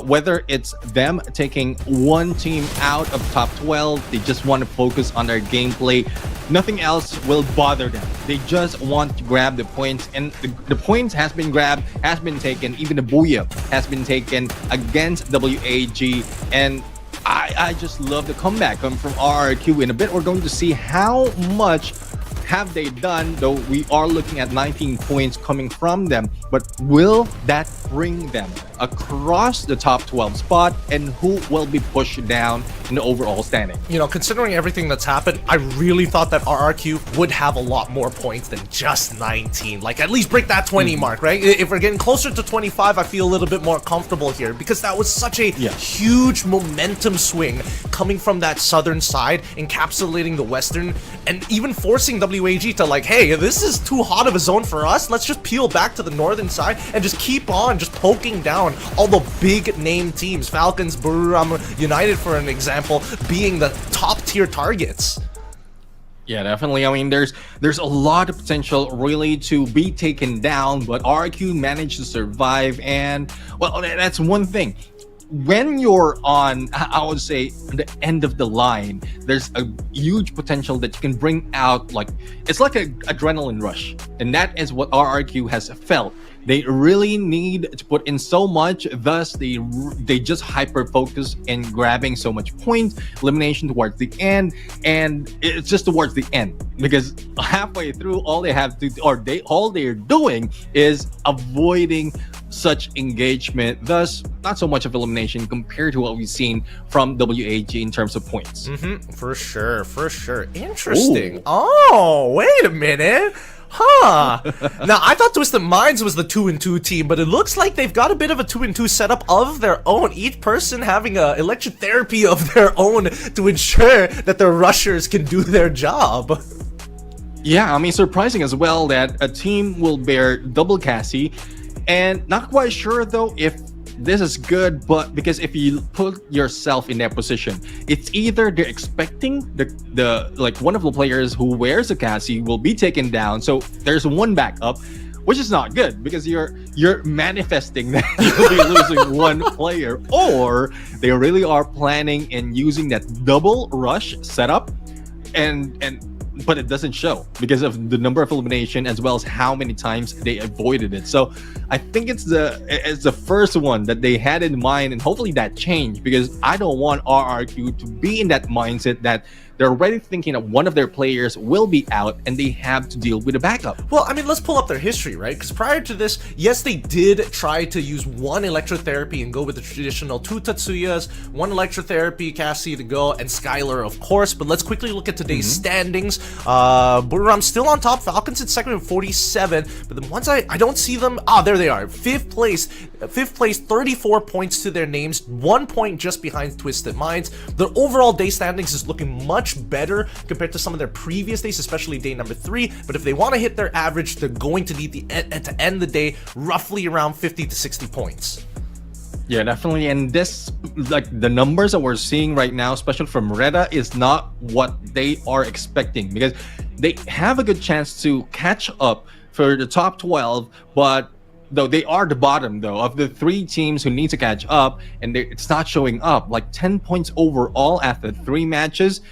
whether it's them taking one team out of top 12, they just want to focus on their gameplay. Nothing else will bother them. They just want to grab the points, and the points has been grabbed, has been taken. Even the booyah has been taken against WAG, and I just love the comeback coming from RRQ. In a bit, we're going to see how much have they done, though we are looking at 19 points coming from them, but will that bring them across the top 12 spot, and who will be pushed down in the overall standing? You know, considering everything that's happened, I really thought that RRQ would have a lot more points than just 19. Like, at least break that 20 mark, right? If we're getting closer to 25, I feel a little bit more comfortable here, because that was such a huge momentum swing coming from that southern side, encapsulating the western, and even forcing WAG to like, hey, this is too hot of a zone for us, let's just peel back to the northern side and just keep on just poking down all the big name teams, Falcons, Buriram, United for an example, being the top tier targets. Yeah, definitely. I mean, there's a lot of potential really to be taken down, but RQ managed to survive, and well, that's one thing. When you're on, I would say, the end of the line, there's a huge potential that you can bring out, like, it's like an adrenaline rush. And that is what RRQ has felt. They really need to put in so much, thus they just hyper-focus in grabbing so much points, elimination towards the end, and it's just towards the end. Because halfway through, all they have to, all they're doing is avoiding such engagement, thus not so much of elimination compared to what we've seen from WAG in terms of points. For sure. Interesting. Ooh. Oh, wait a minute. Huh. Now, I thought Twisted Minds was the 2-2 team, but it looks like they've got a bit of a 2-2 setup of their own. Each person having a electrotherapy of their own to ensure that their rushers can do their job. Yeah, I mean, surprising as well that a team will bear double Cassie, and not quite sure though if this is good, but because if you put yourself in that position, it's either they're expecting the like one of the players who wears a Cassie will be taken down, so there's one backup, which is not good because you're manifesting that you'll be losing one player, or they really are planning and using that double rush setup, but it doesn't show because of the number of elimination as well as how many times they avoided it. So I think it's the first one that they had in mind, and hopefully that changed, because I don't want RRQ to be in that mindset that they're already thinking that one of their players will be out and they have to deal with a backup. Well, I mean, let's pull up their history, right? Because prior to this, yes, they did try to use one electrotherapy and go with the traditional 2 Tatsuyas, one electrotherapy Cassie to go, and Skylar, of course. But let's quickly look at today's standings. Buriram still on top, Falcons in second with 47, but the ones I don't see them, there they are, 5th place, 34 points to their names, 1 point just behind Twisted Minds. Their overall day standings is looking much better compared to some of their previous days, especially day number 3, but if they want to hit their average, they're going to need to end the day roughly around 50 to 60 points. Yeah, definitely. And this, like the numbers that we're seeing right now, especially from Reda, is not what they are expecting, because they have a good chance to catch up for the top 12, but though they are the bottom though of the 3 teams who need to catch up, and it's not showing up. Like 10 points overall after 3 matches.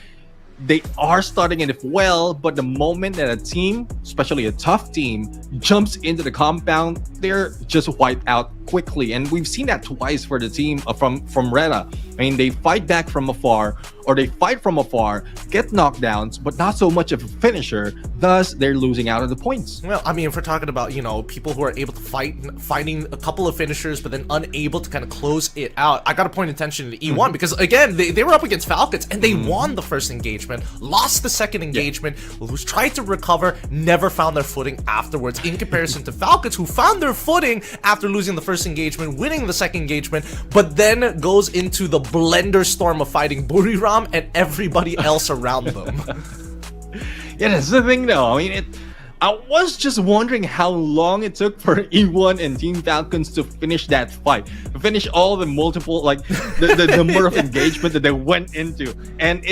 They are starting it well, but the moment that a team, especially a tough team, jumps into the compound, they're just wiped out quickly. And we've seen that twice for the team from Reda. I mean, they fight back from afar, or they fight from afar, get knockdowns, but not so much of a finisher. Thus, they're losing out on the points. Well, I mean, if we're talking about, you know, people who are able to finding a couple of finishers, but then unable to kind of close it out, I got to point attention to E1 because, again, they were up against Falcons and they won the first engagement, lost the second engagement, was tried to recover, never found their footing afterwards, in comparison to Falcons, who found their footing after losing the first engagement, winning the second engagement, but then goes into the blender storm of fighting Buriram and everybody else around them. Yeah, that's the thing though. I mean, I was just wondering how long it took for E1 and Team Falcons to finish that fight, to finish all the multiple, like the number of engagement that they went into. And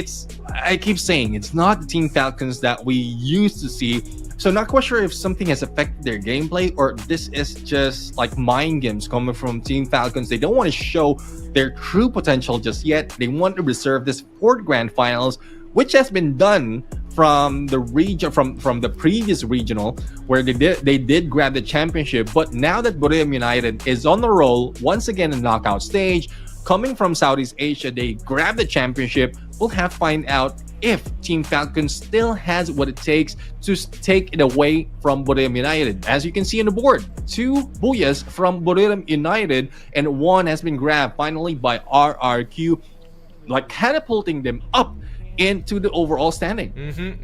I keep saying, it's not the Team Falcons that we used to see. So not quite sure if something has affected their gameplay, or this is just like mind games coming from Team Falcons. They don't want to show their true potential just yet. They want to reserve this for Grand Finals, which has been done from the region, from the previous regional, where they did grab the championship. But now that Buriram United is on the roll once again in the knockout stage, coming from Southeast Asia, they grab the championship. We'll have to find out if Team Falcons still has what it takes to take it away from Buriram United. As you can see on the board, 2 Booyahs from Buriram United, and 1 has been grabbed finally by RRQ, like catapulting them up into the overall standing.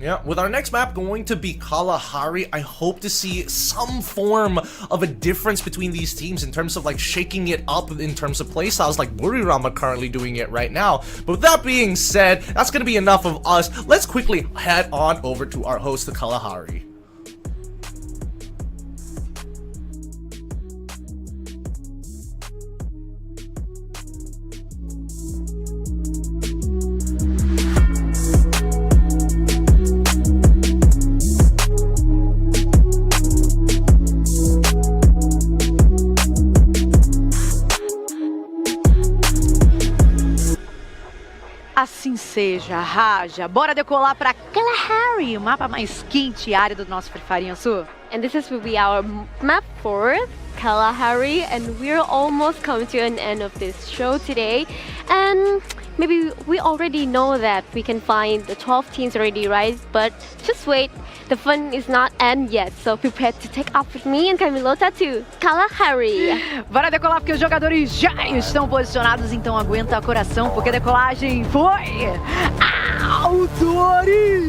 Yeah, with our next map going to be Kalahari, I hope to see some form of a difference between these teams in terms of like shaking it up in terms of playstyles, like Buriram are currently doing it right now. But with that being said, that's going to be enough of us. Let's quickly head on over to our host, the Kalahari. Assim seja, Raja. Bora decolar para Kalahari, o mapa mais quente e árido do nosso Free Fire Sul. And this will be our map 4, Kalahari, and we're almost coming to an end of this show today. And maybe we already know that we can find the 12 teams already, right? But just wait, the fun is not end yet. So prepare to take off with me and Camilota to Kalahari. Bora decolar porque os jogadores já estão posicionados, então aguenta coração porque a decolagem foi autorizada!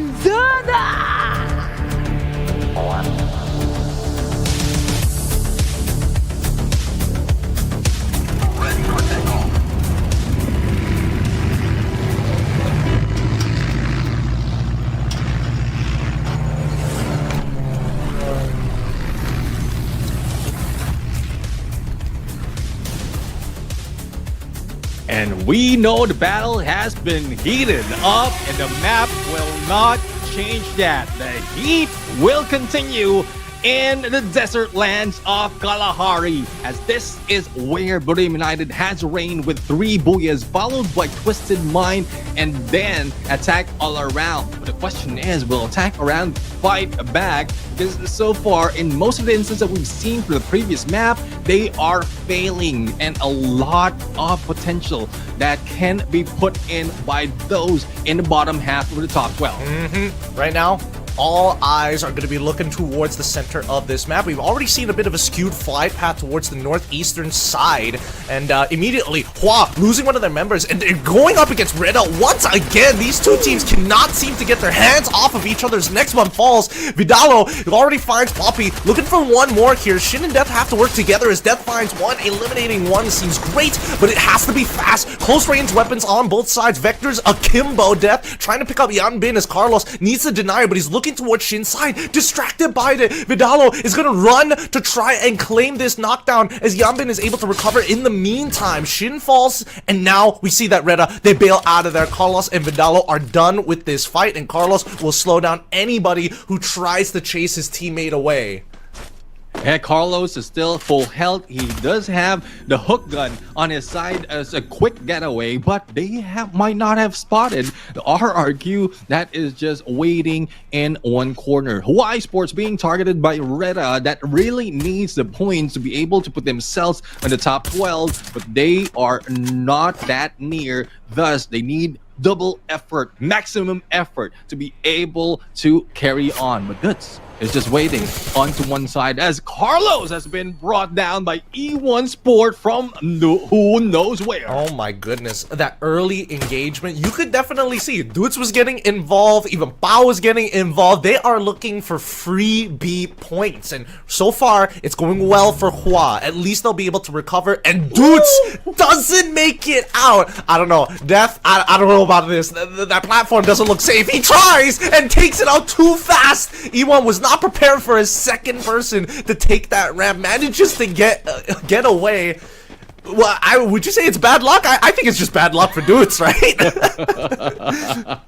we know the battle has been heated up and the map will not change that. The heat will continue in the desert lands of Kalahari, as this is where Bermuda United has reigned with 3 booyahs, followed by Twisted Mind, and then attack all around. But the question is, will attack around fight back? Because so far, in most of the instances that we've seen for the previous map, they are failing, and a lot of potential that can be put in by those in the bottom half of the top 12. Right now, all eyes are going to be looking towards the center of this map. We've already seen a bit of a skewed flight path towards the northeastern side, and immediately Hua losing one of their members and going up against Reda once again. These two teams cannot seem to get their hands off of each other's. Next one falls. Vidalo already finds Poppy, looking for one more here. Shin and Death have to work together as Death finds one. Eliminating one seems great, but it has to be fast. Close range weapons on both sides. Vectors akimbo. Death trying to pick up Yanbin as Carlos needs to deny, but he's looking towards Shin's side, distracted by it. Vidalo is gonna run to try and claim this knockdown as Yanbin is able to recover in the meantime. Shin falls, and now we see that Reda, they bail out of there. Carlos and Vidalo are done with this fight, and Carlos will slow down anybody who tries to chase his teammate away. Yeah, Carlos is still full health. He does have the hook gun on his side as a quick getaway, but they might not have spotted the RRQ that is just waiting in one corner. Hawaii Sports being targeted by Reda that really needs the points to be able to put themselves in the top 12, but they are not that near. Thus, they need double effort, maximum effort to be able to carry on. But Guts is just waiting onto one side as Carlos has been brought down by E1 Sport from who knows where. Oh my goodness, that early engagement, you could definitely see Dudes was getting involved, even Bao was getting involved. They are looking for free B points, and so far it's going well for Hua. At least they'll be able to recover, and Dudes doesn't make it out. I don't know, Death, I don't know about this. That platform doesn't look safe. He tries and takes it out too fast. E1 was not prepared for a second person to take that ramp, manages to get away. Well, would you say it's bad luck? I think it's just bad luck for Dudes, right?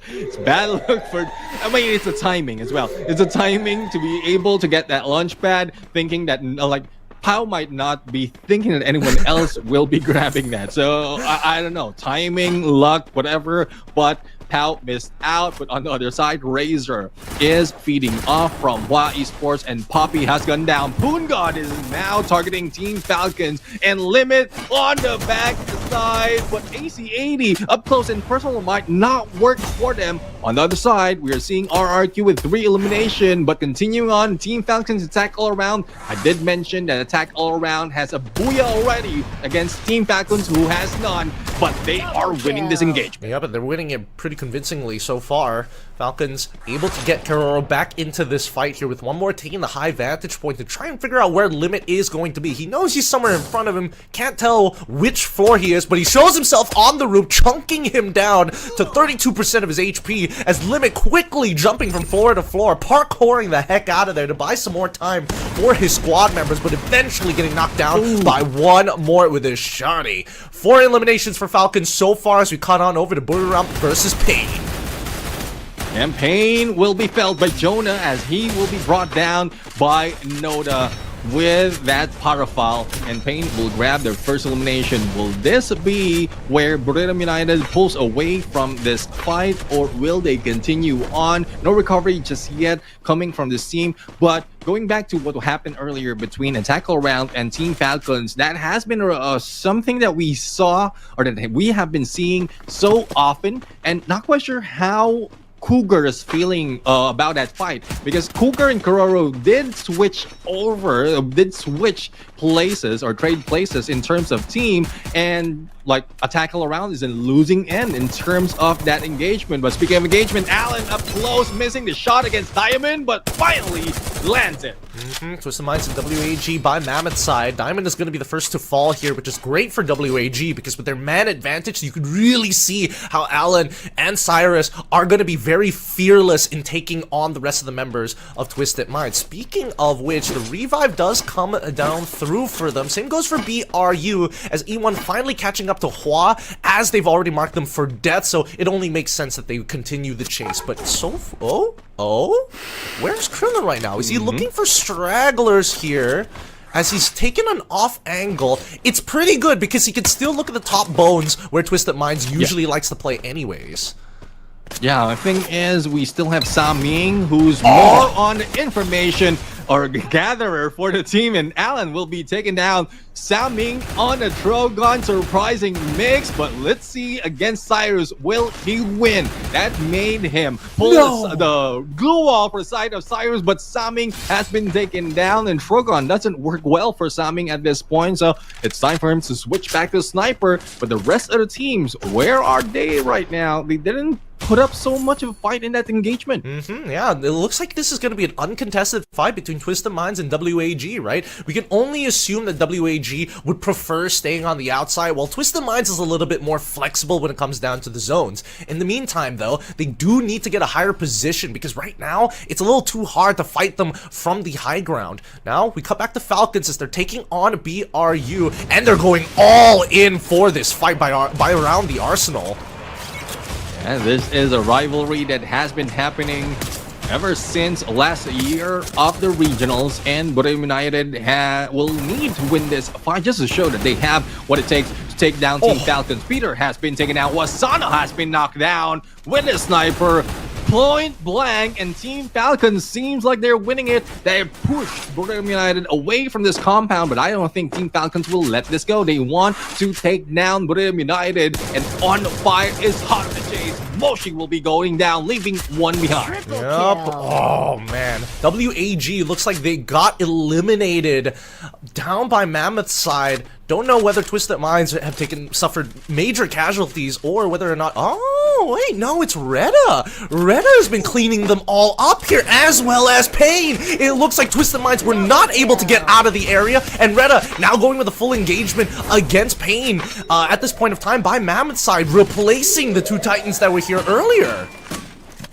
It's bad luck for... I mean, it's the timing as well. It's the timing to be able to get that launch pad, thinking that, like, Pao might not be thinking that anyone else will be grabbing that. So, I don't know. Timing, luck, whatever, but Pao missed out. But on the other side, Razor is feeding off from Hua Esports, and Poppy has gone down. Poon God is now targeting Team Falcons, and Limit on the back side. But AC80 up close and personal might not work for them. On the other side, we are seeing RRQ with 3 elimination, but continuing on, Team Falcons attack all around. I did mention that attack all around has a booyah already against Team Falcons, who has none, but they are winning this engagement. Yeah, but they're winning it pretty convincingly so far. Falcons able to get Keroro back into this fight here with one more taking the high vantage point to try and figure out where Limit is going to be. He knows he's somewhere in front of him, can't tell which floor he is, but he shows himself on the roof, chunking him down to 32% of his HP as Limit quickly jumping from floor to floor, parkouring the heck out of there to buy some more time for his squad members, but eventually getting knocked down by one more with his shotty. 4 eliminations for Falcons so far as we cut on over to Buriram versus Pain. And pain will be felt by Jonah as he will be brought down by Noda with that Parafal, and Pain will grab their first elimination. Will this be where Bermuda United pulls away from this fight, or will they continue on? No recovery just yet coming from this team, but going back to what happened earlier between Attack All Around and Team Falcons, that has been something that we saw, or that we have been seeing so often, and not quite sure how Cougar is feeling about that fight, because Cougar and Keroro did switch places or trade places in terms of team, and like Attack All Around is in losing end in terms of that engagement. But speaking of engagement, Allen up close, missing the shot against Diamond, but finally lands it. Twisted Minds and WAG by Mammoth's side. Diamond is going to be the first to fall here, which is great for WAG, because with their man advantage, you could really see how Allen and Cyrus are going to be very fearless in taking on the rest of the members of Twisted Minds. Speaking of which, the revive does come down through for them. Same goes for BRU, as E1 finally catching up up to Hua, as they've already marked them for death, so it only makes sense that they would continue the chase. But where's Krillin right now? Is he looking for stragglers here? As he's taken an off angle, it's pretty good because he can still look at the top bones where Twisted Minds usually likes to play anyways. Yeah, the thing is, we still have Saming, who's more on information or gatherer for the team, and Alan will be taking down Saming on a Trogon. Surprising mix, but let's see against Cyrus, will he win? That made him pull the glue wall for the side of Cyrus, but Saming has been taken down, and Trogon doesn't work well for Saming at this point, so it's time for him to switch back to Sniper. But the rest of the teams, where are they right now? They didn't put up so much of a fight in that engagement. Yeah, it looks like this is going to be an uncontested fight between Twisted Minds and WAG, right? We can only assume that WAG would prefer staying on the outside, while Twisted Minds is a little bit more flexible when it comes down to the zones. In the meantime, though, they do need to get a higher position, because right now, it's a little too hard to fight them from the high ground. Now, we cut back to Falcons as they're taking on BRU, and they're going all in for this fight by around the Arsenal. And this is a rivalry that has been happening ever since last year of the regionals, and Bermuda United will need to win this fight just to show that they have what it takes to take down Team Falcons. Peter has been taken out, Wasana has been knocked down with a sniper. Point blank, and Team Falcons seems like they're winning it. They have pushed Bermuda United away from this compound, but I don't think Team Falcons will let this go. They want to take down Bermuda United, and on fire is hot to chase. Moshi will be going down, leaving one behind. Oh man, WAG looks like they got eliminated down by Mammoth's side. Don't know whether Twisted Minds have suffered major casualties or whether or not. Oh wait, no, it's Retta. Retta has been cleaning them all up here, as well as Pain. It looks like Twisted Minds were not able to get out of the area, and Retta now going with a full engagement against Pain at this point of time by Mammoth's side, replacing the two Titans that were here earlier.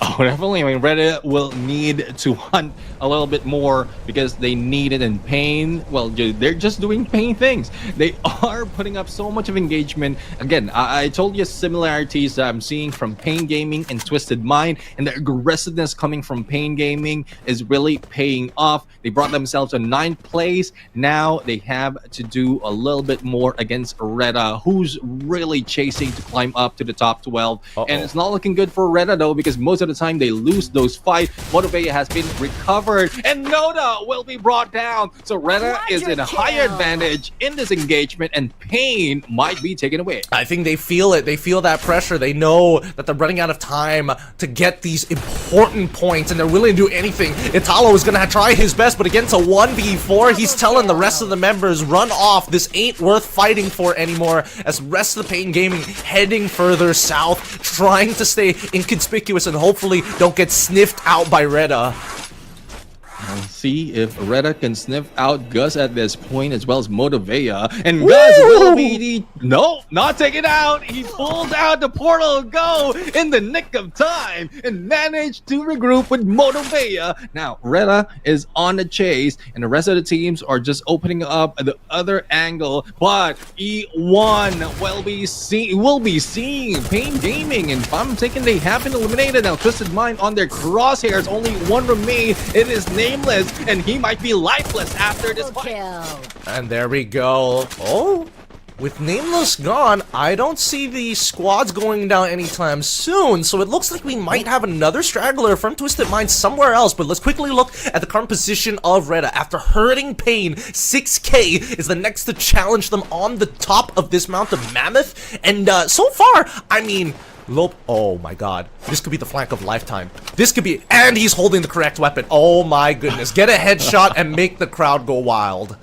Oh, definitely. I mean, Reddit will need to hunt a little bit more because they need it in Pain. Well, they're just doing Pain things. They are putting up so much of engagement. Again, I told you similarities that I'm seeing from Pain Gaming and Twisted Mind, and the aggressiveness coming from Pain Gaming is really paying off. They brought themselves to 9th place. Now they have to do a little bit more against Retta, who's really chasing to climb up to the top 12. And it's not looking good for Retta, though, because most of the time they lose those fights. Motivea has been recovered, and Noda will be brought down. So Retta is in a higher advantage in this engagement, and Pain might be taken away. I think they feel it. They feel that pressure. They know that they're running out of time to get these important points, and they're willing to do anything. Italo is going to try his best, but against a 1v4, he's telling the rest of the members, run off. This ain't worth fighting for anymore, as rest of the Pain Gaming heading further south, trying to stay inconspicuous and hopefully don't get sniffed out by Retta. I'll see if Retta can sniff out Gus at this point, as well as Motivea. And Gus will be not taken out. He pulls out the portal go in the nick of time and managed to regroup with Motivea. Now Retta is on the chase, and the rest of the teams are just opening up the other angle. But E1 will be seeing Pain Gaming, and if I'm thinking they have been eliminated now. Twisted Mind on their crosshairs. Only one remains. It is Nameless, and he might be lifeless after this fight. And there we go. Oh, with Nameless gone, I don't see the squads going down anytime soon, so it looks like we might have another straggler from Twisted Mind somewhere else. But let's quickly look at the current position of Retta. After hurting Pain, 6K is the next to challenge them on the top of this Mount of Mammoth. And so far, I mean, oh my god, this could be the flank of lifetime. This could be, and he's holding the correct weapon. Oh my goodness, get a headshot and make the crowd go wild.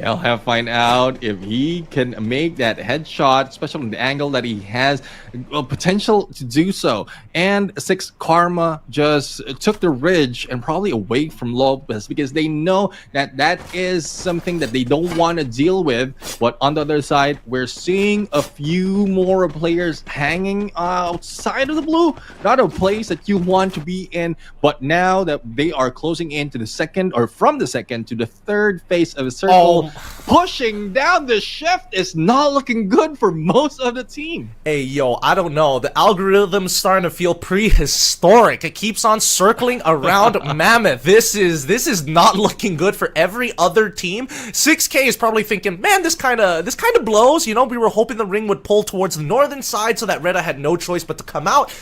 I'll have to find out if he can make that headshot, especially in the angle that he has potential to do so. And 6 Karma just took the ridge and probably away from Lopez, because they know that that is something that they don't want to deal with. But on the other side, we're seeing a few more players hanging outside of the blue. Not a place that you want to be in, but now that they are closing into the second, or from the second to the third phase of a circle, pushing down the shift is not looking good for most of the team. Hey, yo, I don't know. The algorithm's starting to feel prehistoric. It keeps on circling around Mammoth. This is not looking good for every other team. 6K is probably thinking, man, this kind of blows. You know, we were hoping the ring would pull towards the northern side so that Reda had no choice but to come out.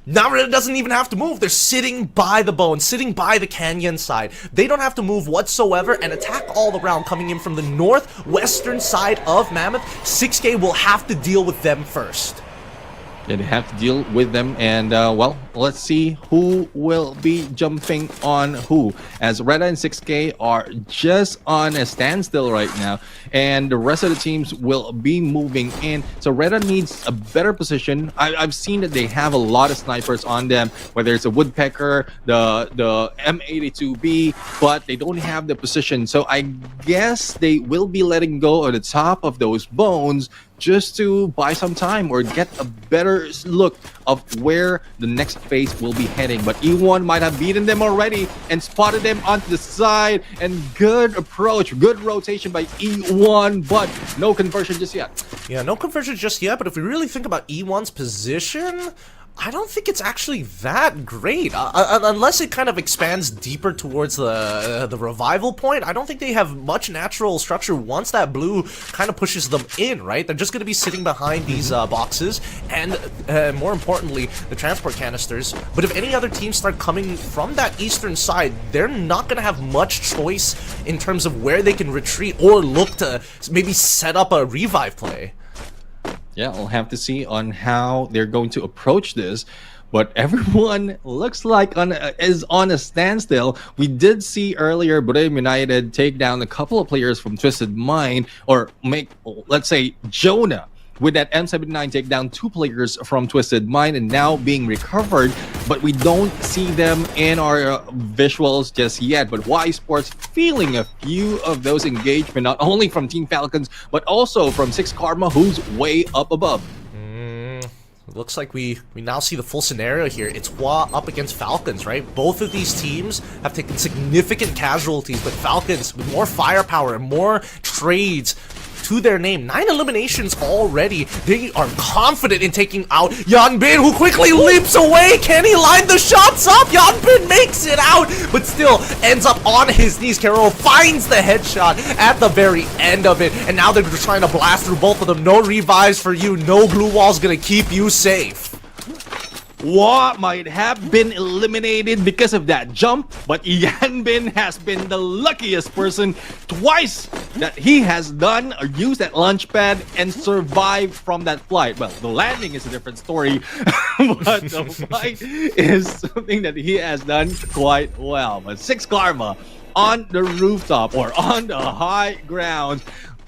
Now Reda doesn't even have to move. They're sitting by the bone, sitting by the canyon side. They don't have to move whatsoever and attack all around coming in from the northwestern side of Mammoth. 6K will have to deal with them first. Yeah, they have to deal with them, and well, let's see who will be jumping on who, as Reda and 6K are just on a standstill right now, and the rest of the teams will be moving in. So Reda needs a better position. I've seen that they have a lot of snipers on them, whether it's a Woodpecker, the M82B, but they don't have the position. So I guess they will be letting go of the top of those bones just to buy some time or get a better look of where the next phase will be heading. But E1 might have beaten them already and spotted them onto the side, and good approach, good rotation by E1, but no conversion just yet. Yeah, no conversion just yet, but if we really think about E1's position, I don't think it's actually that great, unless it kind of expands deeper towards the revival point. I don't think they have much natural structure once that blue kind of pushes them in, right? They're just going to be sitting behind these boxes and, more importantly, the transport canisters. But if any other teams start coming from that eastern side, they're not going to have much choice in terms of where they can retreat or look to maybe set up a revive play. Yeah, we'll have to see on how they're going to approach this. But everyone looks like is on a standstill. We did see earlier Bermuda United take down a couple of players from Twisted Mind, or make, let's say, Jonah. With that M79 take down 2 players from Twisted Mind and now being recovered, but we don't see them in our visuals just yet. But Y Sports feeling a few of those engagement, not only from Team Falcons, but also from 6 Karma, who's way up above. Looks like we now see the full scenario here. It's Hua up against Falcons, right? Both of these teams have taken significant casualties, but Falcons with more firepower and more trades to their name. 9 eliminations already. They are confident in taking out Yanbin, who quickly leaps away. Can he line the shots up? Yanbin makes it out, but still ends up on his knees. Carol finds the headshot at the very end of it, and now they're just trying to blast through both of them. No revives for you. No glue wall's gonna keep you safe. What might have been eliminated because of that jump, but Yanbin has been the luckiest person twice that he has done or used that launch pad and survived from that flight. Well, the landing is a different story, but the flight is something that he has done quite well. But 6 Karma on the rooftop or on the high ground,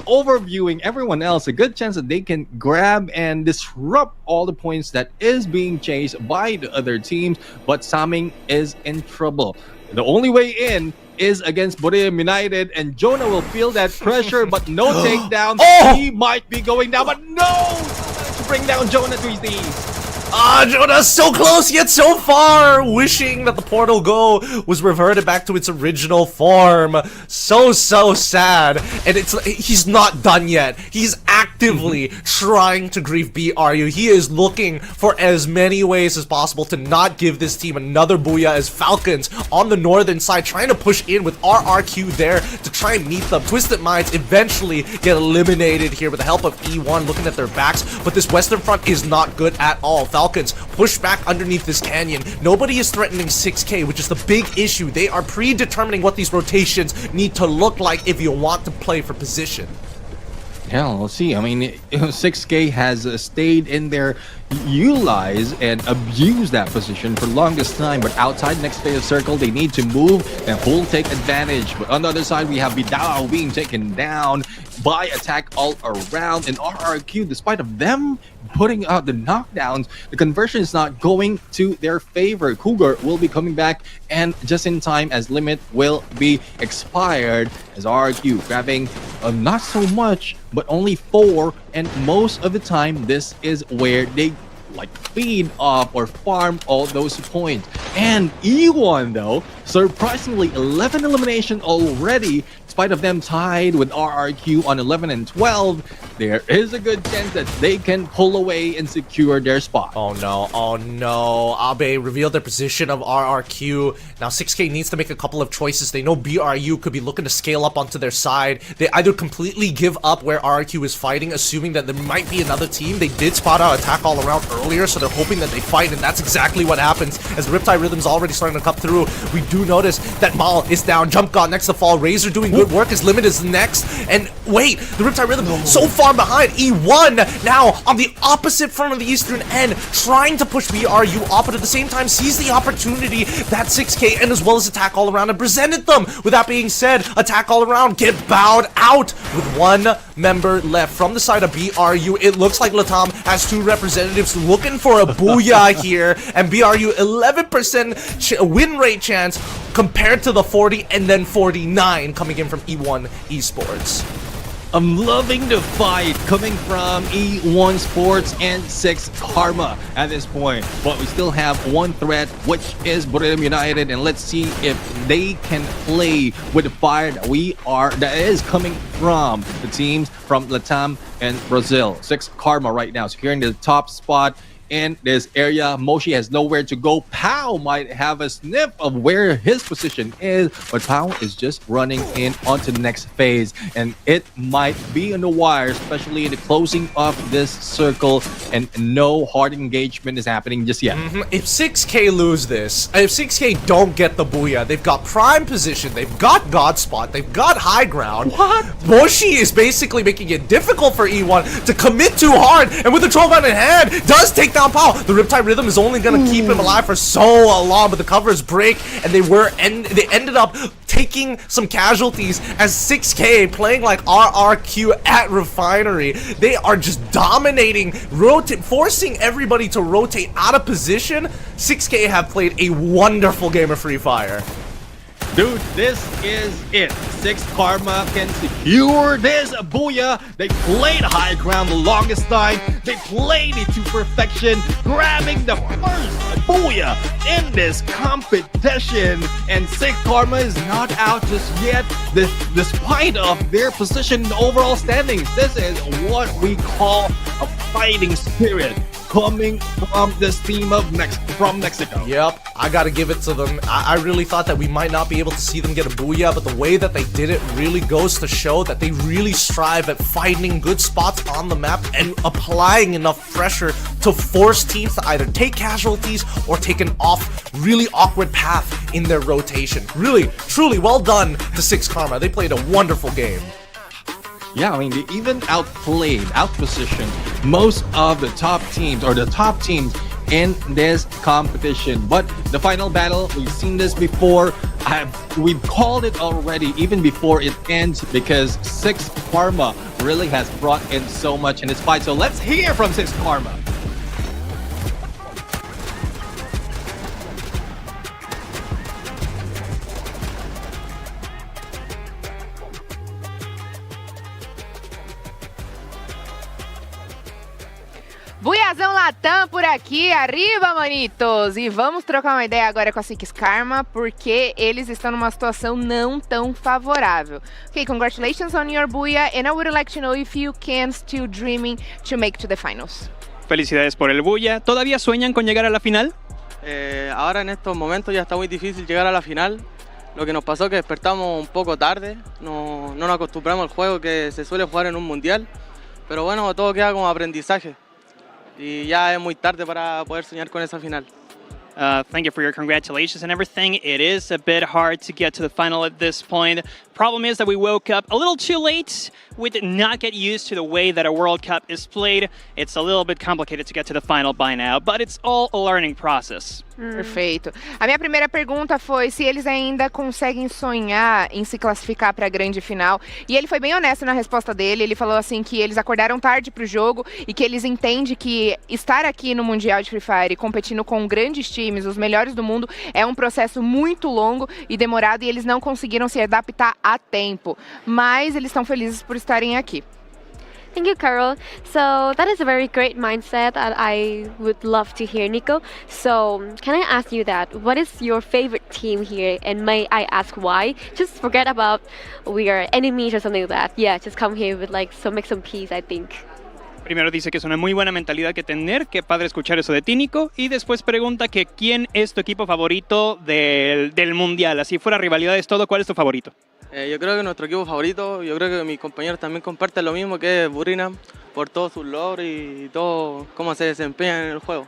overviewing everyone else, a good chance that they can grab and disrupt all the points that is being chased by the other teams, but Saming is in trouble. The only way in is against Bermuda United, and Jonah will feel that pressure, but no takedown. Oh! He might be going down, but no! To bring down Jonah to his knees. Jonah's so close yet so far, wishing that the portal go was reverted back to its original form. So sad. And he's not done yet. He's actively trying to grief BRU. He is looking for as many ways as possible to not give this team another booyah, as Falcons on the northern side trying to push in with RRQ there to try and meet them. Twisted Minds eventually get eliminated here with the help of E1 looking at their backs, but this western front is not good at all. Falcons push back underneath this canyon. Nobody is threatening 6K, which is the big issue. They are predetermining what these rotations need to look like if you want to play for position. Yeah, we'll see. I mean, 6K has stayed in there, utilize and abuse that position for longest time, but outside next phase of circle, they need to move and full take advantage. But on the other side, we have Bidao being taken down by attack all around, and RRQ, despite of them putting out the knockdowns, the conversion is not going to their favor. Cougar will be coming back, and just in time as limit will be expired, as RRQ grabbing not so much, but only 4, and most of the time this is where they like feed off or farm all those points. And E1 though, surprisingly 11 elimination already, despite despite of them tied with RRQ on 11 and 12, there is a good chance that they can pull away and secure their spot. Oh no. Abe revealed their position of RRQ. Now 6K needs to make a couple of choices. They know BRU could be looking to scale up onto their side. They either completely give up where RRQ is fighting, assuming that there might be another team. They did spot out attack all around earlier, so they're hoping that they fight, and that's exactly what happens as Riptide Rhythm's already starting to cut through. We do notice that Mal is down, Jump God next to fall, Razor doing good work, his limit is next, and wait, the Riptide Rhythm so far behind. E1 now on the opposite front of the eastern end, trying to push BRU off, but at the same time sees the opportunity that 6K and as well as attack all around and presented them. With that being said, attack all around get bowed out with one member left from the side of BRU. It looks like Latam has two representatives looking for a booyah here, and BRU 11% win rate chance compared to the 40 and then 49 coming in from E1 Esports. I'm loving the fight coming from E1 Sports and 6 Karma at this point. But we still have one threat, which is Bermuda United, and let's see if they can play with the fire that is coming from the teams from Latam and Brazil. 6 Karma right now securing the top spot in this area. Moshi has nowhere to go. Pao might have a sniff of where his position is, but Pao is just running in onto the next phase, and it might be on the wire, especially in the closing of this circle, and no hard engagement is happening just yet. If 6K lose this, if 6K don't get the booyah, they've got prime position, they've got God spot, they've got high ground. What? Moshi is basically making it difficult for E1 to commit too hard, and with the 12 gun in hand, does take down Pao. The Riptide Rhythm is only gonna keep him alive for so long, but the covers break, and they ended up taking some casualties as 6K playing like RRQ at Refinery. They are just dominating, forcing everybody to rotate out of position. 6K have played a wonderful game of Free Fire. Dude, this is it. 6 Karma can secure this booyah. They played high ground the longest time. They played it to perfection, grabbing the first booyah in this competition. And 6 Karma is not out just yet, despite of their position in the overall standings. This is what we call a fighting spirit coming from this team from Mexico. Yep, I gotta give it to them. I really thought that we might not be able to see them get a booyah, but the way that they did it really goes to show that they really strive at finding good spots on the map and applying enough pressure to force teams to either take casualties or take an really awkward path in their rotation. Really, truly well done to 6 Karma. They played a wonderful game. Yeah, I mean, they even outpositioned most of the top teams, or the top teams in this competition. But the final battle, we've seen this before. We've called it already, even before it ends, because 6 Karma really has brought in so much in this fight. So let's hear from 6 Karma. Buiazão Latam por aqui, arriba, manitos! E vamos trocar uma ideia agora com a 6 Karma, porque eles estão numa situação não tão favorável. Okay, congratulations on your Buia, and I would like to know if you can still dreaming to make to the finals. Felicidades por el Buia. ¿Todavía sueñan con llegar a la final? Ahora en estos momentos ya está muy difícil llegar a la final. Lo que nos pasó es que despertamos un poco tarde, no nos acostumbramos al juego que se suele jugar en un mundial, pero bueno, todo queda como aprendizaje. Y ya es muy tarde para poder soñar con esa final. Thank you for your congratulations and everything. It is a bit hard to get to the final at this point. Problem is that we woke up a little too late. We did not get used to the way that a World Cup is played. It's a little bit complicated to get to the final by now, but it's all a learning process. Perfeito. A minha primeira pergunta foi se eles ainda conseguem sonhar em se classificar para a grande final. E ele foi bem honesto na resposta dele. Ele falou assim que eles acordaram tarde para o jogo e que eles entendem que estar aqui no Mundial de Free Fire competindo com grandes times, os melhores do mundo, é um processo muito longo e demorado, e eles não conseguiram se adaptar a tempo. Mas eles estão felizes por estarem aqui. thank you, Carol. So that is a very great mindset that I would love to hear, Nico. So can I ask you that? What is your favorite team here? And may I ask why? Just forget about we are enemies or something like that. Yeah, just come here with like make some peace, I think. Primero dice que es una muy buena mentalidad que tener, qué padre escuchar eso de ti, Nico, y después pregunta que quién es tu equipo favorito del Mundial. Así fuera rivalidades, todo, ¿cuál es tu favorito? Yo creo que nuestro equipo favorito, yo creo que mis compañeros también comparten lo mismo, que es Burinam, por todos sus logros y todo cómo se desempeñan en el juego.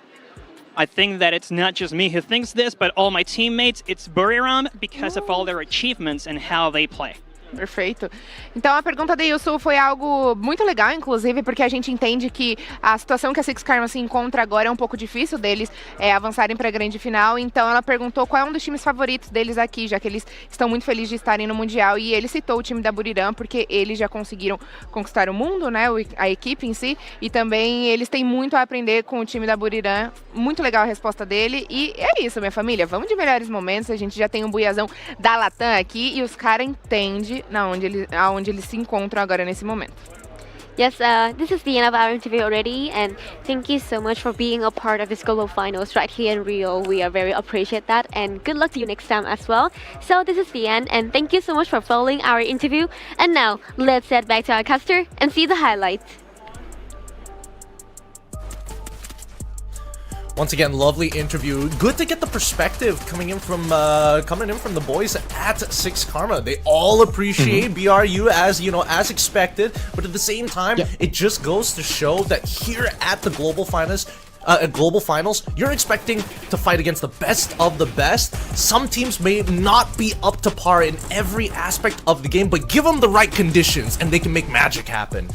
I think that it's not just me who thinks this, but all my teammates, it's Buriram because of all their achievements and how they play. Perfeito. Então a pergunta da Yusu foi algo muito legal, inclusive, porque a gente entende que a situação que a Six Karma se encontra agora é um pouco difícil deles avançarem para a grande final. Então ela perguntou qual é um dos times favoritos deles aqui, já que eles estão muito felizes de estarem no Mundial. E ele citou o time da Buriram, porque eles já conseguiram conquistar o mundo, né? A equipe em si. E também eles têm muito a aprender com o time da Buriram. Muito legal a resposta dele. E é isso, minha família. Vamos de melhores momentos. A gente já tem um buiazão da Latam aqui e os caras entendem aonde eles se encontram agora nesse momento. Yes, this is the end of our interview already, and thank you so much for being a part of this global finals right here in Rio. We are very appreciate that, and good luck to you next time as well. So this is the end, and thank you so much for following our interview. And now let's head back to our caster and see the highlights. Once again, lovely interview. Good to get the perspective coming in from the boys at Six Karma. They all appreciate BRU as expected, but at the same time, it just goes to show that here at the global finals, you're expecting to fight against the best of the best. Some teams may not be up to par in every aspect of the game, but give them the right conditions and they can make magic happen.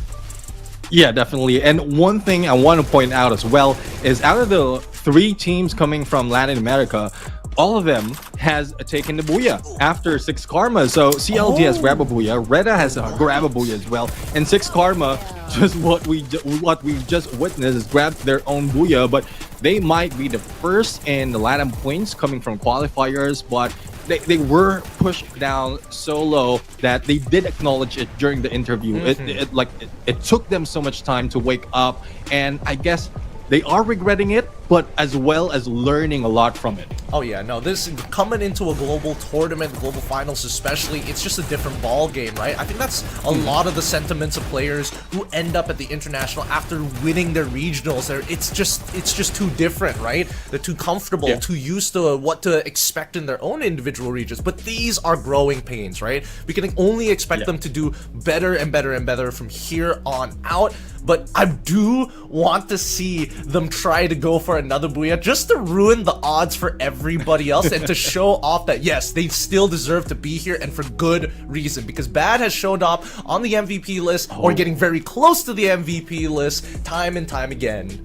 Yeah, definitely. And one thing I want to point out as well is out of the 3 teams coming from Latin America, all of them has taken the Booyah after Six Karma. So CLG has grabbed a Booyah, Reda has grabbed a Booyah as well, and Six Karma, just what we just witnessed, is grabbed their own Booyah. But they might be the first in the Latin points coming from qualifiers, but they were pushed down so low that they did acknowledge it during the interview. It took them so much time to wake up, and I guess they are regretting it, but as well as learning a lot from it. Oh yeah, no, this coming into a global tournament, global finals especially, it's just a different ball game, right? I think that's a lot of the sentiments of players who end up at the international after winning their regionals. It's just too different, right? They're too comfortable, too used to what to expect in their own individual regions. But these are growing pains, right? We can only expect them to do better and better and better from here on out. But I do want to see them try to go for another Booyah just to ruin the odds for everybody else and to show off that, yes, they still deserve to be here and for good reason. Because Bad has shown up on the MVP list or getting very close to the MVP list time and time again.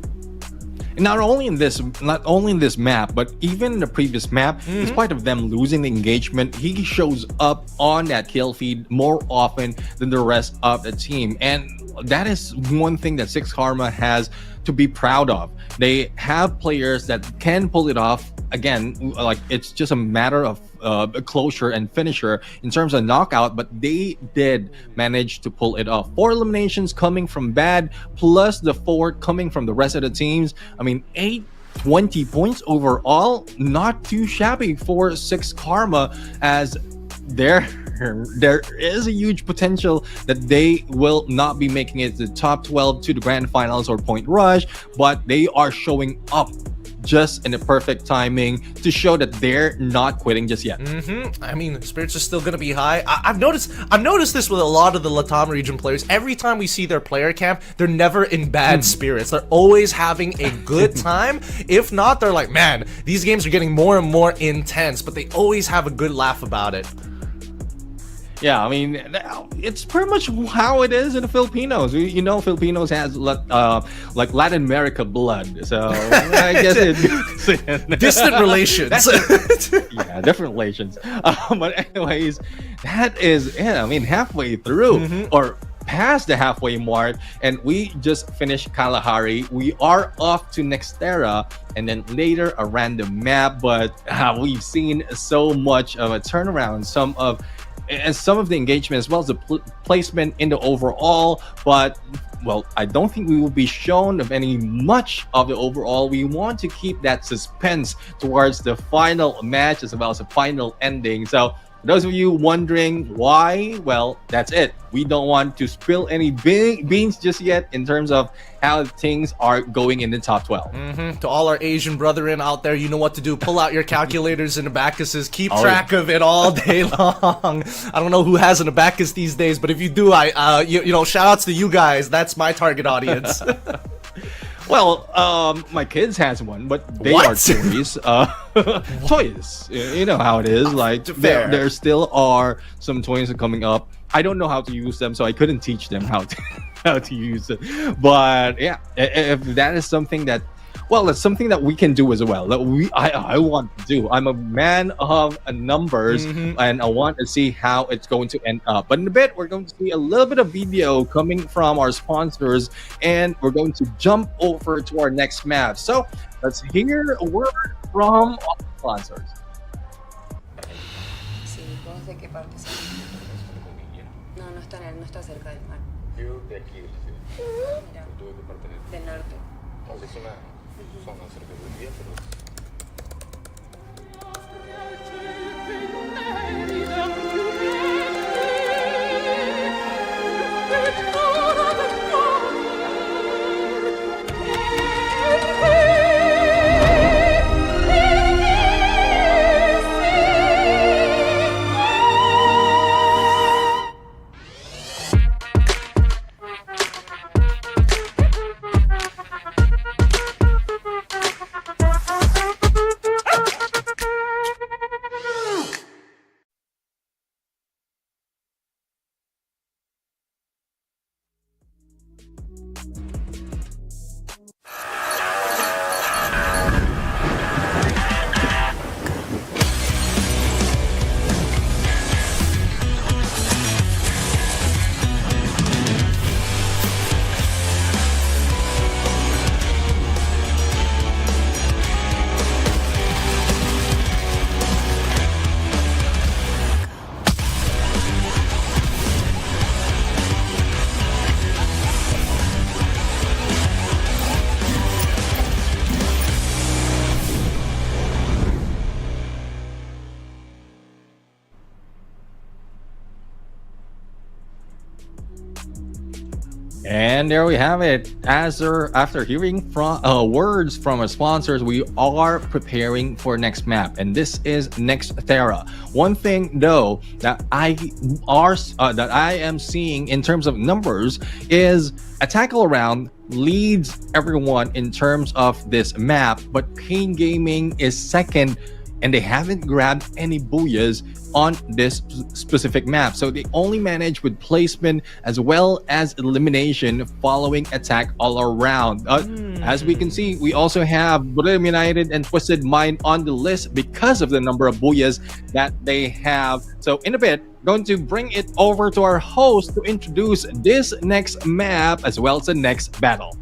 Not only in this map, but even in the previous map, in spite of them losing the engagement, he shows up on that kill feed more often than the rest of the team. And that is one thing that Six Karma has to be proud of. They have players that can pull it off. Again, like it's just a matter of closure and finisher in terms of knockout, but they did manage to pull it off. 4 eliminations coming from Bad, plus the 4 coming from the rest of the teams. I mean, 20 points overall, not too shabby for Six Karma, as there is a huge potential that they will not be making it to the top 12 to the grand finals or point rush, but they are showing up just in the perfect timing to show that they're not quitting just yet. I mean, spirits are still going to be high. I've noticed this with a lot of the Latam region players. Every time we see their player camp, they're never in bad spirits. They're always having a good time. If not, they're like, man, these games are getting more and more intense, but they always have a good laugh about it. Yeah, I mean, it's pretty much how it is in the Filipinos. You know, Filipinos has like Latin America blood, so I guess it's distant relations. Yeah, different relations. But anyways, that is it. I mean, halfway through or past the halfway mark, and we just finished Kalahari. We are off to Nexterra, and then later a random map. But we've seen so much of a turnaround. Some of and some of the engagement as well as the placement in the overall. But well, I don't think we will be shown of any much of the overall. We want to keep that suspense towards the final match as well as the final ending. So for those of you wondering why, well, that's it. We don't want to spill any beans just yet in terms of how things are going in the top 12. To all our Asian brethren out there, you know what to do. Pull out your calculators and abacuses. Keep track of it all day long. I don't know who has an abacus these days, but if you do, you know, shout outs to you guys. That's my target audience. Well, my kids has one, but they are toys. Toys. You know how it is. Like there still are some toys coming up. I don't know how to use them, so I couldn't teach them how to use it. But yeah, if that is something that, well, it's something that we can do as well. That I want to do. I'm a man of numbers, and I want to see how it's going to end up. But in a bit, we're going to see a little bit of video coming from our sponsors, and we're going to jump over to our next map. So let's hear a word from our sponsors. No está cerca del mar. Yo de aquí, Mira, tuve que pertenecer. del norte. Es una zona cerca del día, pero And there we have it. After hearing from words from our sponsors, we are preparing for next map, and this is Nexterra. One thing though that I am seeing in terms of numbers is Attack All Around leads everyone in terms of this map, but Pain Gaming is second, and they haven't grabbed any booyahs on this specific map. So they only manage with placement as well as elimination following Attack All Around. As we can see, we also have Bermuda United and Twisted Mind on the list because of the number of booyahs that they have. So in a bit, going to bring it over to our host to introduce this next map as well as the next battle.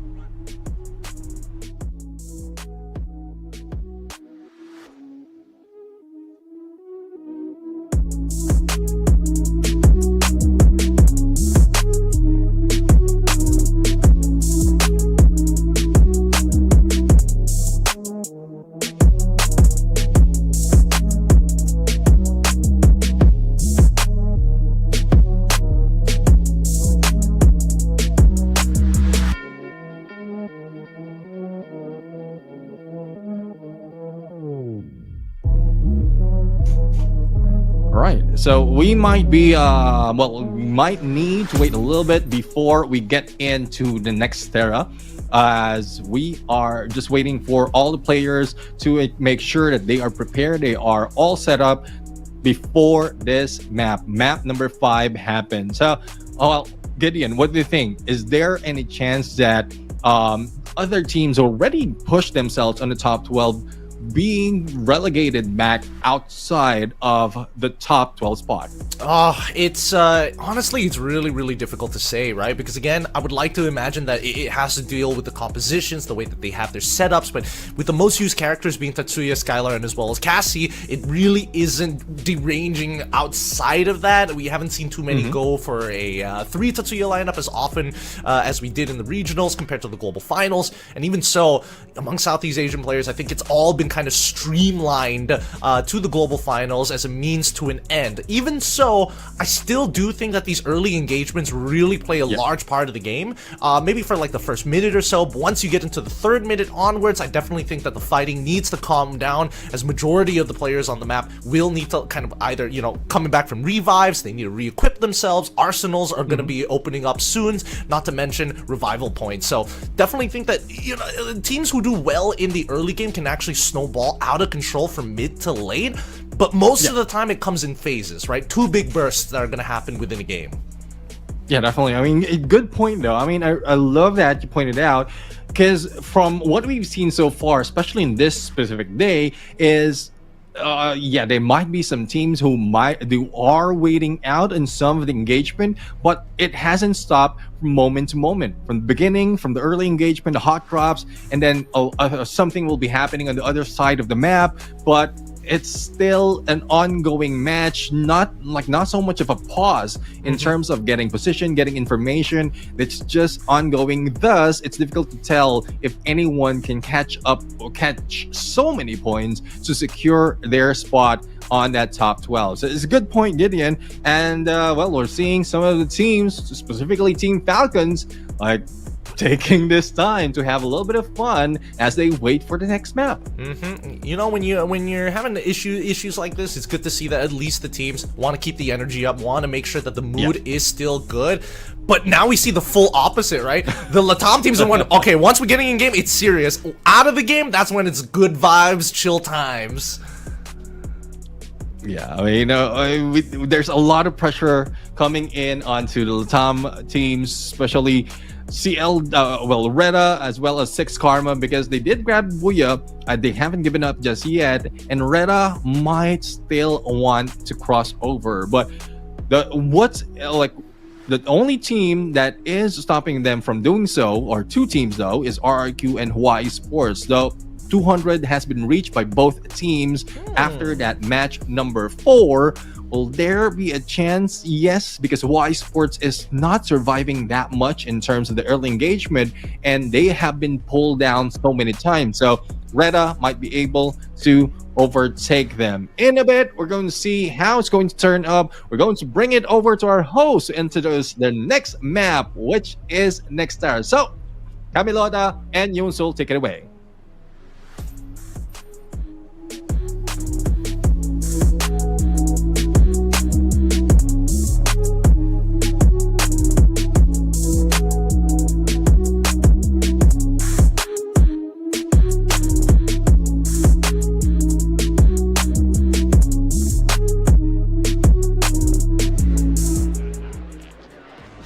So we might be, we might need to wait a little bit before we get into the Nexterra, as we are just waiting for all the players to make sure that they are prepared, they are all set up before this map number 5 happens. So, Gideon, what do you think? Is there any chance that other teams already pushed themselves on the top 12 being relegated back outside of the top 12 spot? It's honestly, it's really difficult to say, right? Because again, I would like to imagine that it has to deal with the compositions, the way that they have their setups, but with the most used characters being Tatsuya, Skylar, and as well as Cassie, it really isn't deranging outside of that. We haven't seen too many go for a 3 Tatsuya lineup as often as we did in the regionals compared to the global finals, and even so, among Southeast Asian players, I think it's all been kind of streamlined to the global finals as a means to an end. Even so, I still do think that these early engagements really play a large part of the game, maybe for like the first minute or so, but once you get into the 3rd minute onwards, I definitely think that the fighting needs to calm down, as majority of the players on the map will need to kind of either, you know, coming back from revives, they need to re-equip themselves, arsenals are going to be opening up soon, not to mention revival points. So definitely think that, you know, teams who do well in the early game can actually snowball out of control from mid to late, but most of the time it comes in phases, right? 2 big bursts that are going to happen within a game. Yeah, definitely. I mean, a good point though. I mean, I love that you pointed out, because from what we've seen so far, especially in this specific day, is yeah, there might be some teams who are waiting out in some of the engagement, but it hasn't stopped from moment to moment. From the beginning, from the early engagement, the hot drops, and then something will be happening on the other side of the map, but it's still an ongoing match, not so much of a pause in terms of getting position, getting information. It's just ongoing. Thus, it's difficult to tell if anyone can catch up or catch so many points to secure their spot on that top 12. So it's a good point, Gideon. And well, we're seeing some of the teams, specifically Team Falcons, like taking this time to have a little bit of fun as they wait for the next map. You know, when you're having issues like this, it's good to see that at least the teams want to keep the energy up, want to make sure that the mood is still good. But now we see the full opposite, right? The Latam teams are one, okay, once we're getting in game, it's serious. Out of the game, that's when it's good vibes, chill times. Yeah, I mean, you know, there's a lot of pressure coming in onto the Latam teams, especially CL, well, Reda, as well as 6 Karma, because they did grab Booyah. They haven't given up just yet, and Reda might still want to cross over. But the only team that is stopping them from doing so, or 2 teams though, is RRQ and Hawaii Sports. Though 200 has been reached by both teams after that match number 4. Will there be a chance? Yes, because Hawaii Sports is not surviving that much in terms of the early engagement, and they have been pulled down so many times. So Reda might be able to overtake them. In a bit, we're going to see how it's going to turn up. We're going to bring it over to our host to introduce the next map, which is Nexterra. So, Camilota and Yunsul, take it away.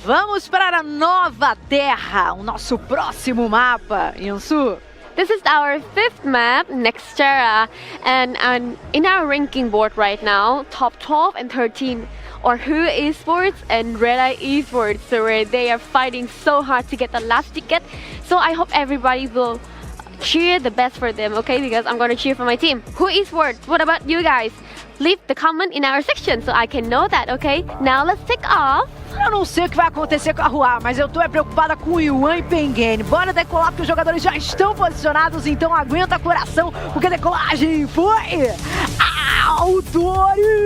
Vamos para a Nova Terra, o nosso próximo mapa, Yunsu. This is our 5th map, Nexterra, and in our ranking board right now, top 12 and 13 are Who Esports and Reda Esports, so where they are fighting so hard to get the last ticket. So I hope everybody will cheer the best for them, okay? Because I'm gonna cheer for my team. Who Esports? What about you guys? Leave the comment in our section so I can know that, okay? Now let's take off. Eu não sei o que vai acontecer com a Hua, mas eu tô preocupada com o Yuan e Penguene. Bora decolar porque os jogadores já estão posicionados, então aguenta coração, porque a decolagem foi autorizada!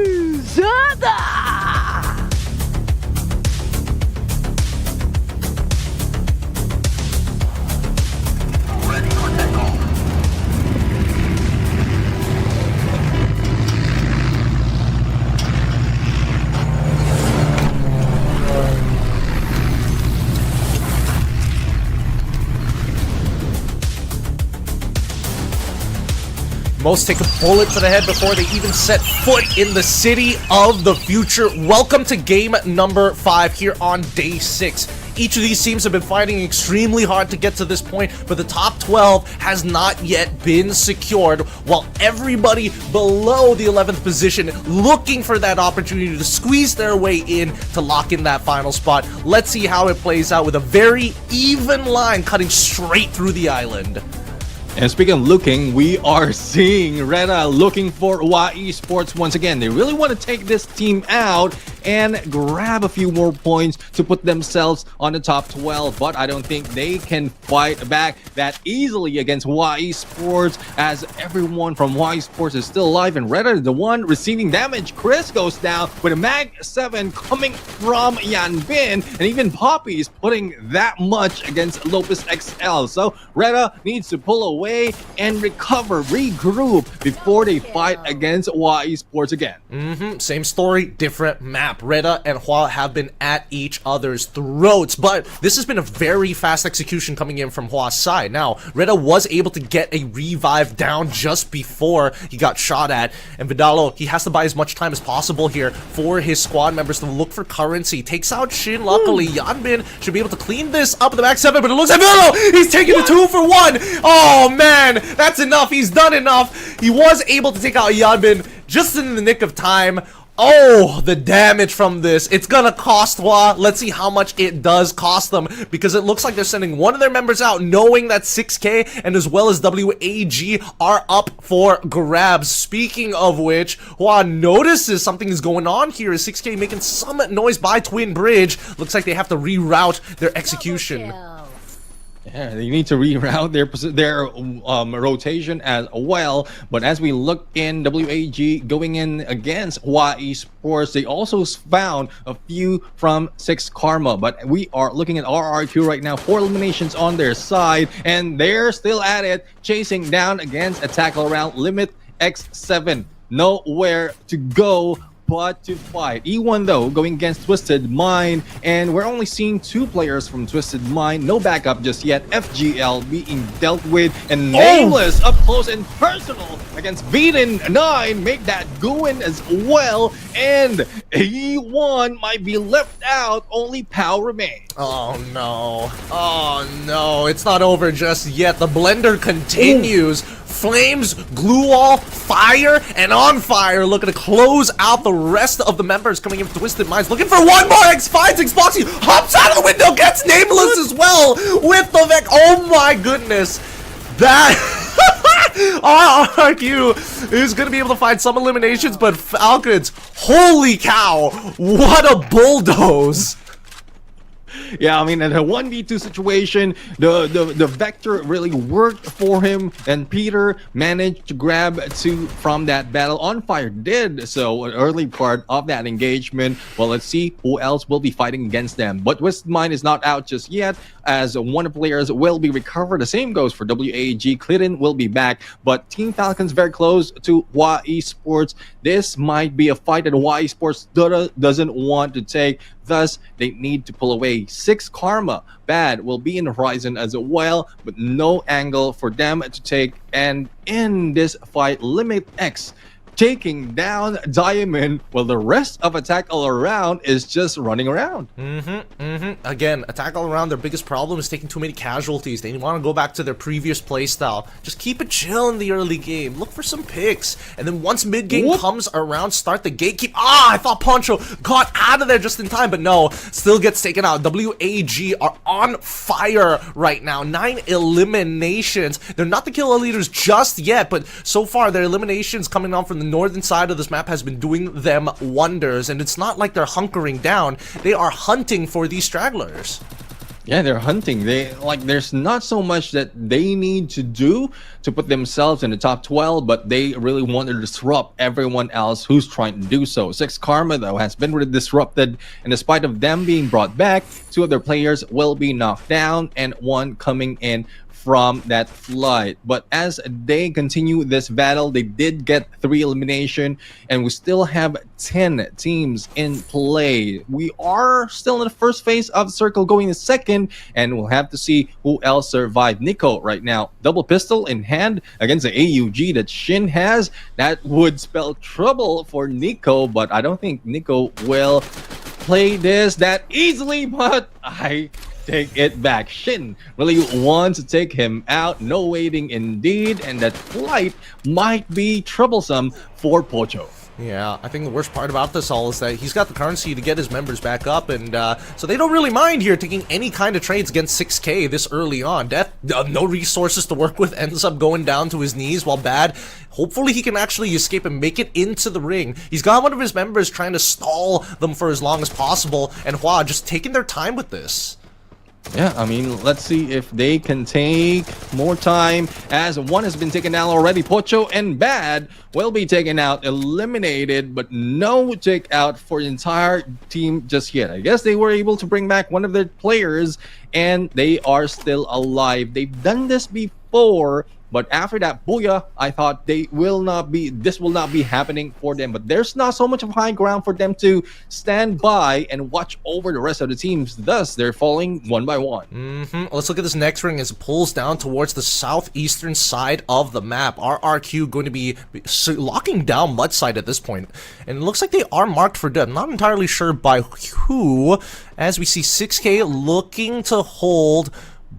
Most take a bullet to the head before they even set foot in the city of the future. Welcome to game number 5 here on day 6. each of these teams have been fighting extremely hard to get to this point, but the top 12 has not yet been secured, while everybody below the 11th position looking for that opportunity to squeeze their way in to lock in that final spot. Let's see how it plays out with a very even line cutting straight through the island. And speaking of looking, we are seeing Reda looking for YE Sports once again. They really want to take this team out and grab a few more points to put themselves on the top 12. But I don't think they can fight back that easily against YE Sports, as everyone from YE Sports is still alive. And Reda is the one receiving damage. Chris goes down with a Mag 7 coming from Yan Bin. And even Poppy is putting that much against Lopez XL. So Reda needs to pull away and recover, regroup before they fight against YE Sports again. Same story, different map. Reda and Hua have been at each other's throats, but this has been a very fast execution coming in from Hua's side. Now, Reda was able to get a revive down just before he got shot at, and Vidalo, he has to buy as much time as possible here for his squad members to look for currency. Takes out Shin, luckily. Yanbin should be able to clean this up in the back 7, but it looks like Vidalo, he's taking the 2 for 1. Oh man, that's enough. He's done enough. He was able to take out Yanbin just in the nick of time. Oh, the damage from this. It's gonna cost Hua. Let's see how much it does cost them, because it looks like they're sending one of their members out knowing that 6K and as well as WAG are up for grabs. Speaking of which, Hua notices something is going on here. Is 6K making some noise by Twin Bridge? Looks like they have to reroute their execution. Yeah, they need to reroute their rotation as well. But as we look in, WAG going in against YE Sports, they also found a few from 6 Karma. But we are looking at RRQ right now, 4 eliminations on their side, and they're still at it, chasing down against a tackle around Limit X7. Nowhere to go but to fight. E1 though going against Twisted Mind, and we're only seeing 2 players from Twisted Mind. No backup just yet. FGL being dealt with, and Nameless up close and personal against Veden 9. Make that go in as well, and E1 might be left out. Only Pow remains. Oh no. Oh no. It's not over just yet. The blender continues. Flames, glue wall, fire, and on fire. Looking to close out the rest of the members coming in from Twisted Minds. Looking for one more. X finds Xboxy, hops out of the window, gets Nameless as well with the Vec. Oh my goodness. That RRQ is going to be able to find some eliminations, but Falcons, holy cow, what a bulldoze. Yeah, I mean, in a 1v2 situation, the vector really worked for him, and Peter managed to grab 2 from that battle. On Fire did so an early part of that engagement. Well, let's see who else will be fighting against them. But Twisted Mind is not out just yet, as one of the players will be recovered. The same goes for WAG. Clinton will be back, but Team Falcons very close to YE Sports. This might be a fight that YE Sports doesn't want to take. Thus, they need to pull away. 6 Karma, Bad, will be in the horizon as well, but no angle for them to take. And in this fight, Limit X taking down Diamond, while the rest of Attack All Around is just running around. Again, Attack All Around, their biggest problem is taking too many casualties. They want to go back to their previous playstyle. Just keep it chill in the early game. Look for some picks. And then once mid-game comes around, start the gatekeep. I thought Poncho got out of there just in time, but no, still gets taken out. WAG are on fire right now. 9 eliminations. They're not the killer leaders just yet, but so far their eliminations coming on from the northern side of this map has been doing them wonders, and it's not like they're hunkering down. They are hunting for these stragglers. Yeah, they're hunting. There's not so much that they need to do to put themselves in the top 12, but they really want to disrupt everyone else who's trying to do so. 6 Karma though has been really disrupted, and despite of them being brought back, 2 other players will be knocked down and 1 coming in from that flood. But as they continue this battle, they did get 3 elimination, and we still have 10 teams in play. We are still in the first phase of the circle, going to second, and we'll have to see who else survived. Nico right now, double pistol in hand against the AUG that Shin has. That would spell trouble for Nico, but I don't think Nico will play this that easily. But I take it back. Shin really wants to take him out. No waiting indeed, and that flight might be troublesome for Pocho. Yeah, I think the worst part about this all is that he's got the currency to get his members back up, and so they don't really mind here taking any kind of trades against 6K this early on. Death, no resources to work with, ends up going down to his knees, while Bad, hopefully he can actually escape and make it into the ring. He's got one of his members trying to stall them for as long as possible, and Hua just taking their time with this. Yeah, I mean, let's see if they can take more time, as one has been taken out already. Pocho and Bad will be taken out, eliminated, but no takeout for the entire team just yet. I guess they were able to bring back one of their players, and they are still alive. They've done this before, but after that booyah, I thought this will not be happening for them. But there's not so much of high ground for them to stand by and watch over the rest of the teams. Thus, they're falling one by one. Let's look at this next ring as it pulls down towards the southeastern side of the map. RRQ going to be locking down Mudside at this point. And it looks like they are marked for death. Not entirely sure by who, as we see 6K looking to hold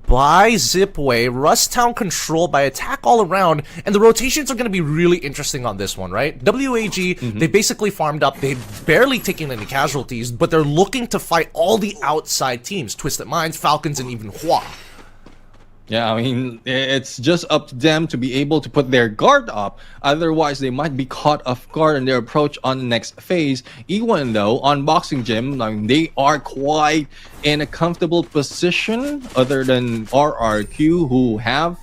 by Zipway, Rusttown controlled by Attack All Around, and the rotations are going to be really interesting on this one, right? WAG, they basically farmed up, they've barely taken any casualties, but they're looking to fight all the outside teams, Twisted Minds, Falcons, and even Hua. Yeah, I mean, it's just up to them to be able to put their guard up. Otherwise, they might be caught off guard in their approach on the next phase. Even though on Boxing Gym, I mean, they are quite in a comfortable position, other than RRQ, who have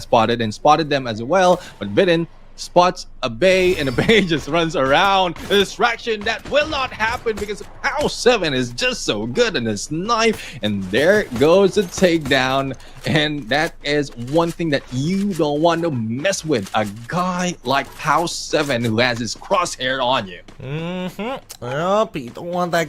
spotted them as well. But Vidin spots a Bay, and a Bay just runs around. A distraction that will not happen because House 7 is just so good in his knife. And there goes the takedown. And that is one thing that you don't want to mess with. A guy like House 7 who has his crosshair on you. Yep, you don't want that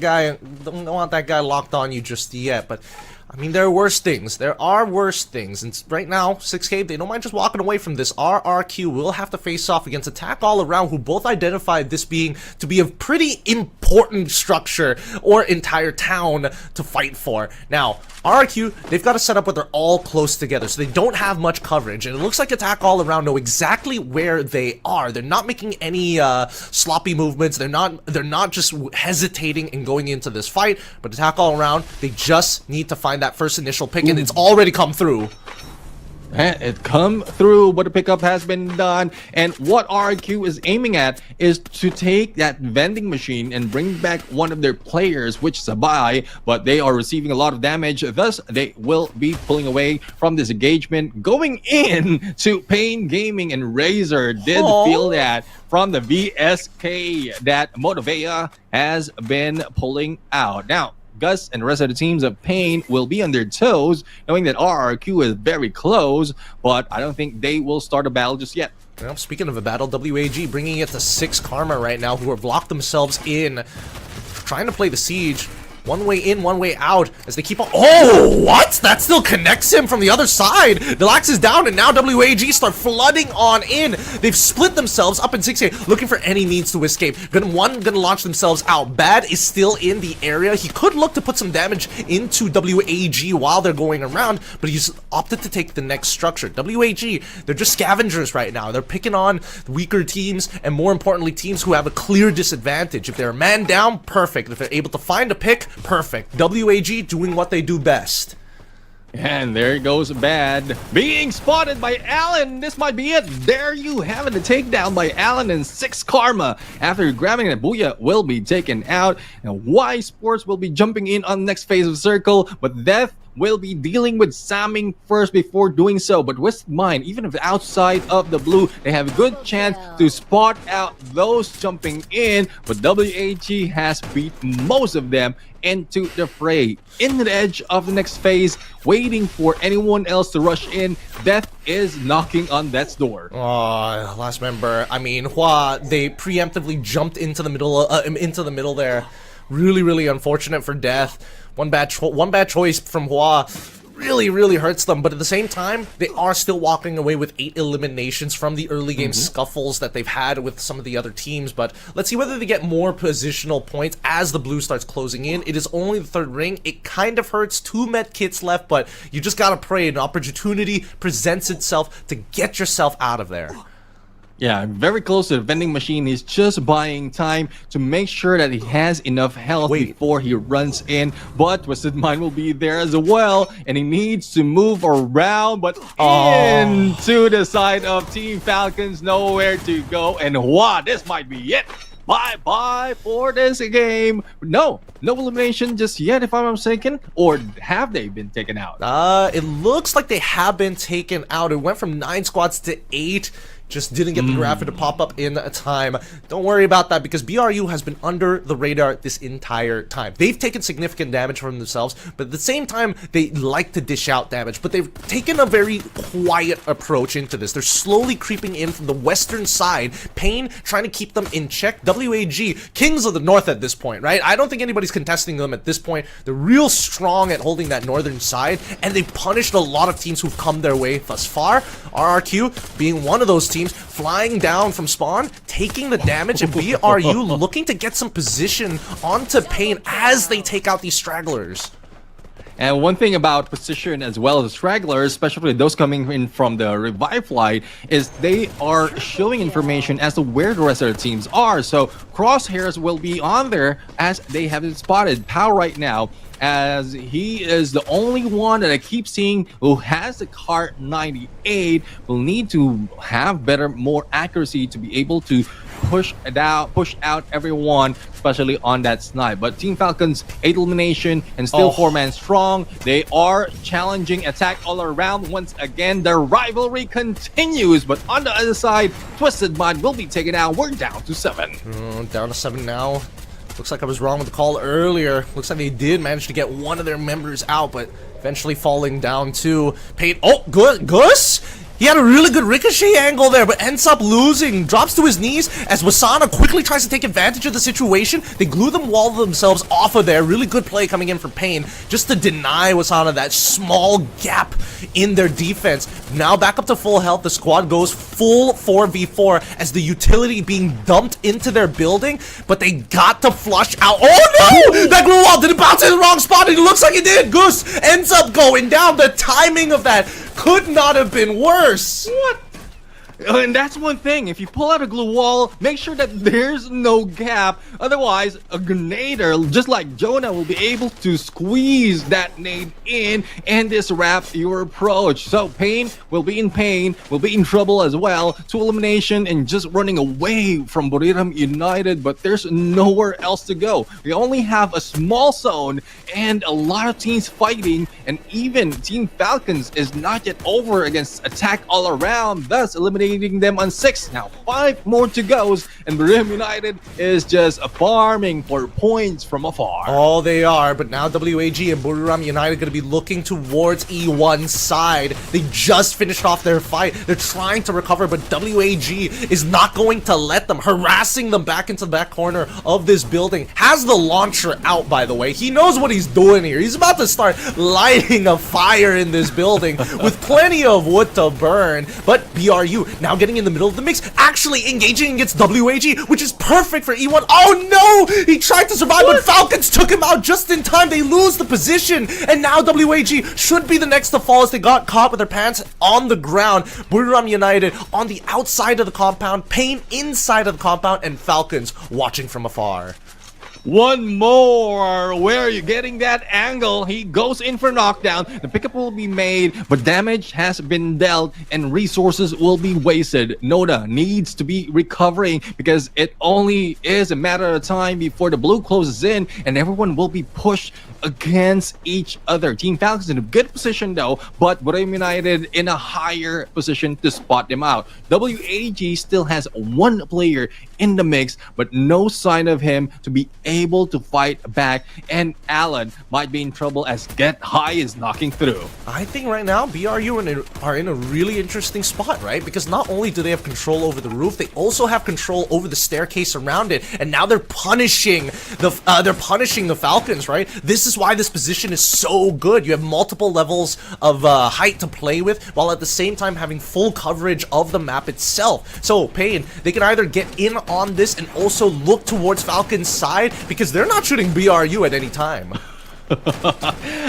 guy locked on you just yet, but I mean, there are worse things. There are worse things. And right now, 6K, they don't mind just walking away from this. RRQ will have to face off against Attack All Around, who both identified this to be a pretty important structure or entire town to fight for. Now, RRQ, they've got a setup where they're all close together, so they don't have much coverage. And it looks like Attack All Around know exactly where they are. They're not making any sloppy movements. They're not just hesitating and going into this fight. But Attack All Around, they just need to find that first initial pick, and it's already come through. It come through, but the pickup has been done, and what RQ is aiming at is to take that vending machine and bring back one of their players, which is a buy, but they are receiving a lot of damage. Thus, they will be pulling away from this engagement, going in to Pain Gaming, and Razor did feel that from the VSK that Motivea has been pulling out. Now, Gus and the rest of the teams of Pain will be on their toes, knowing that RRQ is very close, but I don't think they will start a battle just yet. Well, speaking of a battle, WAG bringing it to 6 Karma right now, who have locked themselves in, trying to play the siege. One way in, one way out, as they keep on— oh, what? That still connects him from the other side. Delax is down, and now WAG start flooding on in. They've split themselves up in 6A, looking for any means to escape. Gonna launch themselves out. Bad is still in the area. He could look to put some damage into WAG while they're going around, but he's opted to take the next structure. WAG, they're just scavengers right now. They're picking on weaker teams, and more importantly, teams who have a clear disadvantage. If they're a man down, perfect. If they're able to find a pick, perfect. WAG doing what they do best. And there goes Bad being spotted by Allen. This might be it. There you have it. The takedown by Allen and 6 Karma. After grabbing it, Booyah will be taken out. And Y Sports will be jumping in on the next phase of Circle. But Death will be dealing with Samming first before doing so. But with mine, even if outside of the blue, they have a good chance to spot out those jumping in. But WAG has beat most of them into the fray. In the edge of the next phase, waiting for anyone else to rush in. Death is knocking on Death's door. Oh, last member. I mean, Hua, they preemptively jumped into the middle there. Really, really unfortunate for Death. One bad choice from Hua. really hurts them. But at the same time, they are still walking away with 8 eliminations from the early game scuffles that they've had with some of the other teams. But let's see whether they get more positional points as the blue starts closing in. It is only the 3rd ring. It kind of hurts. 2 med kits left, but you just gotta pray an opportunity presents itself to get yourself out of there. Yeah, very close to the vending machine. He's just buying time to make sure that he has enough health before he runs in. But Twisted Mind will be there as well, and he needs to move around, but into the side of Team Falcons, nowhere to go. And wow, this might be it. Bye-bye for this game. No elimination just yet, if I'm not mistaken. Or have they been taken out? It looks like they have been taken out. It went from 9 squads to 8. Just didn't get the graphic to pop up in time. Don't worry about that, because BRU has been under the radar this entire time. They've taken significant damage from themselves, but at the same time, they like to dish out damage. But they've taken a very quiet approach into this. They're slowly creeping in from the western side. Pain trying to keep them in check. WAG, kings of the north at this point, right? I don't think anybody's contesting them at this point. They're real strong at holding that northern side, and they've punished a lot of teams who've come their way thus far. RRQ being one of those teams, flying down from spawn, taking the damage, and BRU looking to get some position onto Pain as they take out these stragglers. And one thing about position as well as stragglers, especially those coming in from the revive flight, is they are showing information as to where the rest of the teams are. So crosshairs will be on there as they have it spotted. Pow right now, as he is the only one that I keep seeing who has the Cart 98, will need to have more accuracy to be able to push out everyone, especially on that snipe. But Team Falcons 8 elimination and still 4-man strong. They are challenging attack all around once again. Their rivalry continues, but on the other side, Twisted Mind will be taken out. We're down to 7. Down to 7 now. Looks like I was wrong with the call earlier. Looks like they did manage to get one of their members out, but eventually falling down too. Pain. Oh, good. Gus? He had a really good ricochet angle there, but ends up losing. Drops to his knees as Wasana quickly tries to take advantage of the situation. They glue themselves off of there. Really good play coming in for Pain, just to deny Wasana that small gap in their defense. Now back up to full health. The squad goes full 4v4 as the utility being dumped into their building, but they got to flush out. Oh no! That glue wall didn't bounce in the wrong spot. It looks like it did. Goose ends up going down. The timing of that could not have been worse. What? And that's one thing. If you pull out a glue wall, make sure that there's no gap. Otherwise, a grenader, just like Jonah, will be able to squeeze that nade in and disrupt your approach. So Pain will be in trouble as well. 2 elimination and just running away from Buriram United, but there's nowhere else to go. We only have a small zone and a lot of teams fighting, and even Team Falcons is not yet over against attack all around, thus eliminating them on 6. Now 5 more to go, and Buriram United is just farming for points from afar. Oh, they are, but now WAG and Buriram United going to be looking towards E1's side. They just finished off their fight. They're trying to recover, but WAG is not going to let them, harassing them back into the back corner of this building. Has the launcher out, by the way. He knows what he's doing here. He's about to start lighting a fire in this building with plenty of wood to burn, but BRU now getting in the middle of the mix, actually engaging against WAG, which is perfect for E1. Oh no! He tried to survive, but Falcons took him out just in time. They lose the position, and now WAG should be the next to fall as they got caught with their pants on the ground. Buriram United on the outside of the compound, Pain inside of the compound, and Falcons watching from afar. One more. Where are you getting that angle? He goes in for knockdown. The pickup will be made, but damage has been dealt and resources will be wasted. Noda needs to be recovering because it only is a matter of time before the blue closes in and everyone will be pushed against each other. Team Falcons in a good position though, but Buriram United in a higher position to spot them out. WAG still has 1 player in the mix, but no sign of him to be able to fight back, and Alan might be in trouble as Get High is knocking through. I think right now BRU are in a really interesting spot, right? Because not only do they have control over the roof, they also have control over the staircase around it, and now they're punishing the Falcons, right? This is is why this position is so good. You have multiple levels of height to play with, while at the same time having full coverage of the map itself. So Pain, they can either get in on this and also look towards Falcon's side, because they're not shooting BRU at any time.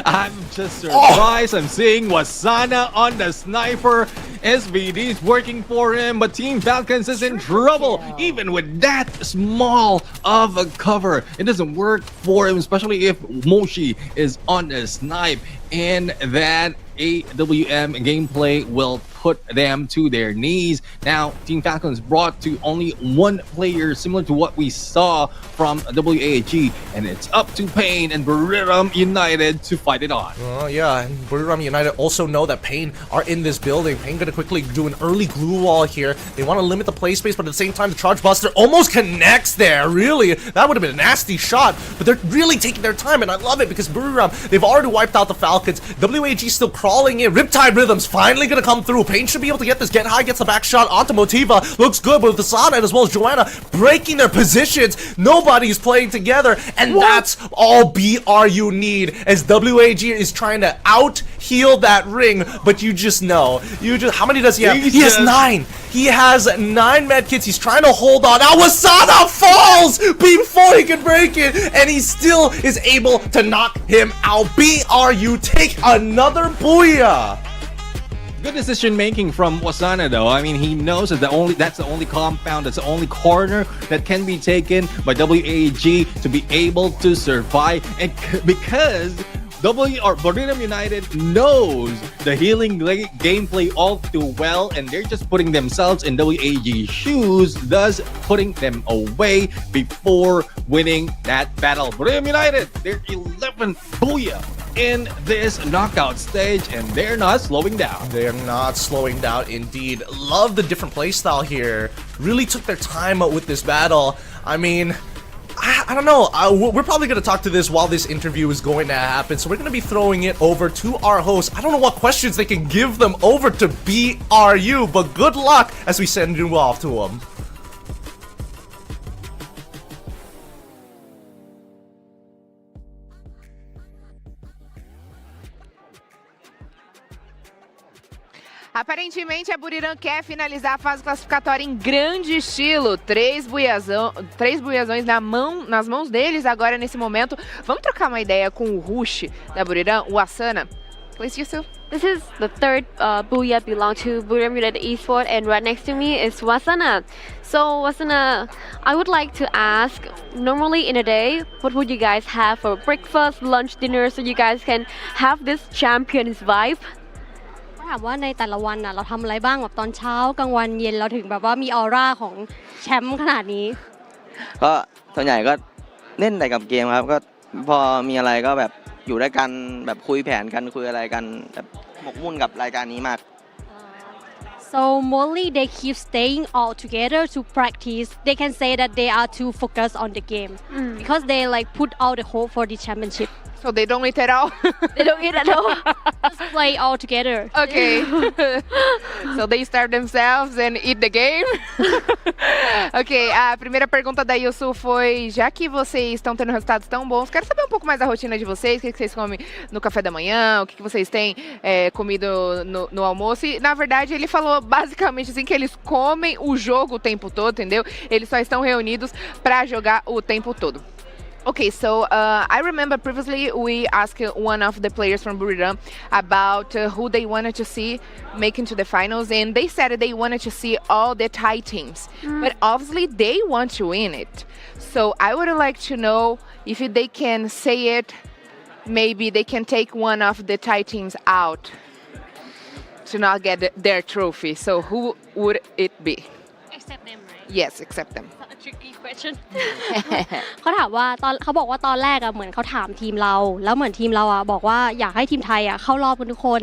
I'm just surprised. I'm seeing Wasana on the sniper. SVD's working for him, but Team Falcons is in trouble. Even with that small of a cover, it doesn't work for him, especially if Moshi is on the snipe. And that AWM gameplay will put them to their knees. Now, Team Falcons brought to only one player, similar to what we saw from WAG, and it's up to Pain and Buriram United to fight it on. Oh yeah, and Buriram United also know that Pain are in this building. Pain gonna quickly do an early glue wall here. They want to limit the play space, but at the same time, the Charge Buster almost connects there. Really, that would have been a nasty shot, but they're really taking their time, and I love it because Buriram, they've already wiped out the Falcons. WAG still crawling in. Riptide Rhythm's finally gonna come through. Pain should be able to get this. Get high, gets the back shot onto Motiva. Looks good, but with the Sana as well as Joanna breaking their positions, nobody's playing together, and that's all BRU need as WAG is trying to out-heal that ring, but you just know. How many does he have? He has 9. He has 9 medkits. He's trying to hold on. Now Wasana falls before he can break it, and he still is able to knock him out. BRU take another booyah. Good decision making from Wasana though. I mean, he knows that that's the only compound, that's the only corner that can be taken by WAG to be able to survive, and because Buriram United knows the healing gameplay all too well, and they're just putting themselves in WAG's shoes, thus putting them away before winning that battle. Buriram United, they're 11th booyah in this knockout stage, and they're not slowing down. They're not slowing down indeed. Love the different playstyle here. Really took their time with this battle. I mean, I don't know. We're probably going to talk to this while this interview is going to happen, so we're going to be throwing it over to our host. I don't know what questions they can give them over to BRU, but good luck as we send you off to them. Aparentemente, a Buriram quer finalizar a fase classificatória em grande estilo. 3 buiazões nas mãos deles agora nesse momento. Vamos trocar uma ideia com o Rush da Buriram, o Asana. Please, Yusuf. This is the third booyah belong to Buriram United Esports, and right next to me is Wasana. So Wasana, I would like to ask, normally in a day, what would you guys have for breakfast, lunch, dinner, so you guys can have this champion's vibe? ถามว่าในแต่ละวันน่ะเราทำอะไรบ้างแบบตอนเช้ากลางวันเย็นเราถึงแบบว่ามีออร่าของแชมป์ขนาดนี้ก็ส่วนใหญ่ก็เล่นแต่กับเกมครับก็พอมีอะไรก็แบบอยู่ด้วยกันแบบคุยแผนกันคุยอะไรกันแบบหมกมุ่นกับรายการนี้มาก So mostly they keep staying all together to practice. They can say that they are too focused on the game because they like put all the hope for the championship. So they don't eat at all? They don't eat at all. Just play all together. Okay. So they starve themselves and eat the game? Ok, a primeira pergunta da Yusu foi, já que vocês estão tendo resultados tão bons, quero saber um pouco mais da rotina de vocês, o que vocês comem no café da manhã, o que vocês têm comido no almoço. E, na verdade, ele falou basicamente assim que eles comem o jogo o tempo todo, entendeu? Eles só estão reunidos para jogar o tempo todo. Okay, so I remember previously we asked one of the players from Buriram about who they wanted to see make into the finals, and they said they wanted to see all the Thai teams, but obviously they want to win it. So I would like to know if they can say it, maybe they can take one of the Thai teams out to not get their trophy. So who would it be? Except them, right? Yes, except them. A tricky question. เขาถามว่าเขาบอกว่าตอนแรกอะเหมือนเขาถามทีมเราแล้วเหมือนทีมเราอะบอกว่าอยากให้ทีมไทยอะเข้ารอบกันทุกคน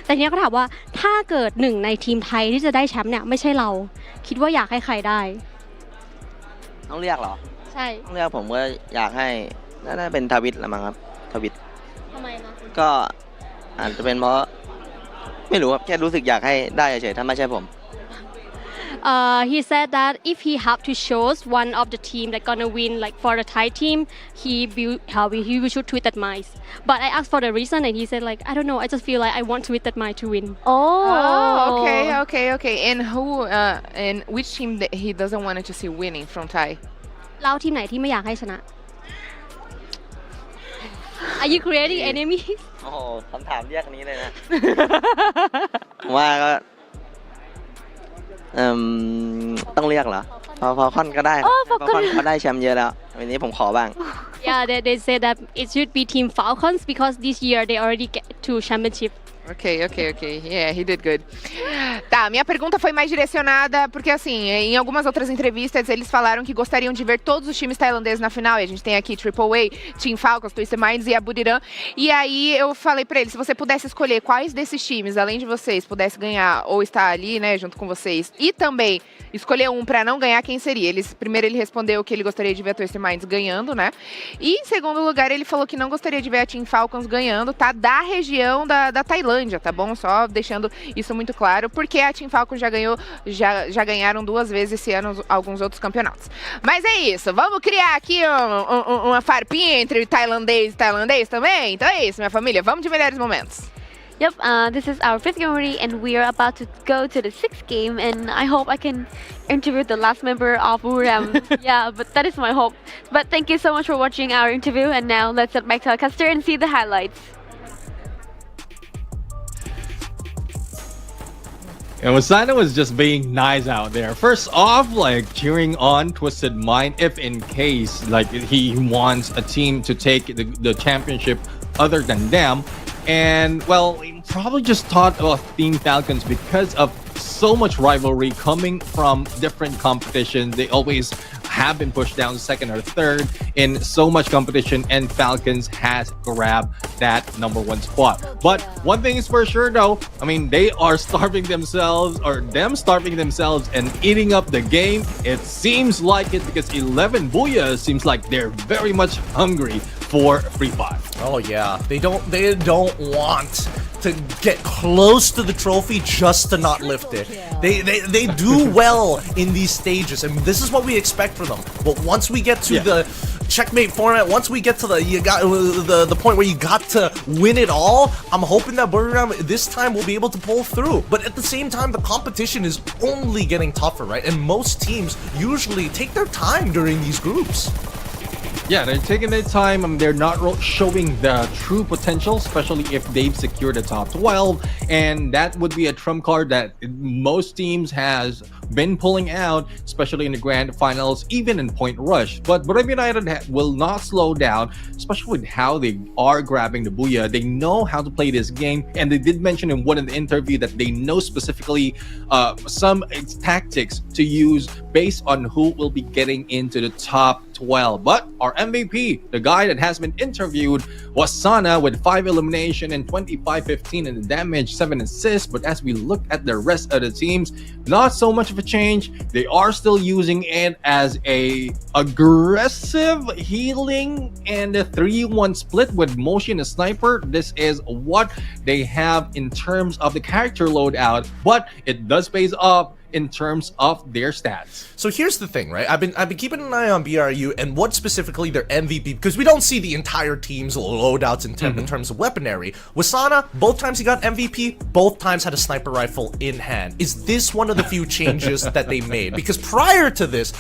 แต่ทีนี้เขาถามว่าถ้าเกิดหนึ่งในทีมไทยที่จะได้แชมป์เนี่ยไม่ใช่เราคิดว่าอยากให้ใครได้ต้องเรียกเหรอใช่ต้องเรียกผมก็อยากให้น่าเป็นทวิตละมั้งครับทวิตทำไมคะก็อาจจะเป็นเพราะไม่รู้ครับแค่รู้สึกอยากให้ได้เฉยๆถ้าไม่ใช่ผม He said that if he have to choose one of the team that gonna win, like for the Thai team, he should tweet that mice. But I asked for the reason, and he said like, I don't know, I just feel like I want tweet that mice to win. Oh, okay. And who, and which team that he doesn't want to see winning from Thai? เราทีมไหนที่ไม่อยากให้ชนะ Are you creating enemies? โอ้โหคำถามเรียกนี้เลยนะ ผมว่าก็ต้องเรียกเหรอพอคอนก็ได้พอคอนเขาได้แชมป์เยอะแล้ววันนี้ผมขอบ้าง Yeah, they said that it should be Team Falcons because this year they already get 2 championship. Ok. Yeah, he did good. Tá, minha pergunta foi mais direcionada porque, assim, em algumas outras entrevistas eles falaram que gostariam de ver todos os times tailandeses na final. E a gente tem aqui AAA, Team Falcons, Twisted Minds e a Buriram. E aí eu falei pra eles, se você pudesse escolher quais desses times, além de vocês, pudesse ganhar ou estar ali, né, junto com vocês, e também escolher um pra não ganhar, quem seria? Primeiro ele respondeu que ele gostaria de ver a Twisted Minds ganhando, né? E em segundo lugar ele falou que não gostaria de ver a Team Falcons ganhando, tá? Da região da Tailândia, tá bom? Só deixando isso muito claro, porque a Team Falcons já ganharam 2 vezes esse ano alguns outros campeonatos. Mas é isso, vamos criar aqui uma farpinha entre tailandês e tailandês também? Então é isso, minha família, vamos de melhores momentos. Yep, this is our 5th game already, and we are about to go to the 6th game, and I hope I can interview the last member of Wuram. Yeah, but that is my hope. But thank you so much for watching our interview, and now let's get back to our caster and see the highlights. And Wasana was just being nice out there. First off, like cheering on Twisted Mind if in case like he wants a team to take the championship other than them. And well, he probably just thought of Team Falcons because of so much rivalry coming from different competitions. They always have been pushed down second or third in so much competition, and Falcons has grabbed that #1 spot. But one thing is for sure though, I mean, they are starving themselves and eating up the game. It seems like it because 11 Booyah seems like they're very much hungry for Free Fire. Oh yeah, they don't want to get close to the trophy just to not lift it. They do well in these stages, and this is what we expect from them. But once we get to the checkmate format, once we get to the point where you got to win it all, I'm hoping that Buriram this time will be able to pull through. But at the same time, the competition is only getting tougher, right? And most teams usually take their time during these groups. Yeah, they're taking their time. They're not showing the true potential, especially if they've secured the top 12. And that would be a trump card that most teams has been pulling out, especially in the grand finals, even in Point Rush. But Buriram United will not slow down, especially with how they are grabbing the Booyah. They know how to play this game, and they did mention in one of the interview that they know specifically some tactics to use based on who will be getting into the top 12. But our MVP, the guy that has been interviewed, was Sana with 5 elimination and 25-15 in the damage, 7 assists. But as we look at the rest of the teams, not so much of a change. They are still using it as a aggressive healing and a 3-1 split with motion and sniper. This is what they have in terms of the character loadout, but it does pay off in terms of their stats. So here's the thing, right? I've been keeping an eye on BRU and what specifically their MVP, because we don't see the entire team's loadouts in terms of weaponry. Wasana, both times he got MVP, both times had a sniper rifle in hand. Is this one of the few changes that they made? Because prior to this,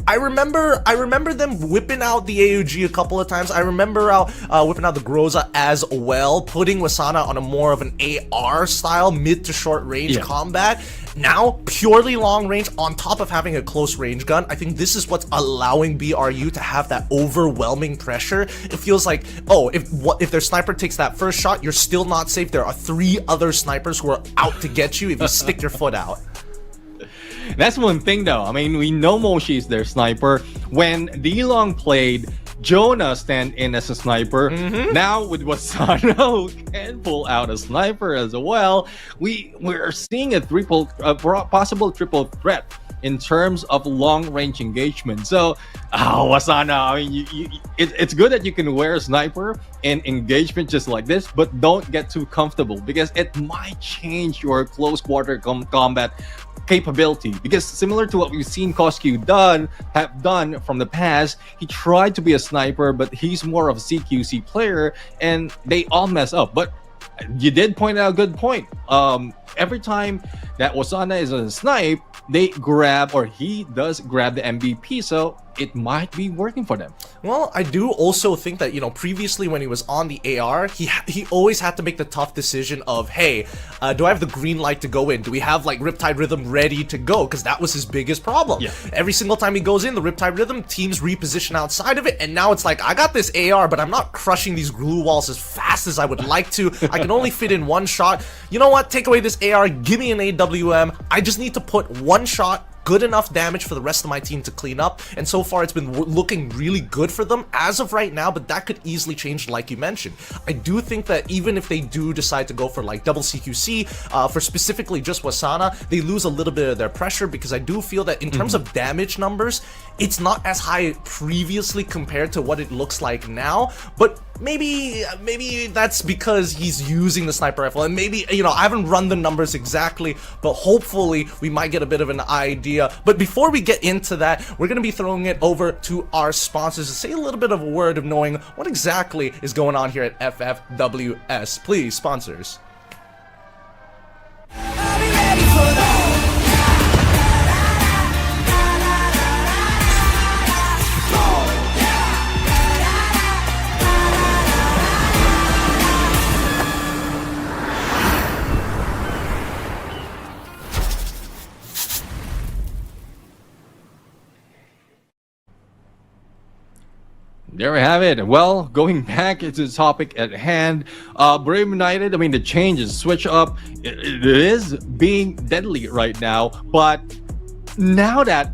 I remember them whipping out the AUG a couple of times. I remember whipping out the Groza as well, putting Wasana on a more of an AR style mid to short range combat. Now, purely long range on top of having a close range gun. I think this is what's allowing BRU to have that overwhelming pressure. It feels like, oh, if their sniper takes that first shot, you're still not safe. There are 3 other snipers who are out to get you if you stick your foot out. That's one thing though. I mean, we know Moshi is their sniper. When D-Long played, Jonah stand in as a sniper. Now with Wasana, who can pull out a sniper as well, we're seeing a possible triple threat in terms of long-range engagement. So, Wasana, I mean, it's good that you can wear a sniper in engagement just like this, but don't get too comfortable because it might change your close quarter combat capability, because similar to what we've seen Koskyu have done from the past, he tried to be a sniper, but he's more of a CQC player, and they all mess up. But you did point out a good point. Every time that Osana is a snipe, they grab, or he does grab the MVP, so it might be working for them. Well, I do also think that, you know, previously when he was on the AR, he always had to make the tough decision of, hey, do I have the green light to go in? Do we have like Riptide Rhythm ready to go? Because that was his biggest problem. Yeah. Every single time he goes in, the Riptide Rhythm, teams reposition outside of it, and now it's like, I got this AR, but I'm not crushing these glue walls as fast as I would like to. I can only fit in one shot. You know what? Take away this AR, give me an AWM. I just need to put one shot, good enough damage for the rest of my team to clean up, and so far it's been looking really good for them as of right now, but that could easily change like you mentioned. I do think that even if they do decide to go for like double CQC, for specifically just Wasana, they lose a little bit of their pressure, because I do feel that in terms of damage numbers, it's not as high previously compared to what it looks like now, but maybe that's because he's using the sniper rifle, and maybe, you know, I haven't run the numbers exactly, but hopefully we might get a bit of an idea. But before we get into that, we're going to be throwing it over to our sponsors to say a little bit of a word of knowing what exactly is going on here at FFWS. Please, sponsors. There we have it. Well, going back to the topic at hand, Brave United, I mean, the changes, switch up, it is being deadly right now. But now that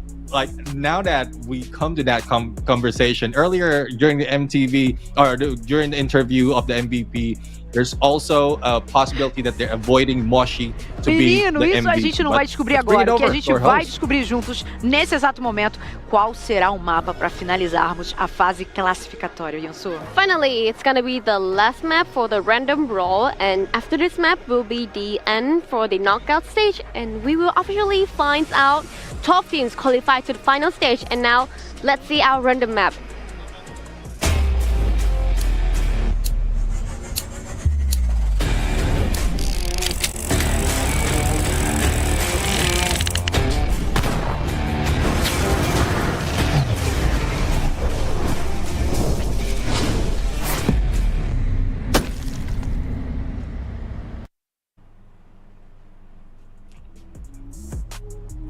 we come to that conversation earlier during the MTV, or during the interview of the MVP, there's also a possibility that they're avoiding Moshi to be the Menino, isso a MVP. gente não vai descobrir agora. O que a gente vai descobrir juntos, nesse exato momento, qual será o mapa para finalizarmos a fase classificatória, Yansu. Finally, it's gonna be the last map for the random brawl, and after this map will be the end for the knockout stage, and we will officially find out 12 teams qualified to the final stage. And now, let's see our random map.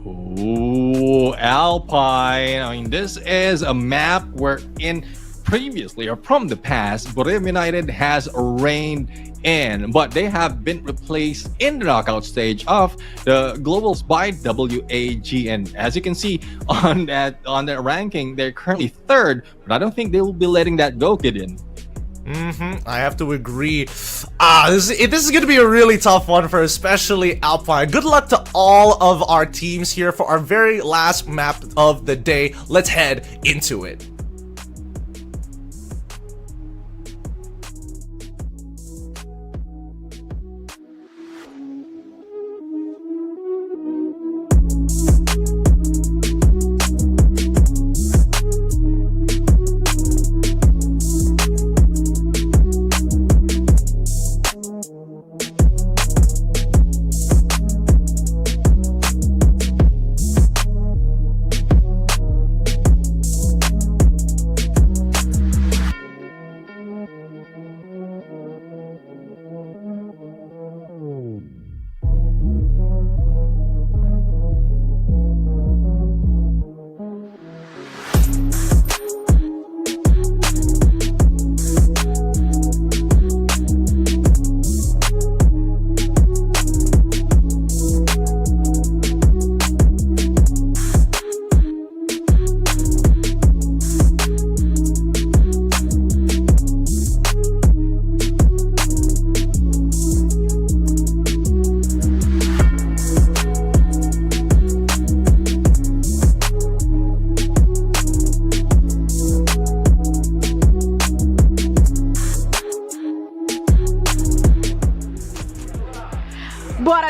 Ooh, Alpine. I mean, this is a map wherein previously, or from the past, Brave United has reigned in, but they have been replaced in the knockout stage of the globals by WAG. And as you can see on that ranking, they're currently third, but I don't think they will be letting that go, Gideon. I have to agree. This is going to be a really tough one for especially Alpine. Good luck to all of our teams here for our very last map of the day. Let's head into it.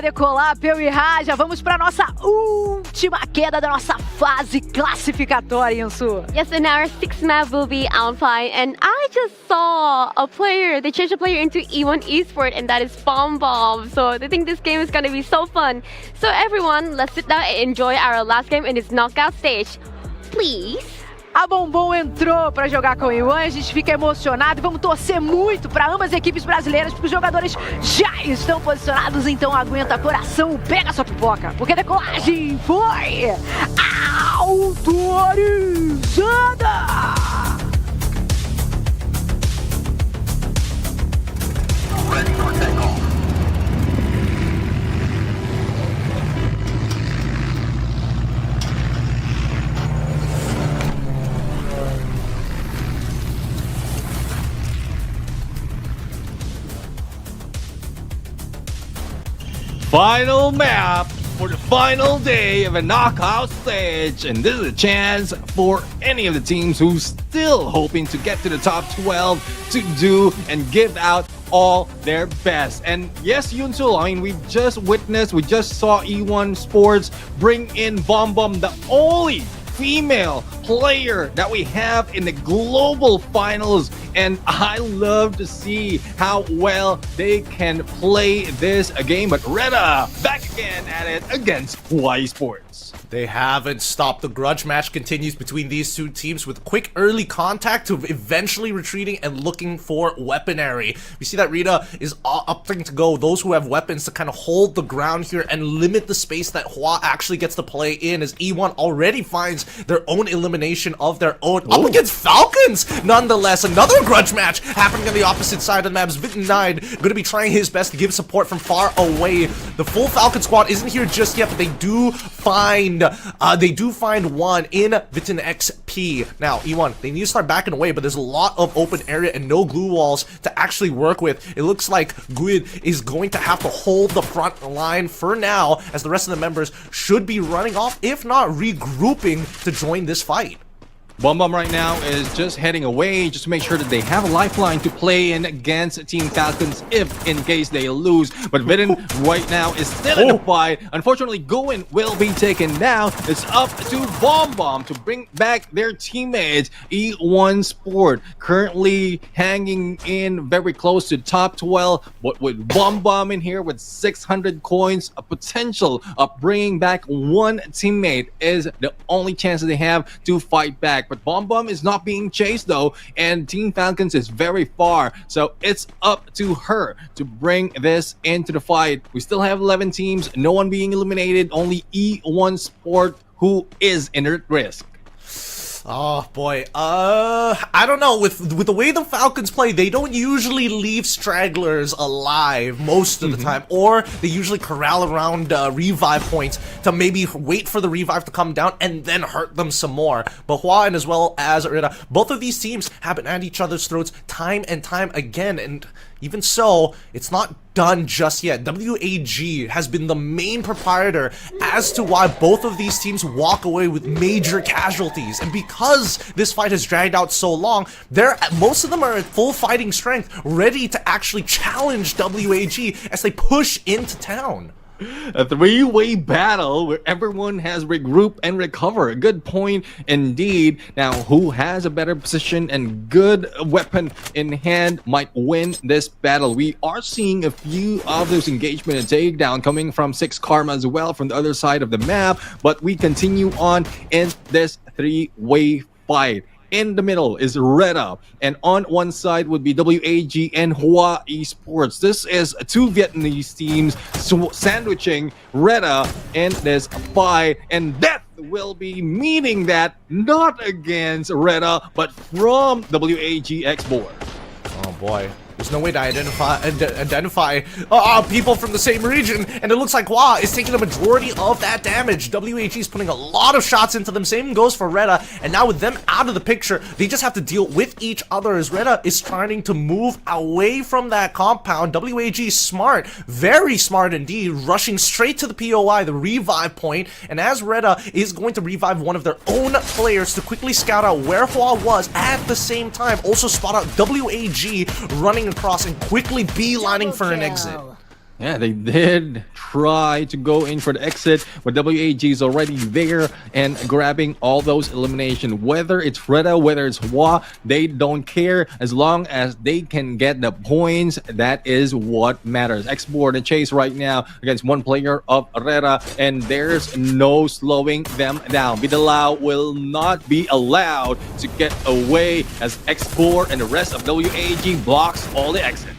decolar, Peu e Raja. Vamos para nossa última queda da nossa fase classificatória, Insu. Yes, and our sixth map will be Alpine, and I just saw a player, they changed a player into E1 Esport, and that is Bomb. So I think this game is gonna be so fun. So everyone, let's sit down and enjoy our last game in this knockout stage. Please. A Bombom entrou para jogar com o Iwan, a gente fica emocionado e vamos torcer muito para ambas as equipes brasileiras, porque os jogadores já estão posicionados, então aguenta coração, pega sua pipoca, porque a decolagem foi autorizada! Final map for the final day of a knockout stage, and this is a chance for any of the teams who's still hoping to get to the top 12 to do and give out all their best. And yes, Yunsul, I mean, we just saw E1 Sports bring in Bomb, the only female player that we have in the global finals, and I love to see how well they can play this game. But Reda back again at it against Hawaii Sports. They haven't stopped. The grudge match continues between these two teams with quick early contact to eventually retreating and looking for weaponry. We see that Rita is opting to go those who have weapons to kind of hold the ground here and limit the space that Hua actually gets to play in, as E1 already finds their own elimination of their own up against Falcons. Nonetheless, another grudge match happening on the opposite side of the map. Vitten9 going to be trying his best to give support from far away. The full Falcon squad isn't here just yet, but they do find one in Vitten XP. Now, E1, they need to start backing away, but there's a lot of open area and no glue walls to actually work with. It looks like Guid is going to have to hold the front line for now, as the rest of the members should be running off, if not regrouping to join this fight. Bomb right now is just heading away just to make sure that they have a lifeline to play in against Team Falcons if in case they lose. But Vitten right now is still in the fight. Unfortunately, Goin will be taken down. It's up to Bomb to bring back their teammates. E1 Sport currently hanging in very close to top 12, but with Bomb in here with 600 coins, a potential of bringing back one teammate is the only chance that they have to fight back. But Bomb is not being chased though, and Team Falcons is very far, so it's up to her to bring this into the fight. We still have 11 teams, no one being eliminated, only E1 Sport who is in at risk. Oh boy, I don't know, with the way the Falcons play, they don't usually leave stragglers alive most of the time, or they usually corral around revive points to maybe wait for the revive to come down and then hurt them some more. But Hua and as well as Rita, both of these teams have been at each other's throats time and time again, and even so, it's not done just yet. WAG has been the main proprietor as to why both of these teams walk away with major casualties. And because this fight has dragged out so long, most of them are at full fighting strength, ready to actually challenge WAG as they push into town. A three-way battle where everyone has regroup and recover. A good point indeed. Now, who has a better position and good weapon in hand might win this battle. We are seeing a few of those engagement and takedown coming from 6 Karma as well from the other side of the map, but we continue on in this three-way fight. In the middle is Reda, and on one side would be WAG and Hua Esports. This is 2 Vietnamese teams sandwiching Reda in this fight, and Death will be meeting that not against Reda, but from WAG X-Board. Oh boy. There's no way to identify people from the same region, and it looks like Hua is taking the majority of that damage. WAG is putting a lot of shots into them. Same goes for Reda, and now with them out of the picture, they just have to deal with each other as Reda is trying to move away from that compound. WAG is smart, very smart indeed, rushing straight to the POI, the revive point, and as Reda is going to revive one of their own players to quickly scout out where Hua was at the same time, also spot out WAG running across and quickly beelining for an exit. Yeah, they did try to go in for the exit, but WAG is already there and grabbing all those elimination. Whether it's Reda, whether it's Hwa, they don't care as long as they can get the points. That is what matters. X-Board and Chase right now against one player of Reda, and there's no slowing them down. Vidalao will not be allowed to get away as X-Board and the rest of WAG blocks all the exit.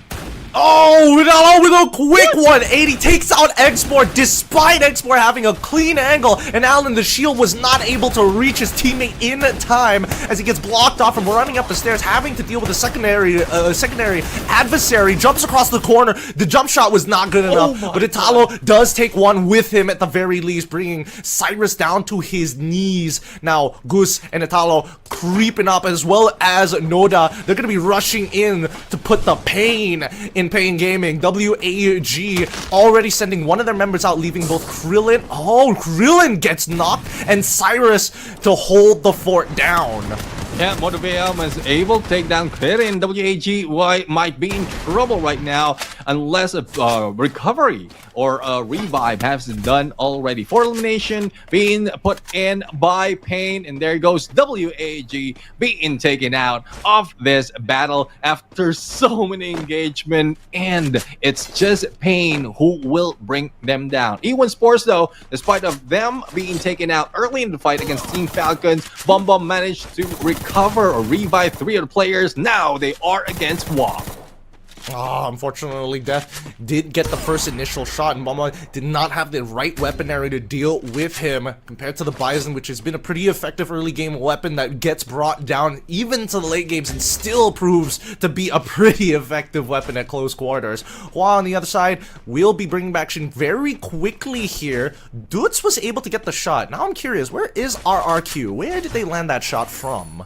Oh, Vidalao with a quick 180 takes out X-Board despite X-Board having a clean angle, and Alan the shield was not able to reach his teammate in time as he gets blocked off from running up the stairs, having to deal with a secondary adversary. Jumps across the corner. The jump shot was not good enough, but Italo does take one with him at the very least, bringing Cyrus down to his knees. Now Gus and Italo creeping up, as well as Noda. They're going to be rushing in to put the pain in Pain Gaming. WAG already sending one of their members out, leaving both Krillin. Oh, Krillin gets knocked, and Cyrus to hold the fort down. Yeah, Motiveum is able to take down Krillin. WAG might be in trouble right now unless a recovery or a revive has been done already. For elimination being put in by Pain, and there goes WAG being taken out of this battle after so many engagement, and it's just Pain who will bring them down. E1 Sports though, despite of them being taken out early in the fight against Team Falcons, Bum Bum managed to recover or revive 3 of the players. Now they are against Hwa. Unfortunately, Death did get the first initial shot, and Mama did not have the right weaponry to deal with him compared to the Bison, which has been a pretty effective early game weapon that gets brought down even to the late games and still proves to be a pretty effective weapon at close quarters. While on the other side, we'll be bringing back action very quickly here. Dutz was able to get the shot. Now I'm curious, where is RRQ? Where did they land that shot from?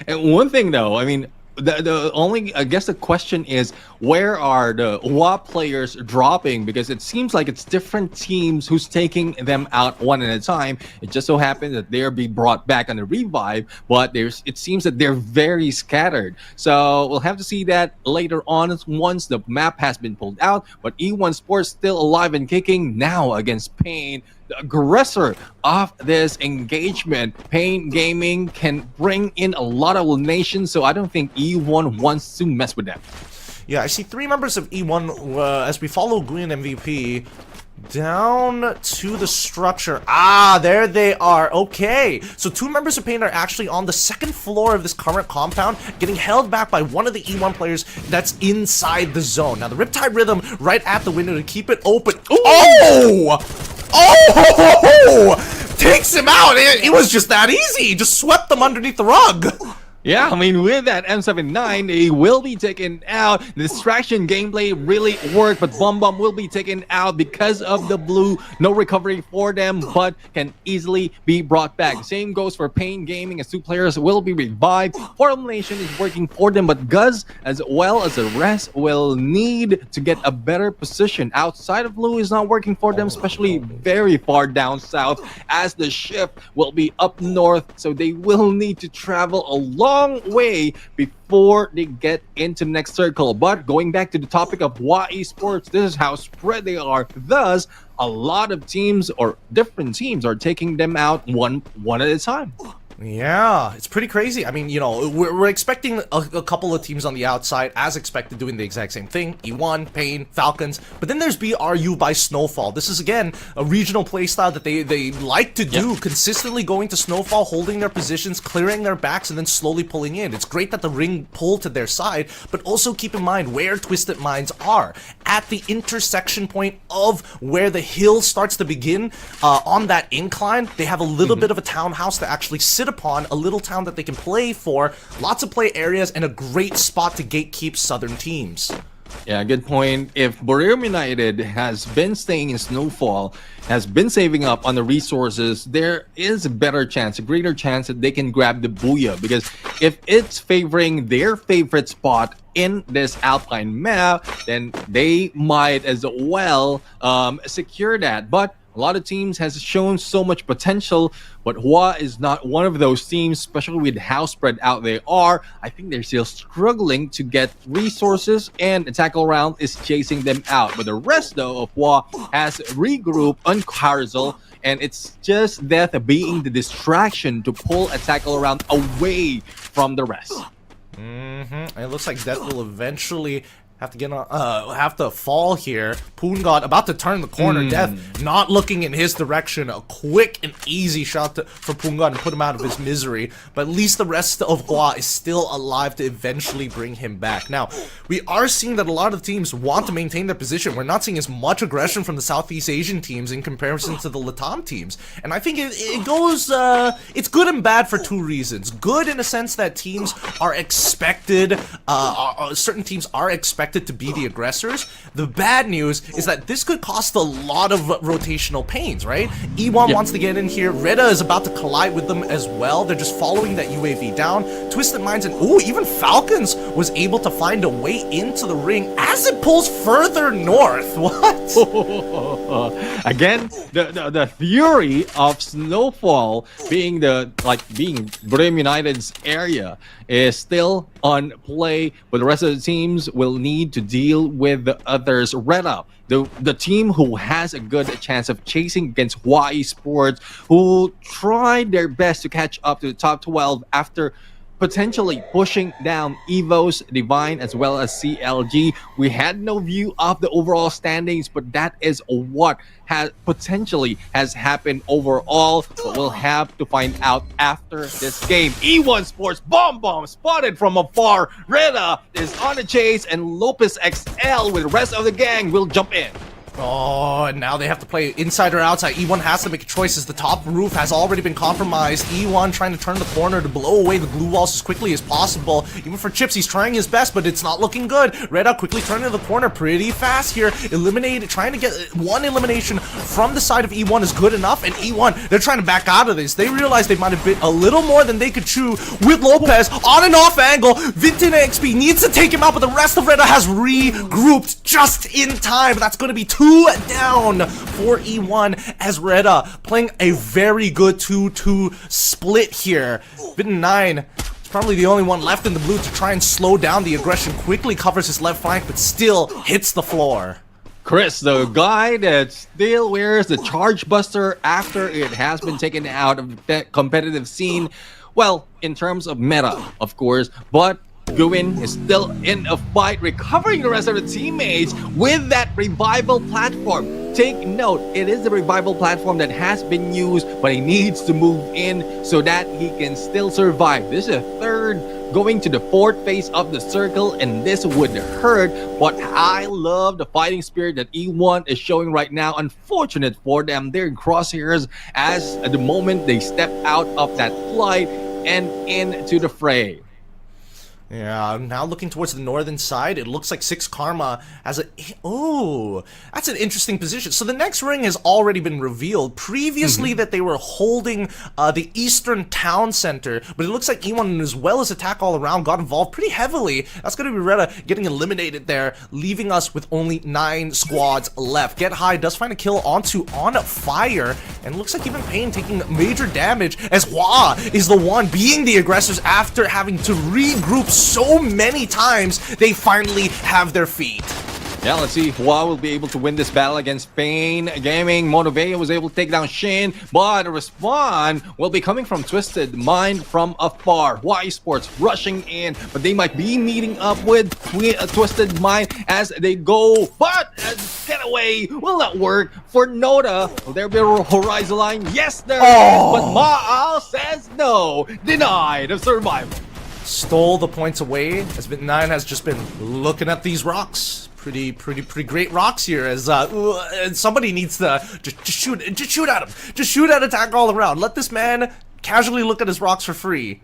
And one thing though, I mean, the only, I guess the question is, where are the Hwa players dropping? Because it seems like it's different teams who's taking them out one at a time. It just so happens that they're being brought back on the revive, but it seems that they're very scattered. So we'll have to see that later on once the map has been pulled out. But E1 Sports still alive and kicking now against Pain, the aggressor of this engagement. Pain Gaming can bring in a lot of nations, so I don't think E1 wants to mess with them. Yeah, I see 3 members of E1 as we follow Green MVP down to the structure. There they are. Okay, so 2 members of Pain are actually on the 2nd floor of this current compound, getting held back by one of the E1 players that's inside the zone. Now the Riptide Rhythm right at the window to keep it open. Oh! Takes him out. It was just that easy. Just swept them underneath the rug. Yeah, I mean, with that M79, he will be taken out. The distraction gameplay really worked, but Bum Bum will be taken out because of the blue. No recovery for them, but can easily be brought back. Same goes for Pain Gaming, as 2 players will be revived. Formulation is working for them, but Guz, as well as the rest, will need to get a better position. Outside of blue is not working for them, especially very far down south, as the shift will be up north, so they will need to travel a long way before they get into the next circle. But going back to the topic of Hwa Esports, this is how spread they are. Thus, a lot of teams or different teams are taking them out one at a time. Yeah, it's pretty crazy. I mean, you know, we're expecting a couple of teams on the outside, as expected, doing the exact same thing. E1, Pain, Falcons. But then there's BRU by Snowfall. This is, again, a regional playstyle that they like to do, consistently going to Snowfall, holding their positions, clearing their backs, and then slowly pulling in. It's great that the ring pulled to their side, but also keep in mind where Twisted Minds are. At the intersection point of where the hill starts to begin, on that incline, they have a little bit of a townhouse to actually sit upon, a little town that they can play for, lots of play areas, and a great spot to gatekeep southern teams. Yeah, good point. If Boreum United has been staying in Snowfall, has been saving up on the resources, there is a better chance, a greater chance that they can grab the Booyah. Because if it's favoring their favorite spot in this Alpine map, then they might as well secure that. But A lot of teams has shown so much potential, but Hua is not one of those teams, especially with how spread out they are. I think they're still struggling to get resources, and Attack All Around is chasing them out. But the rest, though, of Hua has regrouped on Carousel, and it's just Death being the distraction to pull Attack All Around away from the rest. It looks like Death will eventually have to get on, have to fall here. Pungod about to turn the corner. Death not looking in his direction. A quick and easy shot for Pungod and put him out of his misery. But at least the rest of Hua is still alive to eventually bring him back. Now, we are seeing that a lot of teams want to maintain their position. We're not seeing as much aggression from the Southeast Asian teams in comparison to the Latam teams. And I think it goes, it's good and bad for two reasons. Good in a sense that teams are expected, certain teams are expected to be the aggressors. The bad news is that this could cost a lot of rotational pains, right? E1 wants to get in here. Reda is about to collide with them as well. They're just following that UAV down. Twisted Minds and even Falcons was able to find a way into the ring as it pulls further north. What? Again, the theory of Snowfall being being Brim United's area is still on play, but the rest of the teams will need to deal with the others. Reda, the team who has a good chance of chasing against Hua Esports, who tried their best to catch up to the top 12 after potentially pushing down EVOS, Divine, as well as CLG. We had no view of the overall standings, but that is what has happened overall. But we'll have to find out after this game. E1 Sports bomb spotted from afar. Reda is on the chase, and Lopez XL with the rest of the gang will jump in. Oh, and now they have to play inside or outside. E1 has to make choices. The top roof has already been compromised. E1 trying to turn the corner to blow away the glue walls as quickly as possible. Even for Chips, he's trying his best, but it's not looking good. Reda quickly turning the corner pretty fast here. Trying to get one elimination from the side of E1 is good enough, and E1, they're trying to back out of this. They realize they might have been a little more than they could chew with Lopez on and off angle. Vinton XP needs to take him out, but the rest of Reda has regrouped just in time. That's going to be two down for E1 as Reda playing a very good 2-2 split here. Vinton 9 is probably the only one left in the blue to try and slow down the aggression. Quickly covers his left flank, but still hits the floor. Chris, the guy that still wears the Charge Buster after it has been taken out of the competitive scene. Well, in terms of meta, of course, but Guin is still in a fight, recovering the rest of the teammates with that revival platform. Take note, it is the revival platform that has been used, but he needs to move in so that he can still survive. This is a third going to the fourth phase of the circle, and this would hurt, but I love the fighting spirit that E1 is showing right now. Unfortunate for them, they're in crosshairs as at the moment they step out of that flight and into the fray. Yeah, now looking towards the northern side, it looks like 6 Karma has a... Oh, that's an interesting position. So the next ring has already been revealed. Previously that they were holding the eastern town center, but it looks like E1 as well as Attack All Around got involved pretty heavily. That's going to be Reda getting eliminated there, leaving us with only 9 squads left. Get High does find a kill onto On Fire, and looks like even Pain taking major damage as Hua is the one being the aggressors after having to regroup so many times. They finally have their feet. Yeah, let's see if Hua will be able to win this battle against Pain Gaming. Monovea was able to take down Shin, but a respawn will be coming from Twisted Mind from afar. Hua Esports rushing in, but they might be meeting up with Twisted Mind as they go. But getaway will not work for Noda. Will there be a Horizon line? Yes, there is, but Ma'al says no. Denied of survival. Stole the points away as Vit9 has just been looking at these rocks. Pretty great rocks here as somebody needs to just shoot at him. Just shoot at Attack All Around. Let this man casually look at his rocks for free.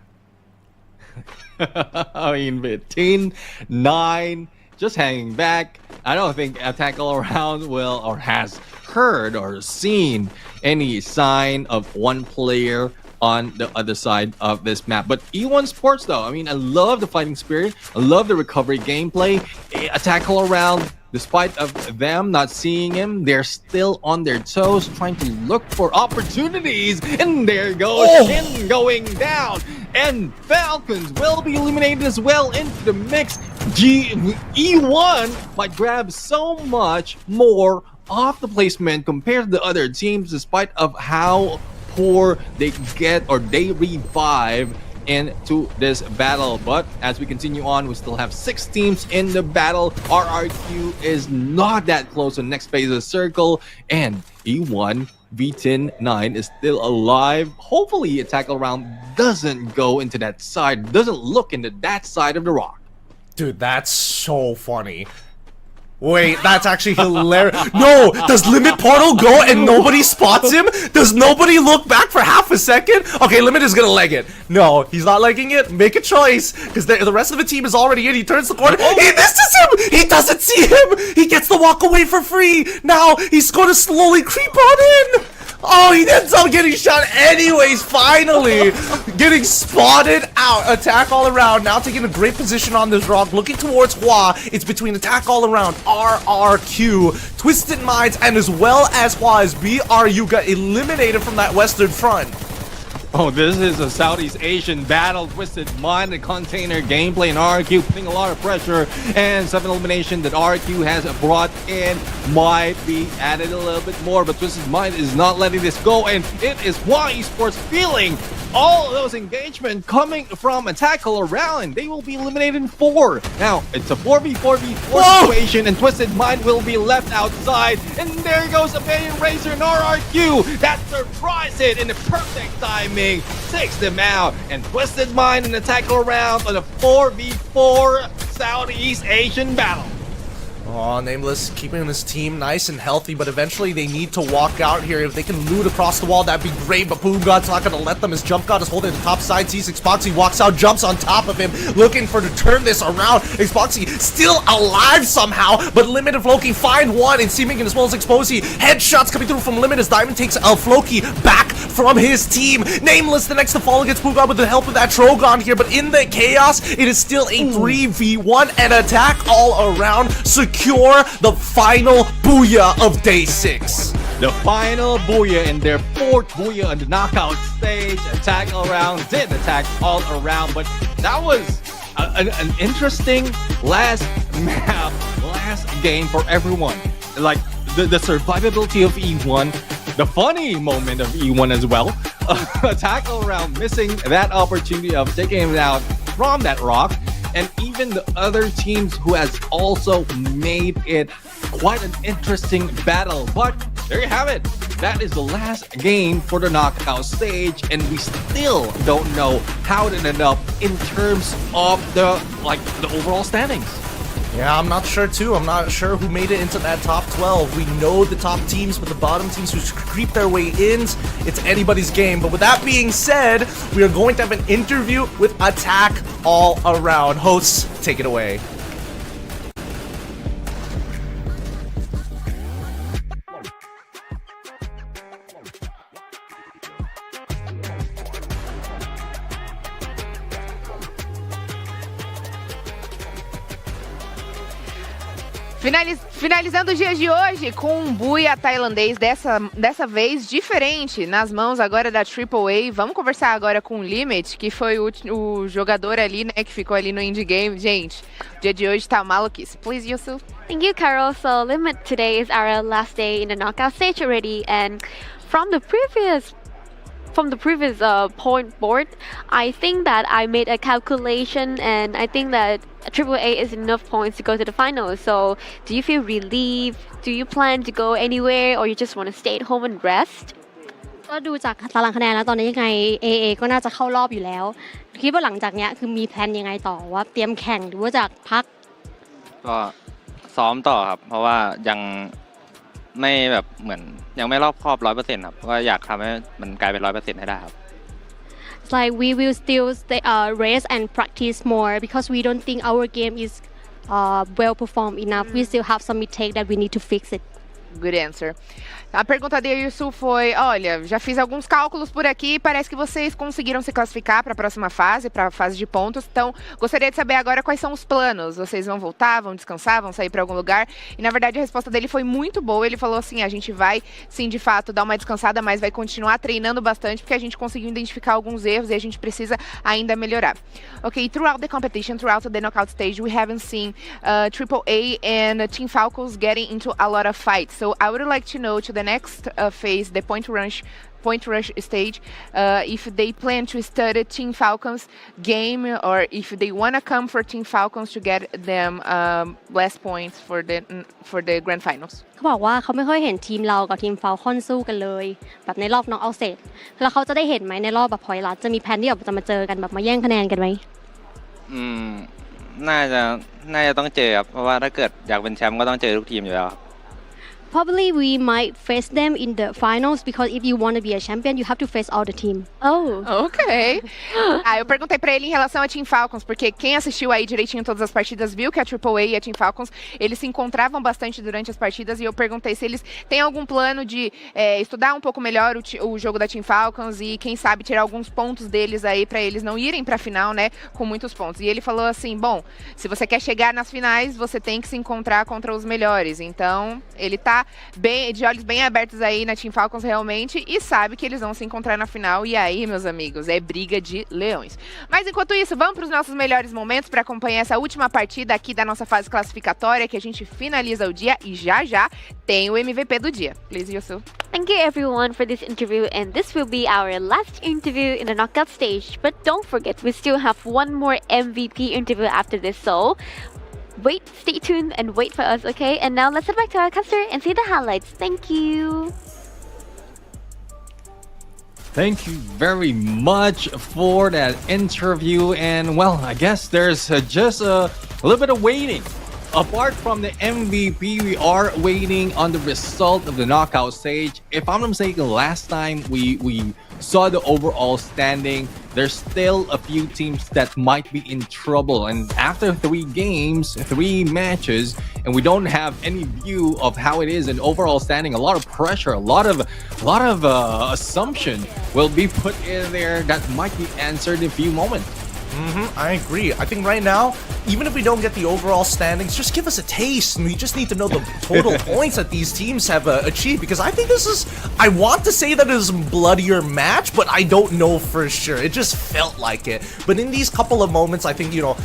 I mean, 15, 9, just hanging back. I don't think Attack All Around will or has heard or seen any sign of one player on the other side of this map. But E1 Sports though, I mean, I love the fighting spirit, I love the recovery gameplay. Attack All Around despite of them not seeing him, they're still on their toes trying to look for opportunities. And there goes Shin going down. And Falcons will be eliminated as well into the mix. E1 might grab so much more off the placement compared to the other teams, despite of how poor they get or they revive into this battle. But as we continue on, we still have 6 teams in the battle. RRQ is not that close to the next phase of the circle, and E1 V10-9 is still alive. Hopefully a tackle round doesn't go into that side, doesn't look into that side of the rock. Dude, that's so funny. Wait, that's actually hilarious. No, does Limit Portal go and nobody spots him? Does nobody look back for half a second? Okay, Limit is gonna leg it. No, he's not legging it. Make a choice, because the rest of the team is already in. He turns the corner. He misses him! He doesn't see him! He gets the walk away for free! Now, he's gonna slowly creep on in! Oh, he ends up getting shot anyways, finally! Getting spotted out. Attack all around. Now taking a great position on this rock. Looking towards Hua. It's between attack all around, RRQ, Twisted Minds, and as well as Hua as BRU got eliminated from that western front. Oh, this is a Southeast Asian battle. Twisted Mind and container gameplay, and RRQ putting a lot of pressure, and 7 elimination that RRQ has brought in might be added a little bit more, but Twisted Mind is not letting this go, and it is Hua Esports feeling all of those engagement coming from attack all around. They will be eliminated in 4. Now, it's a 4v4v4 situation, and Twisted Mind will be left outside. And there goes a Bayon Razor and RRQ. That surprise hit in the perfect timing takes them out. And Twisted Mind and attack all around on a 4v4 Southeast Asian battle. Oh, Nameless keeping his team nice and healthy, but eventually they need to walk out here. If they can loot across the wall, that'd be great, but Boom God's not going to let them. His Jump God is holding the top side. Sees Xboxy, walks out, jumps on top of him, looking for to turn this around. Xboxy still alive somehow, but Limit and Floki find one, and Seeming as well as Exposy. Headshots coming through from Limit as Diamond takes Floki back from his team. Nameless, the next to fall against Boom God with the help of that Trogon here, but in the chaos, it is still a 3v1 and attack all around. Secure the final booyah of day 6. The final booyah in their 4th booyah on the knockout stage. Attack all around, did attack all around, but that was an interesting last map, last game for everyone. Like the survivability of E1, the funny moment of E1 as well. Attack all around missing that opportunity of taking him out from that rock. And even the other teams who has also made it quite an interesting battle. But there you have it. That is the last game for the knockout stage, and we still don't know how it ended up in terms of the overall standings. Yeah, I'm not sure too. I'm not sure who made it into that top 12. We know the top teams, but the bottom teams who creep their way in, it's anybody's game. But with that being said, we are going to have an interview with Attack all around. Hosts, take it away. Finalizando o dia de hoje com um buia tailandês, dessa vez diferente, nas mãos agora da AAA. Vamos conversar agora com o Limit, que foi o jogador ali, né, que ficou ali no indie game. Gente, o dia de hoje tá maluquice. Please, Yusuf. Thank you, Carol. So Limit, today is our last day in the knockout stage already, and from the previous point board, I think that I made a calculation, and I think that AAA is enough points to go to the finals. So do you feel relieved? Do you plan to go anywhere, or you just want to stay at home and rest? ก็ดูจากตารางคะแนนแล้วตอนนี้ยังไง AA ก็น่าจะเข้ารอบอยู่แล้วคิดว่าหลังจากเนี้ยคือมีแพลนยังไงต่อว่าเตรียมแข่งหรือว่าจะพักก็ซ้อมต่อครับเพราะว่ายังไม่แบบเหมือนยังไม่รอบคอบ 100% ครับว่าอยากทำให้มันกลายเป็น 100% ให้ได้ครับ It's like we will still stay, rest and practice more because we don't think our game is well performed enough. We still have some mistake that we need to fix it. Good answer. A pergunta dele, Yusuf, foi: olha, já fiz alguns cálculos por aqui, parece que vocês conseguiram se classificar para a próxima fase, para a fase de pontos. Então, gostaria de saber agora quais são os planos. Vocês vão voltar, vão descansar, vão sair para algum lugar? E na verdade a resposta dele foi muito boa. Ele falou assim: a gente vai, sim, de fato, dar uma descansada, mas vai continuar treinando bastante, porque a gente conseguiu identificar alguns erros e a gente precisa ainda melhorar. Okay, throughout the competition, throughout the knockout stage, we haven't seen AAA and Team Falcons getting into a lot of fights. So I would like to know to the next phase, the point rush stage, if they plan to study Team Falcons game or if they want to come for Team Falcons to get them last points for the grand finals. เขาบอกว่าเขาไม่ค่อยเห็นทีมเรากับทีม Falcon สู้กันเลยแบบในรอบน็อกเอาท์เสร็จแล้วเขาจะได้เห็นไหมในรอบแบบพอยต์ลัดจะมีแผนที่แบบจะมาเจอกันแบบมาแย่งคะแนนกันไหมน่าจะต้องเจอครับเพราะว่าถ้าเกิดอยากเป็นแชมป์ก็ต้องเจอทุกทีมอยู่แล้ว Probably we might face them in the finals because if you want to be a champion, you have to face all the team. Oh, ok. Eu perguntei pra ele em relação a Team Falcons, porque quem assistiu aí direitinho todas as partidas viu que a AAA e a Team Falcons, eles se encontravam bastante durante as partidas e eu perguntei se eles têm algum plano de estudar um pouco melhor o jogo da Team Falcons e quem sabe tirar alguns pontos deles aí pra eles não irem pra final, né, com muitos pontos. E ele falou assim, bom, se você quer chegar nas finais, você tem que se encontrar contra os melhores. Então, ele tá de olhos bem abertos aí na Team Falcons realmente e sabe que eles vão se encontrar na final e aí, meus amigos, é briga de leões. Mas enquanto isso, vamos para os nossos melhores momentos para acompanhar essa última partida aqui da nossa fase classificatória que a gente finaliza o dia e já tem o MVP do dia. Please, Yusuf. Thank you everyone for this interview, and this will be our last interview in the knockout stage. But don't forget, we still have one more MVP interview after this, so wait, stay tuned and wait for us, okay? And now let's head back to our caster and see the highlights. Thank you. Thank you very much for that interview. And well, I guess there's just a little bit of waiting. Apart from the MVP, we are waiting on the result of the knockout stage. If I'm not mistaken, last time we saw the overall standing, there's still a few teams that might be in trouble. And after 3 matches, and we don't have any view of how it is in overall standing, a lot of pressure, a lot of assumption will be put in there that might be answered in a few moments. I agree. I think right now, even if we don't get the overall standings, just give us a taste. And we just need to know the total points that these teams have achieved, because I think this is, I want to say that it is a bloodier match, but I don't know for sure. It just felt like it. But in these couple of moments, I think, you know,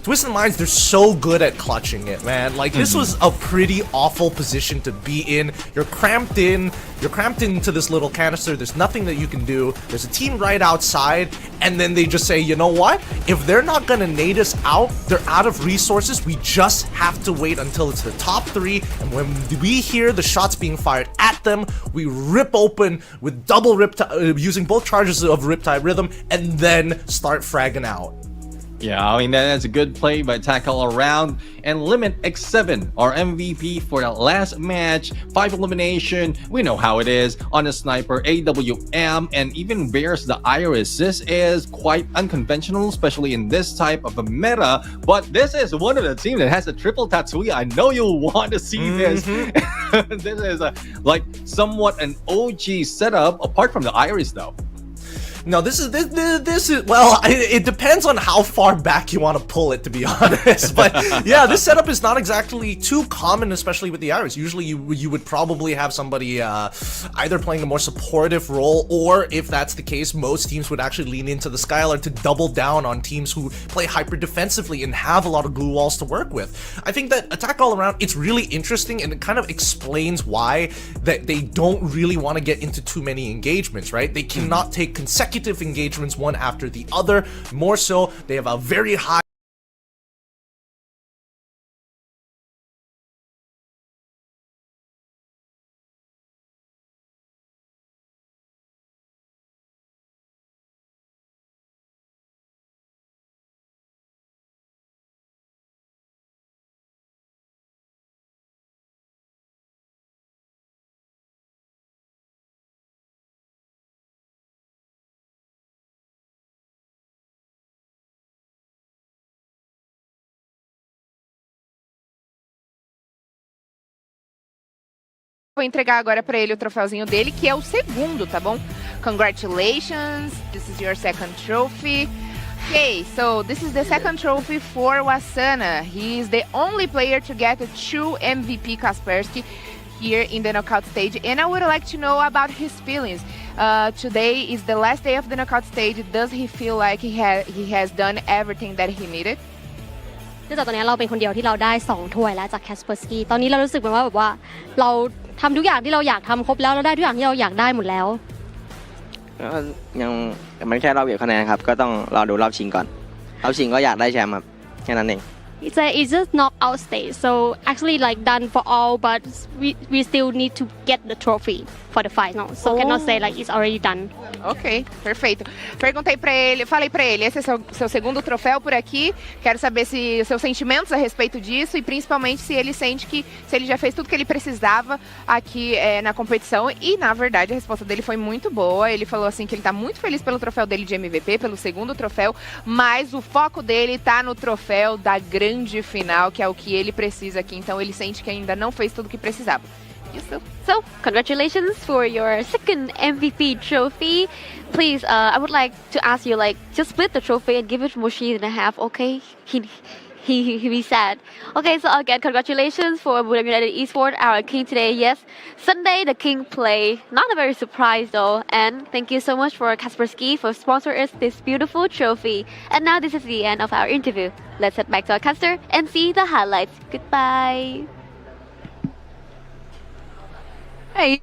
Twisted Minds, they're so good at clutching it, man. Like, this was a pretty awful position to be in. You're cramped into this little canister. There's nothing that you can do. There's a team right outside, and then they just say, you know what? If they're not gonna nade us out, they're out of resources. We just have to wait until it's the top 3, and when we hear the shots being fired at them, we rip open with double using both charges of Riptide Rhythm, and then start fragging out. Yeah, I mean, that's a good play by Tackle Around. And Limit X7, our MVP for that last match. 5 elimination. We know how it is on the Sniper, AWM, and even Bears the Iris. This is quite unconventional, especially in this type of a meta. But this is one of the teams that has a triple Tatsui. I know you'll want to see this. This is like somewhat an OG setup, apart from the Iris though. No, this is well, it depends on how far back you want to pull it, to be honest. But yeah, this setup is not exactly too common, especially with the Iris. Usually you would probably have somebody either playing a more supportive role, or if that's the case, most teams would actually lean into the Skylar to double down on teams who play hyper defensively and have a lot of glue walls to work with. I think that Attack All Around, it's really interesting, and it kind of explains why that they don't really want to get into too many engagements, right? They cannot take consecutive engagements one after the other. More so, they have a very high Vou entregar agora para ele o troféuzinho dele, que é o segundo, tá bom? Congratulations, this is your second trophy. Okay, so this is the second trophy for Wasana. He is the only player to get a true MVP Kaspersky here in the knockout stage. And I would like to know about his feelings. Today is the last day of the knockout stage. Does he feel like he has done everything that he needed? เนื่องจากตอนนี้เราเป็นคนเดียวที่เราได้2ถ้วยแล้วจาก Kaspersky ตอนนี้เรารู้สึกเหมือนว่าแบบว่าเราทำทุกอย่างที่เราอยากทำครบแล้วเราได้ทุกอย่างที่เราอยากได้หมดแล้วยังมันแค่รอบเก็บคะแนนครับก็ต้องรอดูรอบชิงก่อนรอบชิงก็อยากได้แชมป์ครับแค่นั้นเอง It's just knockout stage so actually like done for all but we still need to get the trophy for the final so cannot say like it's already done. Ok, perfeito. Perguntei para ele, falei para ele, esse é seu segundo troféu por aqui. Quero saber se seus sentimentos a respeito disso e principalmente se ele sente que se ele já fez tudo que ele precisava aqui na competição. E na verdade a resposta dele foi muito boa. Ele falou assim que ele está muito feliz pelo troféu dele de MVP, pelo segundo troféu, mas o foco dele está no troféu da grande final, que é o que ele precisa aqui. Então ele sente que ainda não fez tudo o que precisava. So, congratulations for your second MVP trophy. Please, I would like to ask you, like, just split the trophy and give it to Moshi in a half, okay? He said. Okay, so again, congratulations for Bermuda United Esports, our king today. Yes, Sunday the king play. Not a very surprise though. And thank you so much for Kaspersky for sponsoring us this beautiful trophy. And now this is the end of our interview. Let's head back to our caster and see the highlights. Goodbye. Hey.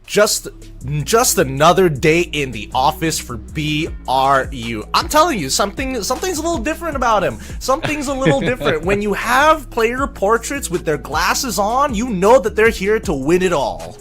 Just another day in the office for BRU. I'm telling you, something's a little different about him. Something's a little different. When you have player portraits with their glasses on, you know that they're here to win it all.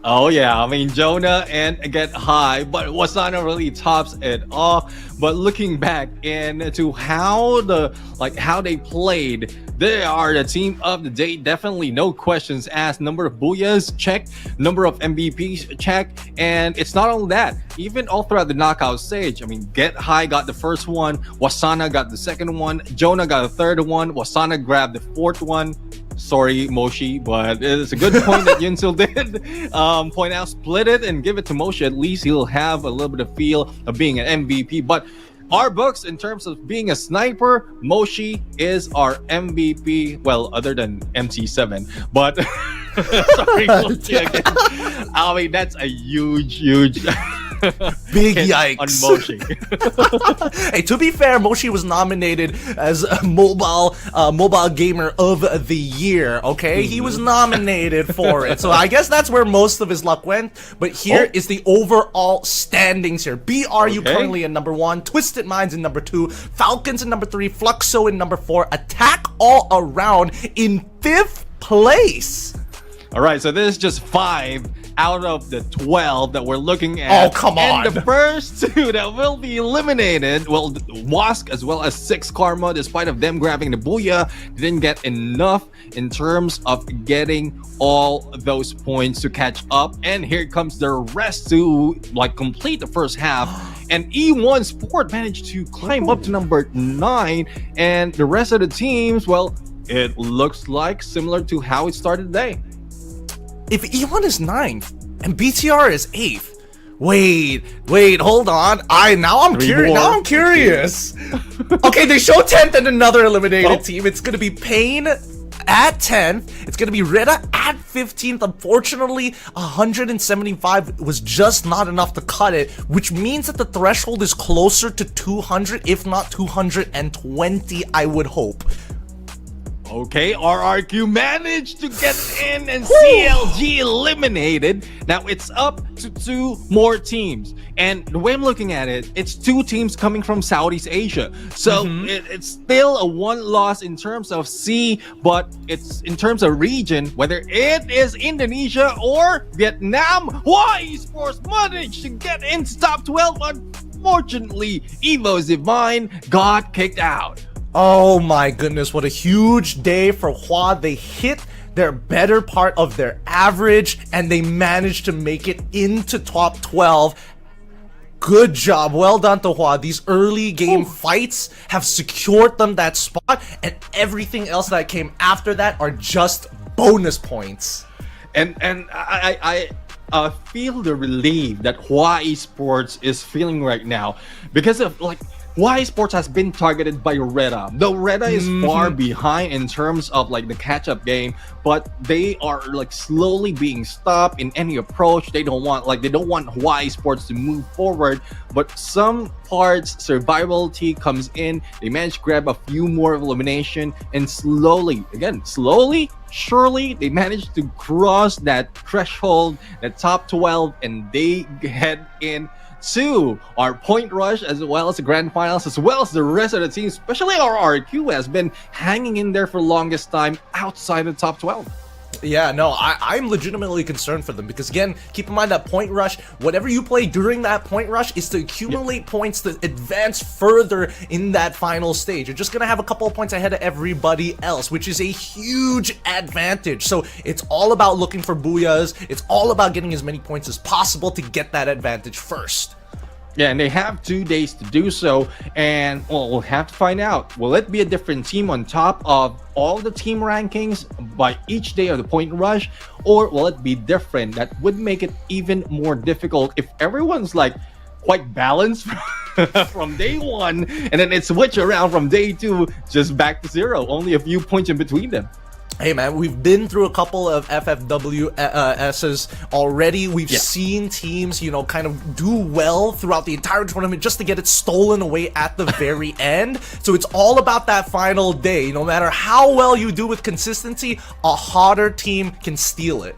Oh yeah, I mean Jonah and Get High, but Wasana really tops it off. But looking back into how they played, they are the team of the day. Definitely no questions asked. Number of booyahs check, number of MVPs check, and it's not only that. Even all throughout the knockout stage, I mean, Get High got the first one, Wasana got the second one, Jonah got the third one, Wasana grabbed the fourth one. Sorry, Moshi, but it's a good point that Yunsil did point out. Split it and give it to Moshi. At least he'll have a little bit of feel of being an MVP. But our books, in terms of being a sniper, Moshi is our MVP. Well, other than MT7. But sorry, Moshi again. I mean, that's a huge big yikes on Moshi. Hey, to be fair, Moshi was nominated as a mobile gamer of the year. Okay, he was nominated for it, so I guess that's where most of his luck went. But here is the overall standings here. BRU currently in number 1, Twisted Minds in number 2, Falcons in number 3, Fluxo in number 4, Attack All Around in 5th place. All right, so this is just 5 out of the 12 that we're looking at. Oh, come on. And the first 2 that will be eliminated, well, Wask as well as 6 Karma, despite of them grabbing the Booyah, didn't get enough in terms of getting all those points to catch up. And here comes the rest to complete the first half. And E1 Sport managed to climb up to number 9. And the rest of the teams, well, it looks like similar to how it started today. If E1 is 9th and BTR is 8th, wait, hold on. Now I'm curious. Okay, they show 10th and another eliminated team. It's gonna be Pain at 10th. It's gonna be Reda at 15th. Unfortunately, 175 was just not enough to cut it, which means that the threshold is closer to 200, if not 220, I would hope. Okay, RRQ managed to get in and CLG eliminated. Now it's up to 2 more teams. And the way I'm looking at it, it's 2 teams coming from Southeast Asia. So it's still a 1 loss in terms of C, but it's in terms of region, whether it is Indonesia or Vietnam. Hawaii Esports managed to get into top 12. Unfortunately, Evo's Divine got kicked out. Oh my goodness, what a huge day for Hua. They hit their better part of their average and they managed to make it into top 12. Good job, well done to Hua. These early game fights have secured them that spot, and everything else that came after that are just bonus points. And I feel the relief that Y Sports is feeling right now because of like Y Sports has been targeted by Reda. Though Reda is far behind in terms of like the catch-up game, but they are like slowly being stopped in any approach. They don't want Y Sports to move forward, but some parts survivability comes in. They manage to grab a few more elimination, and slowly, surely they managed to cross that threshold, that top 12, and they head in to our point rush as well as the grand finals, as well as the rest of the team, especially our RQ has been hanging in there for the longest time outside the top 12. Yeah, no, I'm legitimately concerned for them because, again, keep in mind that point rush, whatever you play during that point rush is to accumulate points to advance further in that final stage. You're just going to have a couple of points ahead of everybody else, which is a huge advantage. So it's all about looking for booyahs. It's all about getting as many points as possible to get that advantage first. Yeah, and they have 2 days to do so, and well, we'll have to find out. Will it be a different team on top of all the team rankings by each day of the point rush, or will it be different? That would make it even more difficult if everyone's like quite balanced from day 1, and then it switch around from day 2 just back to 0, only a few points in between them. Hey man, we've been through a couple of FFWSs already. We've seen teams, you know, kind of do well throughout the entire tournament just to get it stolen away at the very end. So it's all about that final day. No matter how well you do with consistency, a hotter team can steal it.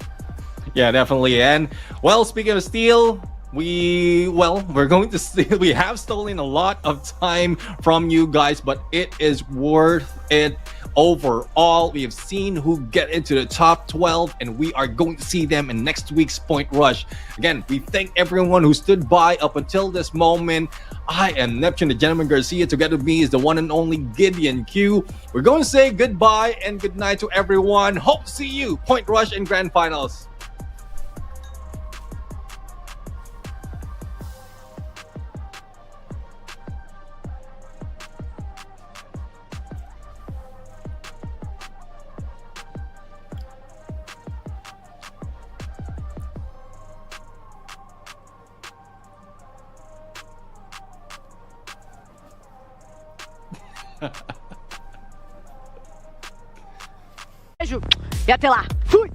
Yeah, definitely. And well, speaking of steal, we're going to steal. We have stolen a lot of time from you guys, but it is worth it. Overall, we have seen who get into the top 12, and we are going to see them in next week's point rush. Again, we thank everyone who stood by up until this moment. I am Neptune, the Gentleman Garcia. Together with me is the one and only Gideon Q. We're going to say goodbye and good night to everyone. Hope to see you point rush and grand finals. Beijo e até lá. Fui!